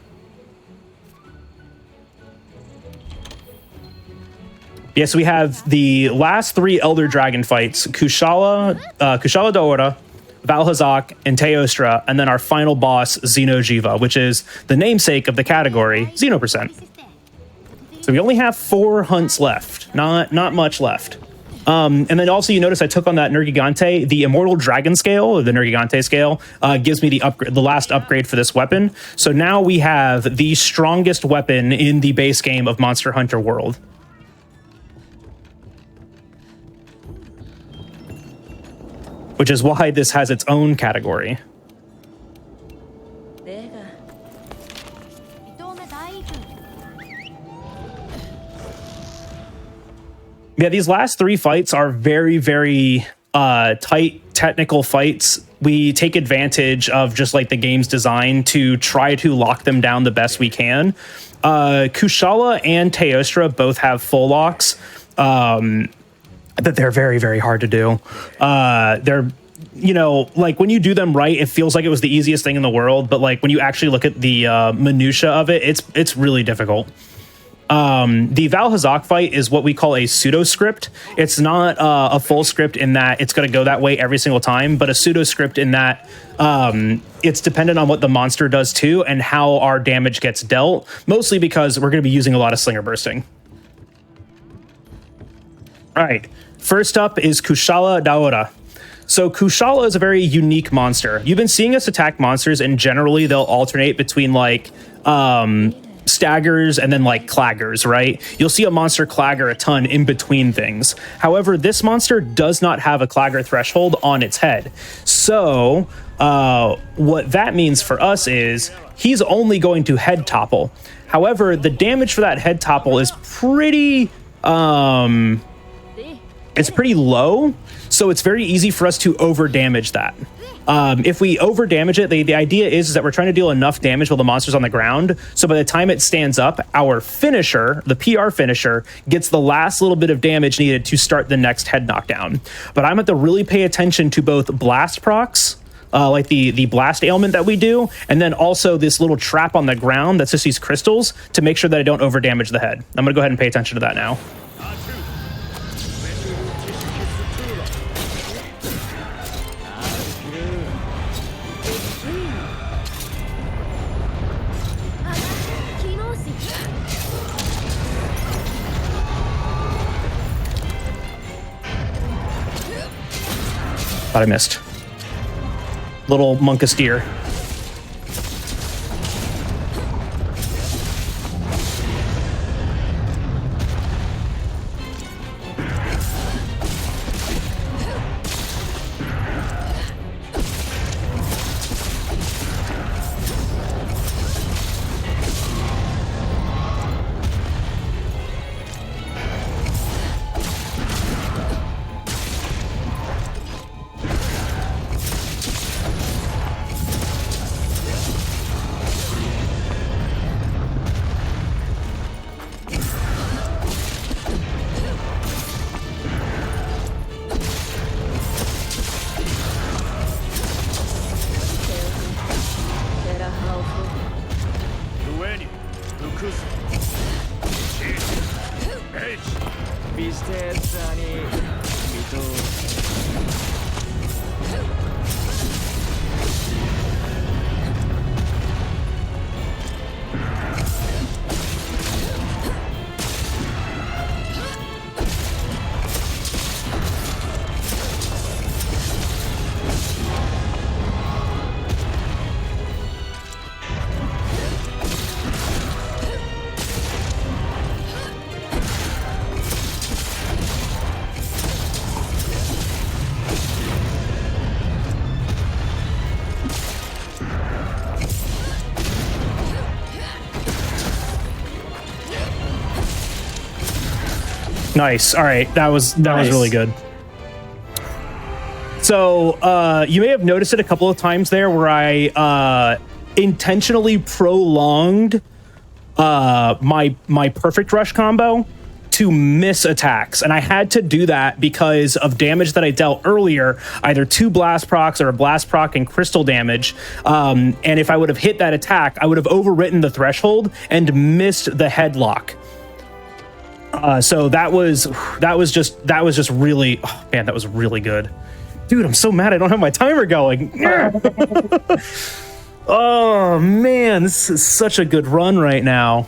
Yes, we have the last 3 Elder Dragon fights: Kushala Daora, Valhazak, and Teostra, and then our final boss, Xenojiva, which is the namesake of the category, Xenopercent. So we only have 4 hunts left, not much left. And then also you notice I took on that Nergigante. The Immortal Dragon Scale, or the Nergigante scale, gives me the last upgrade for this weapon. So now we have the strongest weapon in the base game of Monster Hunter World. Which is why this has its own category. Yeah, these last 3 fights are very, very tight technical fights. We take advantage of just like the game's design to try to lock them down the best we can. Kushala and Teostra both have full locks. That they're very, very hard to do. They're, you know, like when you do them right, it feels like it was the easiest thing in the world. But like when you actually look at the minutia of it, it's really difficult. The Valhazak fight is what we call a pseudo script. It's not a full script in that it's going to go that way every single time, but a pseudo script in that it's dependent on what the monster does too and how our damage gets dealt, mostly because we're going to be using a lot of slinger bursting. All right. First up is Kushala Daora. So Kushala is a very unique monster. You've been seeing us attack monsters, and generally they'll alternate between like staggers and then like claggers, right? You'll see a monster clagger a ton in between things. However, this monster does not have a clagger threshold on its head. So what that means for us is he's only going to head topple. However, the damage for that head topple is pretty it's pretty low, so it's very easy for us to over damage that. If we over damage it, the idea is that we're trying to deal enough damage while the monster's on the ground, so by the time it stands up, our finisher, the PR finisher, gets the last little bit of damage needed to start the next head knockdown. But I'm going to really pay attention to both blast procs, like the blast ailment that we do, and then also this little trap on the ground that's just these crystals to make sure that I don't over damage the head. I'm going to go ahead and pay attention to that now. Thought I missed. Little monkus deer. Nice. All right, that was really good. So you may have noticed it a couple of times there where I intentionally prolonged my perfect rush combo to miss attacks, and I had to do that because of damage that I dealt earlier, either 2 blast procs or a blast proc and crystal damage. And if I would have hit that attack, I would have overwritten the threshold and missed the headlock. So that was just really, oh man, that was really good. Dude, I'm so mad I don't have my timer going. Oh man, this is such a good run right now.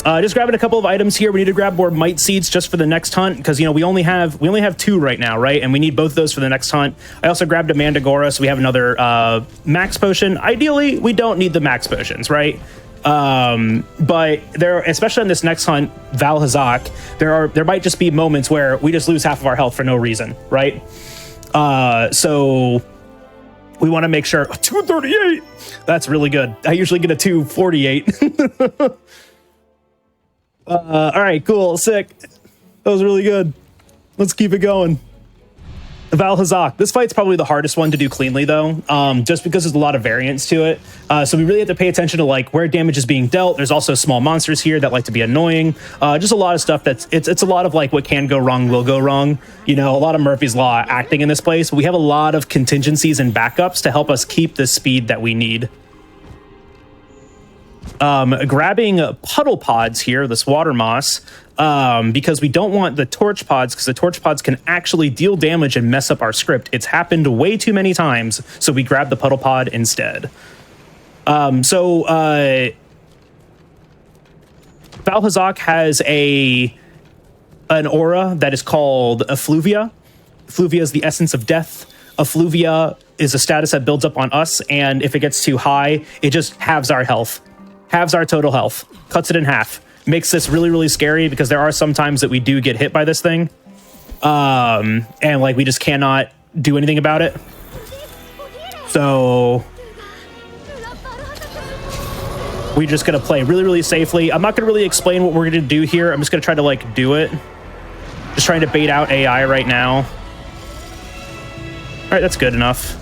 Just grabbing a couple of items here. We need to grab more might seeds just for the next hunt because, you know, we only have 2 right now, right? And we need both of those for the next hunt. I also grabbed a Mandragora, so we have another max potion. Ideally, we don't need the max potions, right? But there, especially on this next hunt, Valhazak, there might just be moments where we just lose half of our health for no reason, right? So we want to make sure 238. That's really good. I usually get a 248. All right, cool, sick. That was really good. Let's keep it going. Valhazak. This fight's probably the hardest one to do cleanly, though, just because there's a lot of variance to it. So we really have to pay attention to like where damage is being dealt. There's also small monsters here that like to be annoying. Just a lot of stuff that's it's a lot of like what can go wrong will go wrong. You know, a lot of Murphy's Law acting in this place. But we have a lot of contingencies and backups to help us keep the speed that we need. Grabbing puddle pods here, this water moss, because we don't want the torch pods, because the torch pods can actually deal damage and mess up our script. It's happened way too many times, so we grab the puddle pod instead. Valhazak has an aura that is called Effluvia. Effluvia is the essence of death. Effluvia is a status that builds up on us, and if it gets too high, it just halves our health. Halves our total health, cuts it in half. Makes this really, really scary because there are some times that we do get hit by this thing. And like we just cannot do anything about it. So We just gonna play really, really safely. I'm not gonna really explain what we're gonna do here. I'm just gonna try to like do it. Just trying to bait out AI right now. All right, that's good enough.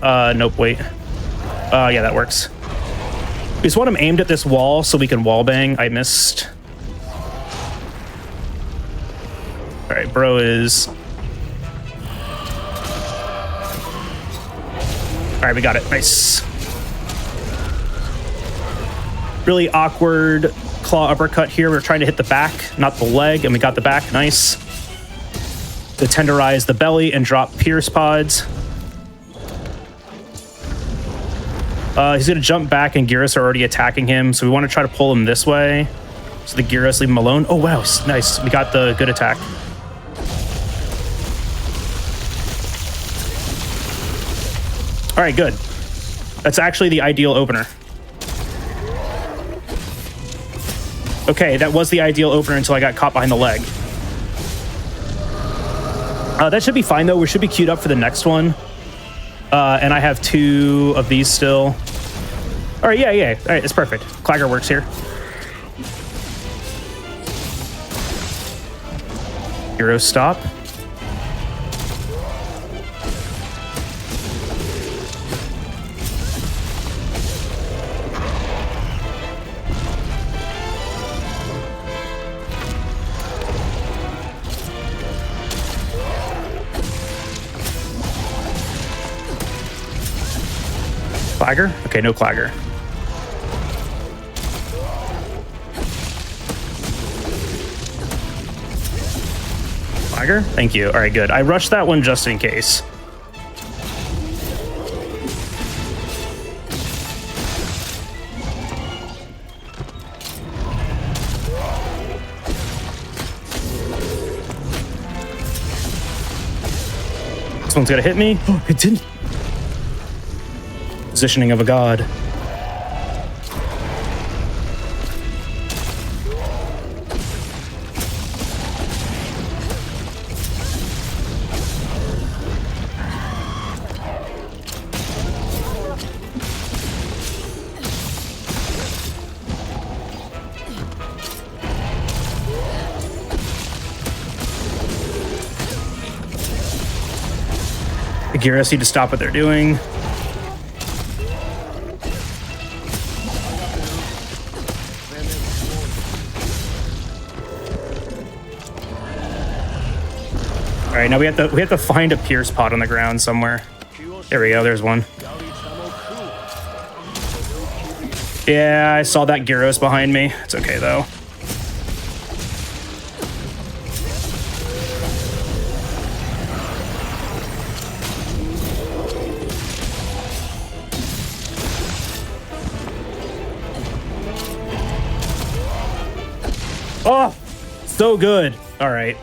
Nope, wait. Yeah, that works. We just want him aimed at this wall so we can wall bang. I missed. All right, bro is... All right, we got it. Nice. Really awkward claw uppercut here. We're trying to hit the back, not the leg, and we got the back. Nice. To tenderize the belly and drop pierce pods. He's going to jump back, and Gyros are already attacking him, so we want to try to pull him this way. So the Gyros leave him alone. Oh, wow. Nice. We got the good attack. All right, good. That's actually the ideal opener. Okay, that was the ideal opener until I got caught behind the leg. That should be fine, though. We should be queued up for the next one. And I have 2 of these still. All right, yeah. All right, it's perfect. Clagger works here. Hero stop. Clagger? Okay, no Clagger. Clagger? Thank you. All right, good. I rushed that one just in case. This one's gonna hit me. Oh, it didn't. Positioning of a god. The Gyros need to stop what they're doing. All right, now we have to find a pierce pod on the ground somewhere. There we go. There's one. Yeah, I saw that Gyros behind me. It's okay though. Oh, so good. All right.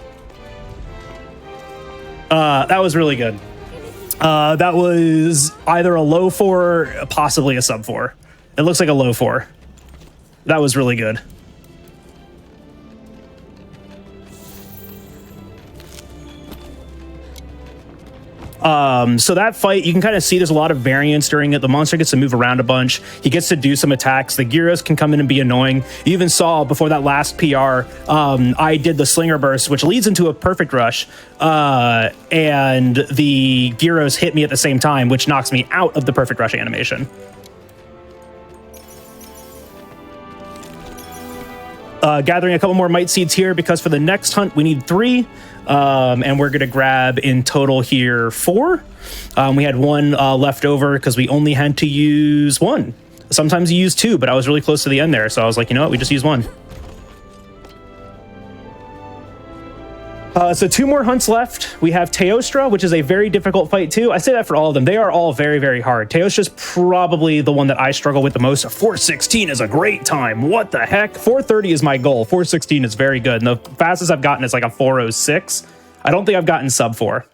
That was really good. That was either a low 4, possibly a sub 4. It looks like a low 4. That was really good. So that fight, you can kind of see there's a lot of variance during it. The monster gets to move around a bunch. He gets to do some attacks. The Gyros can come in and be annoying. You even saw before that last PR, I did the Slinger Burst, which leads into a perfect rush. And the Gyros hit me at the same time, which knocks me out of the perfect rush animation. Gathering a couple more might seeds here because for the next hunt we need 3, and we're gonna grab in total here 4. We had 1 left over because we only had to use 1. Sometimes you use 2, but I was really close to the end there, so I was like, you know what, we just use 1. So 2 more hunts left. We have Teostra, which is a very difficult fight too. I say that for all of them. They are all very, very hard. Teostra's probably the one that I struggle with the most. 416 is a great time. What the heck? 430 is my goal. 416 is very good. And the fastest I've gotten is like a 406. I don't think I've gotten sub 4.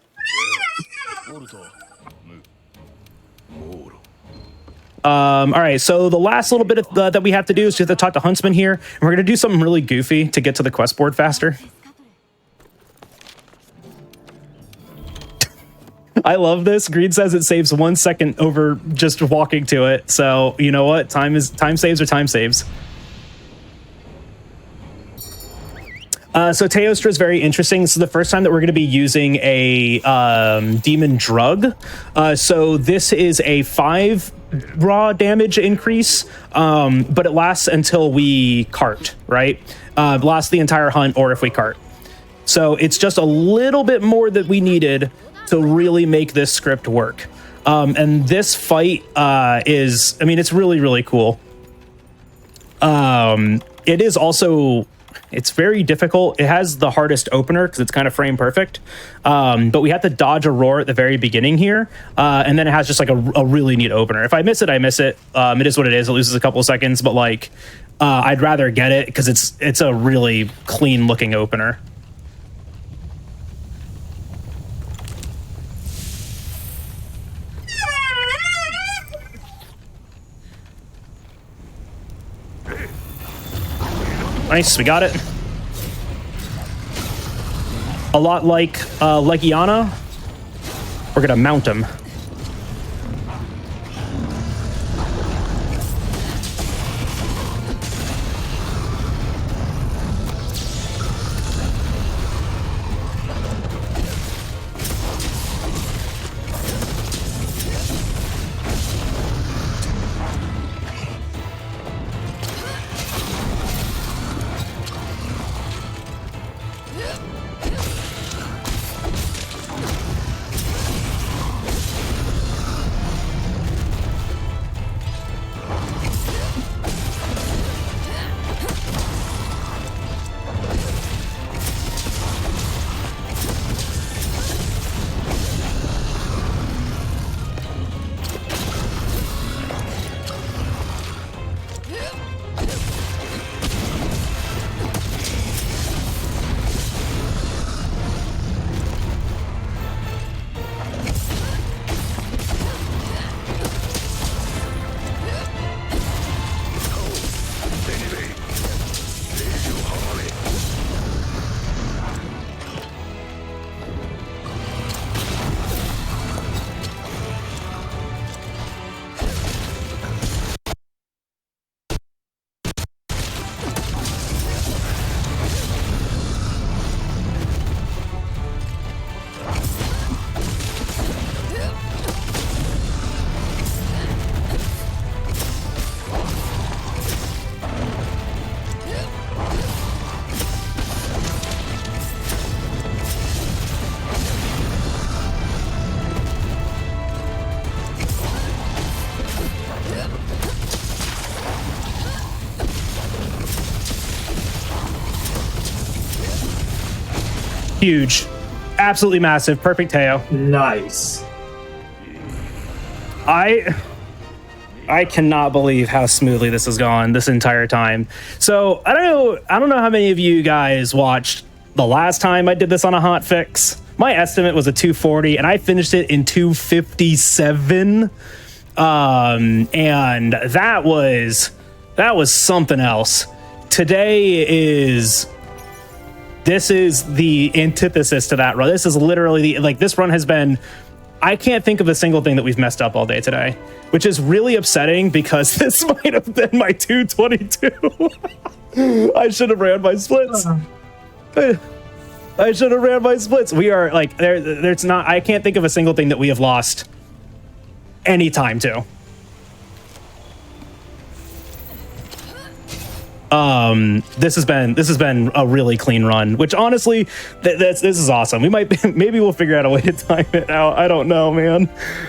All right, so the last little bit of that we have to do is just to talk to Huntsman here. And we're going to do something really goofy to get to the quest board faster. I love this. Green says it saves 1 second over just walking to it. So you know what? Time saves or time saves. So Teostra is very interesting. This is the first time that we're going to be using a demon drug. So this is a 5 raw damage increase, but it lasts until we cart, right? Lasts the entire hunt, or if we cart. So it's just a little bit more that we needed to really make this script work. And this fight is, I mean, it's really, really cool. It is also... It's very difficult. It has the hardest opener because it's kind of frame perfect. But we have to dodge a roar at the very beginning here. And then it has just like a really neat opener. If I miss it, I miss it. It is what it is. It loses a couple of seconds, but like I'd rather get it because it's a really clean looking opener. Nice, we got it. A lot like Iana, we're gonna mount him. Huge. Absolutely massive. Perfect Teo. Nice. I cannot believe how smoothly this has gone this entire time. So I don't know how many of you guys watched the last time I did this on a hotfix. My estimate was a 240 and I finished it in 257. And that was something else. This is the antithesis to that run. This is literally this run has been, I can't think of a single thing that we've messed up all day today, which is really upsetting because this might have been my 222. I should have ran my splits. I should have ran my splits. We are like, there's not, I can't think of a single thing that we have lost any time to. This has been a really clean run, which honestly, this is awesome. We maybe we'll figure out a way to time it out. I don't know, man.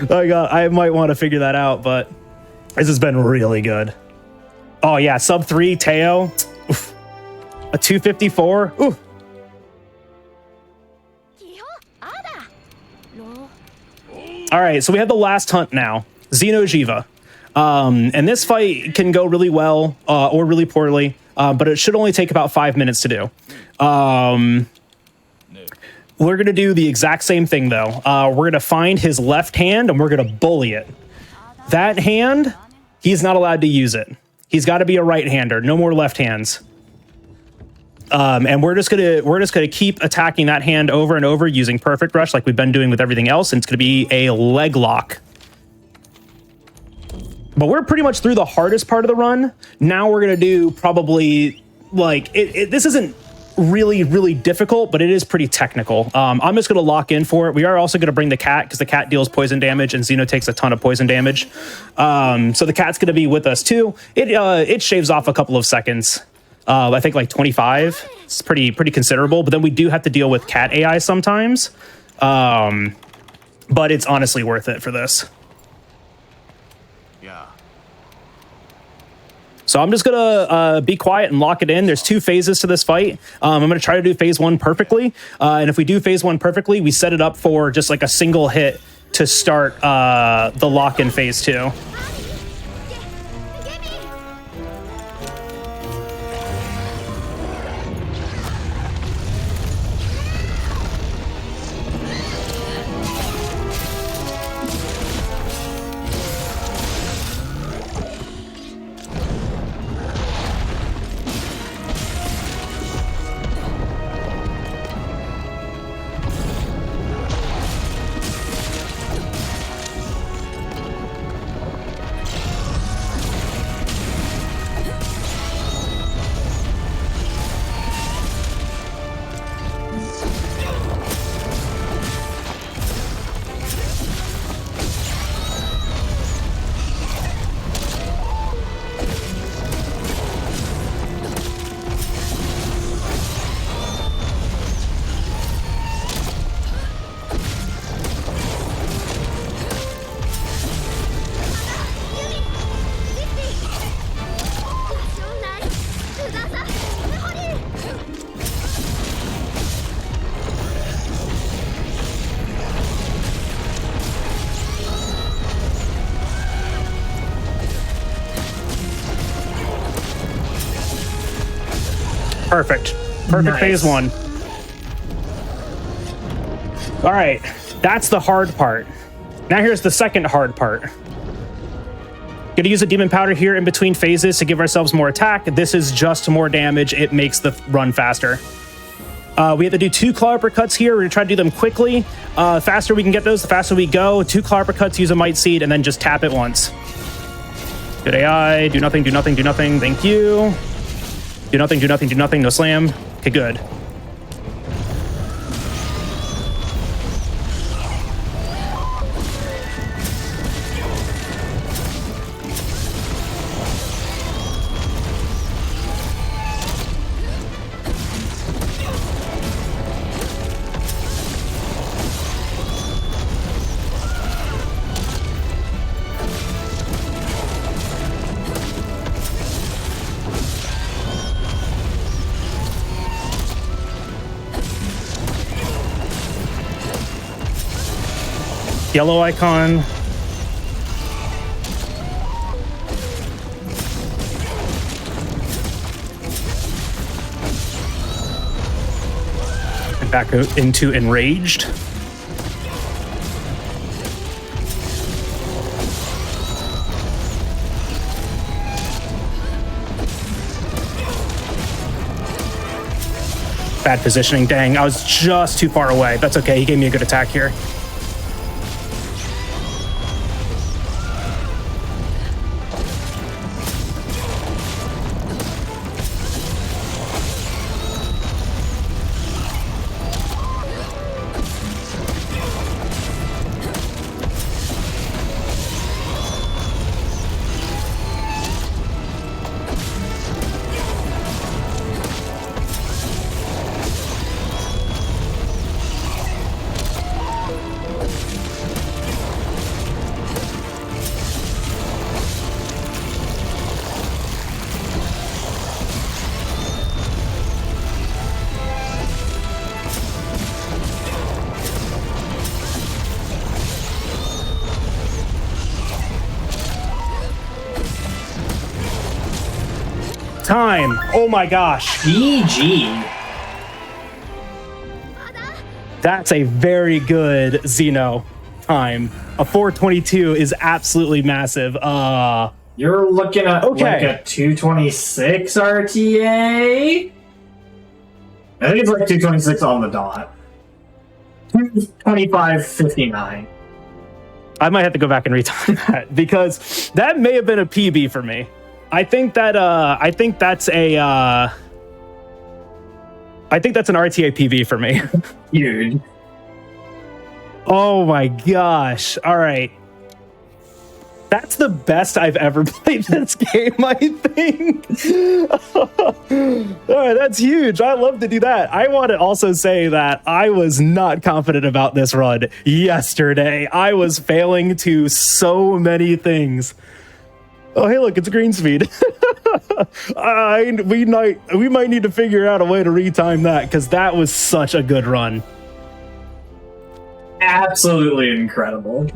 I might want to figure that out, but this has been really good. Oh yeah, sub 3 Teo, oof. A 254. Ooh. All right, so we have the last hunt now, Xenojiva. And this fight can go really well or really poorly, but it should only take about 5 minutes to do. We're going to do the exact same thing, though. We're going to find his left hand, and we're going to bully it. That hand, he's not allowed to use it. He's got to be a right-hander. No more left hands. And we're just gonna keep attacking that hand over and over using Perfect Rush like we've been doing with everything else, and it's gonna be a leg lock. But we're pretty much through the hardest part of the run. Now we're gonna do probably like this isn't really difficult, but it is pretty technical. I'm just gonna lock in for it. We are also gonna bring the cat because the cat deals poison damage and Xeno takes a ton of poison damage. So the cat's gonna be with us too. It shaves off a couple of seconds. I think like 25. It's pretty considerable. But then we do have to deal with cat AI sometimes. But it's honestly worth it for this. Yeah. So I'm just gonna be quiet and lock it in. There's 2 phases to this fight. I'm gonna try to do phase 1 perfectly. And if we do phase 1 perfectly, we set it up for just like a single hit to start the lock in phase 2. Perfect nice. Phase 1. All right, that's the hard part. Now here's the second hard part. Gonna use a demon powder here in between phases to give ourselves more attack. This is just more damage. It makes the run faster. We have to do 2 claw uppercuts here. We're gonna try to do them quickly. Faster we can get those, the faster we go. 2 claw uppercuts, use a might seed, and then just tap it once. Good AI, do nothing, do nothing, do nothing. Thank you. Do nothing, do nothing, do nothing, no slam. Okay, good. Yellow icon. And back into enraged. Bad positioning, dang. I was just too far away. That's okay, he gave me a good attack here. Time. Oh my gosh. GG. That's a very good Xeno time. A 422 is absolutely massive. You're looking at like a 226 RTA? I think it's like 226 on the dot. 225.59. I might have to go back and retime that because that may have been a PB for me. I think that's an RTA PB for me. Huge. Oh my gosh. All right. That's the best I've ever played this game, I think. All right, that's huge. I love to do that. I want to also say that I was not confident about this run yesterday. I was failing to so many things. Oh, hey, look, it's green speed. We might need to figure out a way to retime that because that was such a good run. Absolutely incredible.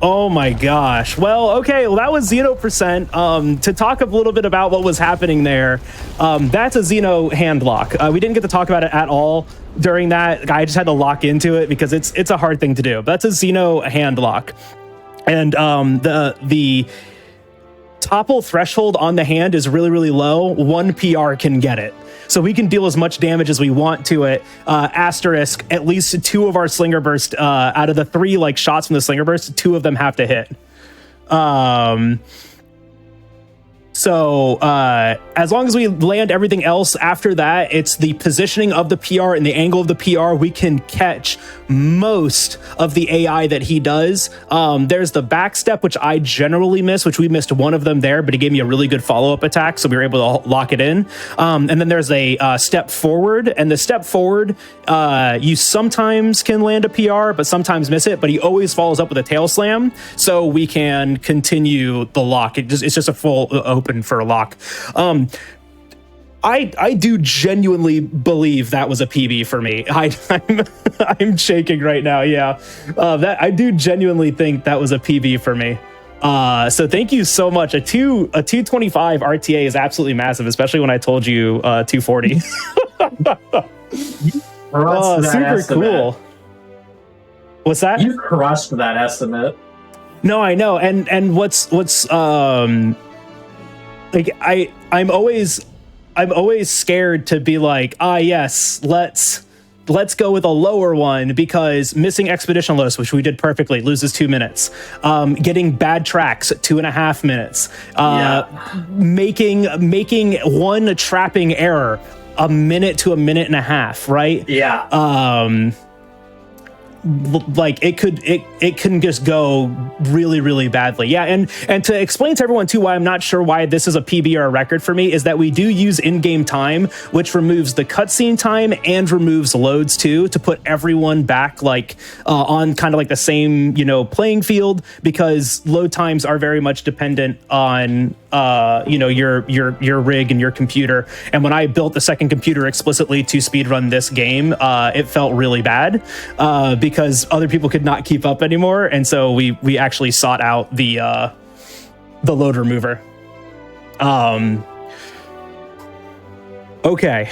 Oh my gosh. Well, okay. Well, that was 0%. To talk a little bit about what was happening there, that's a Xeno hand lock. We didn't get to talk about it at all during that. I just had to lock into it because it's a hard thing to do. But that's a Xeno hand lock. And the topple threshold on the hand is really, really low. 1 PR can get it. So we can deal as much damage as we want to it. Asterisk, at least 2 of our Slinger Burst, out of the 3 like shots from the Slinger Burst, 2 of them have to hit. So as long as we land everything else after that, it's the positioning of the PR and the angle of the PR. We can catch most of the AI that he does. There's the back step, which I generally miss, which we missed one of them there, but he gave me a really good follow-up attack, so we were able to lock it in. And then there's a step forward, and the step forward, you sometimes can land a PR, but sometimes miss it, but he always follows up with a tail slam, so we can continue the lock. It's just a full open for a lock. I do genuinely believe that was a PB for me. I'm shaking right now. Yeah, that I do genuinely think that was a PB for me. So thank you so much. A 225 RTA is absolutely massive, especially when I told you 240. Super estimate. Cool. What's that? You crushed that estimate. No, I know. And what's like I'm always scared to be like, yes, let's go with a lower one, because missing Expedition Los, which we did perfectly, loses 2 minutes. Getting bad tracks, 2.5 minutes. Making one trapping error, 1 minute to 1.5 minutes, right? Yeah. Like it can just go really, really badly. Yeah, and to explain to everyone too why I'm not sure why this is a PB or a record for me is that we do use in-game time, which removes the cutscene time and removes loads too, to put everyone back like on kind of like the same playing field, because load times are very much dependent on your rig and your computer. And when I built the second computer explicitly to speedrun this game, it felt really bad because other people could not keep up anymore, and so we actually sought out the load remover. Okay.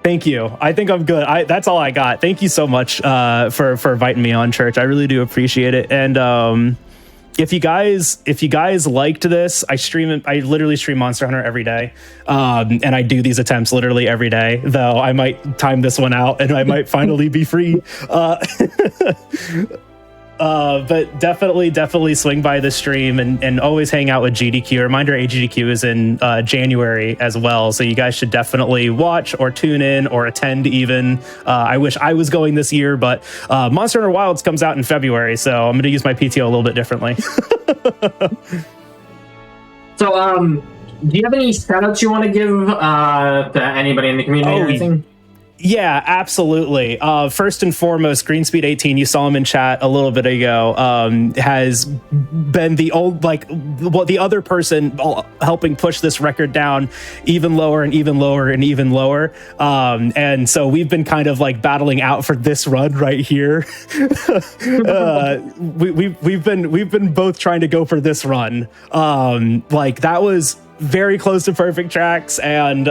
Thank you. I think I'm good. That's all I got. Thank you so much for inviting me on, Church. I really do appreciate it. And if you guys liked this, I literally stream Monster Hunter every day. And I do these attempts literally every day, though I might time this one out and I might finally be free. But definitely swing by the stream and always hang out with GDQ. Reminder, GDQ is in January as well, so you guys should definitely watch or tune in or attend even. I wish I was going this year, but Monster Hunter Wilds comes out in February, so I'm going to use my PTO a little bit differently. So, do you have any shout-outs you want to give to anybody in the community or anything? Yeah, absolutely. First and foremost, Greenspeed18, you saw him in chat a little bit ago, has been the other person helping push this record down even lower and even lower and even lower. And so we've been kind of like battling out for this run right here. We've been both trying to go for this run. Like that was very close to perfect tracks, and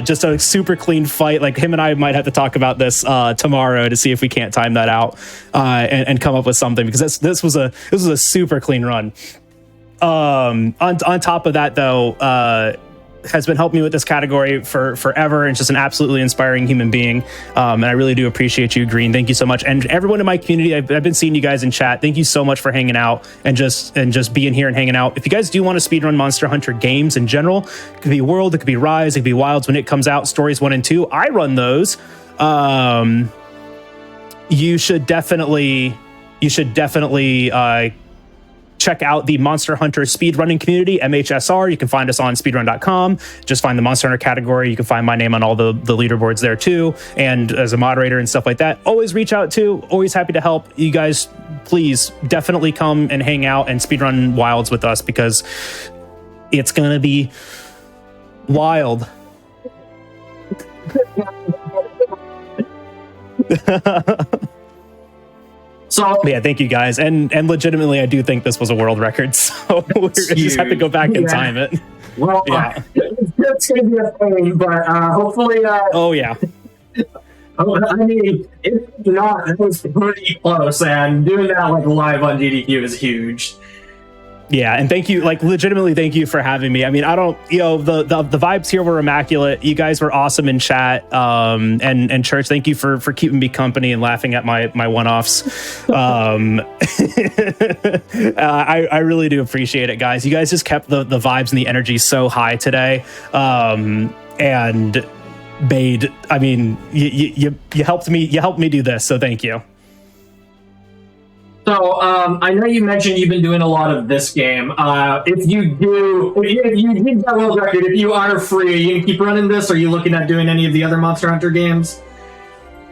just a super clean fight. Like him and I might have to talk about this tomorrow to see if we can't time that out and come up with something, because this was a super clean run. On top of that though, has been helping me with this category for forever, and just an absolutely inspiring human being. And I really do appreciate you, Green. Thank you so much. And everyone in my community, I've been seeing you guys in chat. Thank you so much for hanging out and just being here and hanging out. If you guys do want to speedrun Monster Hunter games in general, it could be World, it could be Rise, it could be Wilds when it comes out, Stories 1 and 2. I run those. You should definitely check out the Monster Hunter speedrunning community, MHSR. You can find us on speedrun.com. Just find the Monster Hunter category. You can find my name on all the leaderboards there too, and as a moderator and stuff like that. Always reach out to, always happy to help. You guys, please definitely come and hang out and speedrun Wilds with us, because it's gonna be wild. So yeah, thank you guys, and legitimately, I do think this was a world record. So we just have to go back and time it. Well, yeah, it's gonna be a pain, but hopefully. Oh yeah. I mean, if not, it was pretty close, and doing that like live on GDQ is huge. Yeah, and thank you, like legitimately, thank you for having me. I mean, I don't, the vibes here were immaculate. You guys were awesome in chat, and Church. Thank you for keeping me company and laughing at my one-offs. I really do appreciate it, guys. You guys just kept the vibes and the energy so high today, and made. I mean, you helped me. You helped me do this, so thank you. So, I know you mentioned you've been doing a lot of this game. If you did that world record, if you are free, are you going to keep running this? Or are you looking at doing any of the other Monster Hunter games?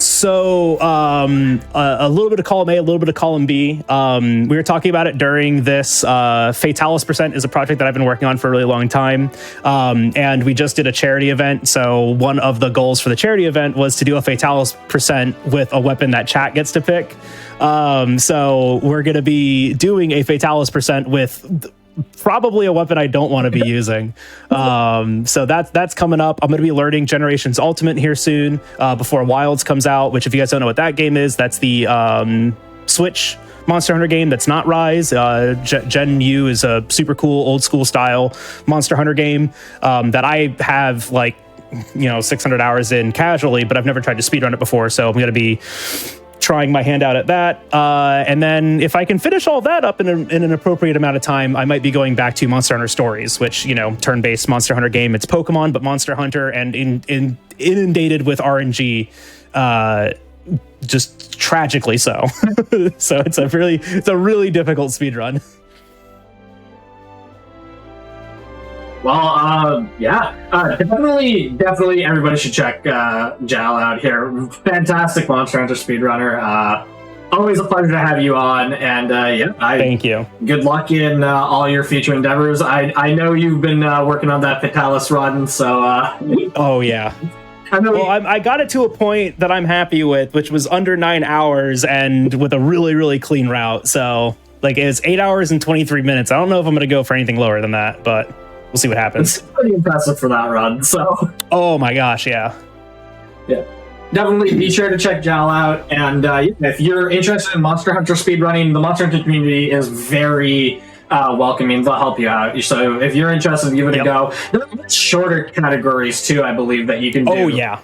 So, a little bit of column A, a little bit of column B. We were talking about it during this. Fatalis Percent is a project that I've been working on for a really long time. And we just did a charity event. So one of the goals for the charity event was to do a Fatalis Percent with a weapon that chat gets to pick. So we're going to be doing a Fatalis Percent with probably a weapon I don't want to be using. So that's coming up. I'm going to be learning Generations Ultimate here soon, before Wilds comes out, which if you guys don't know what that game is, that's the Switch Monster Hunter game that's not Rise. Gen U is a super cool old school style Monster Hunter game that I have like 600 hours in casually, but I've never tried to speedrun it before, so I'm going to be trying my hand out at that, and then if I can finish all that up in an appropriate amount of time, I might be going back to Monster Hunter Stories, which turn-based Monster Hunter game. It's Pokemon but Monster Hunter, and inundated with RNG, just tragically so. So it's a really difficult speedrun. Well, definitely everybody should check Jal out here. Fantastic Monster Hunter speedrunner. Always a pleasure to have you on, and thank you. Good luck in all your future endeavors. I know you've been working on that Fatalis run, so oh yeah. I got it to a point that I'm happy with, which was under 9 hours and with a really, really clean route. So like it's 8 hours and 23 minutes. I don't know if I'm going to go for anything lower than that, but we'll see what happens. It's pretty impressive for that run. So. Oh my gosh, yeah. Yeah. Definitely be sure to check Jal out. And if you're interested in Monster Hunter speedrunning, the Monster Hunter community is very welcoming. They'll help you out. So if you're interested, give it a go. There are shorter categories too, I believe, that you can do. Oh yeah.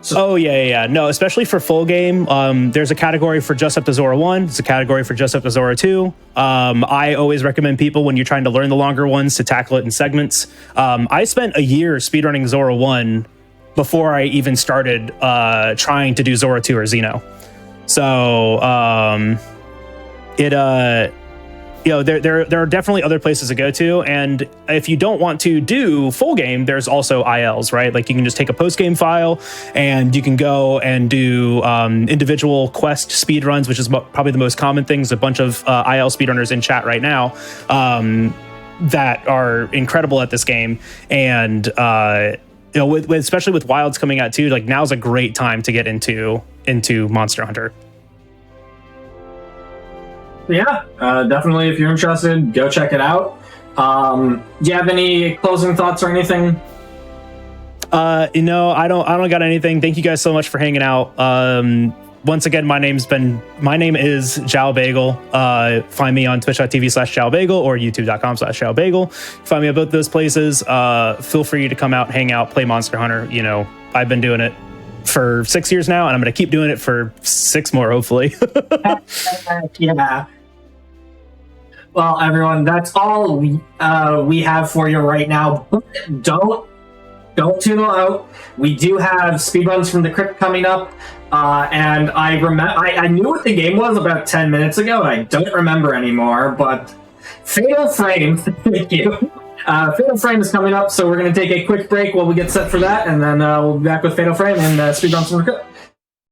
So, no, especially for full game. There's a category for just up to Zora 1. There's a category for just up to Zora 2. I always recommend people, when you're trying to learn the longer ones, to tackle it in segments. I spent a year speedrunning Zora 1 before I even started trying to do Zora 2 or Xeno. So there are definitely other places to go to, and if you don't want to do full game, there's also ILs, right? Like you can just take a post game file and you can go and do individual quest speed runs, which is probably the most common things. A bunch of IL speedrunners in chat right now that are incredible at this game, and especially with Wilds coming out too, like now's a great time to get into Monster Hunter. Yeah, definitely. If you're interested, go check it out. Do you have any closing thoughts or anything? I don't got anything. Thank you guys so much for hanging out. once again, my name is Zhao Bagel. Find me on twitch.tv/Zhao Bagel or youtube.com/Zhao Bagel. Find me at both those places. Feel free to come out, hang out, play Monster Hunter. You know, I've been doing it for 6 years now, and I'm going to keep doing it for 6 more, hopefully. Yeah. Well, everyone, that's all we have for you right now. Don't tune out. We do have speedruns from the crypt coming up, and I knew what the game was about 10 minutes ago, and I don't remember anymore. But Fatal Frame, thank you. Fatal Frame is coming up, so we're going to take a quick break while we get set for that, and then we'll be back with Fatal Frame and speedruns from the crypt.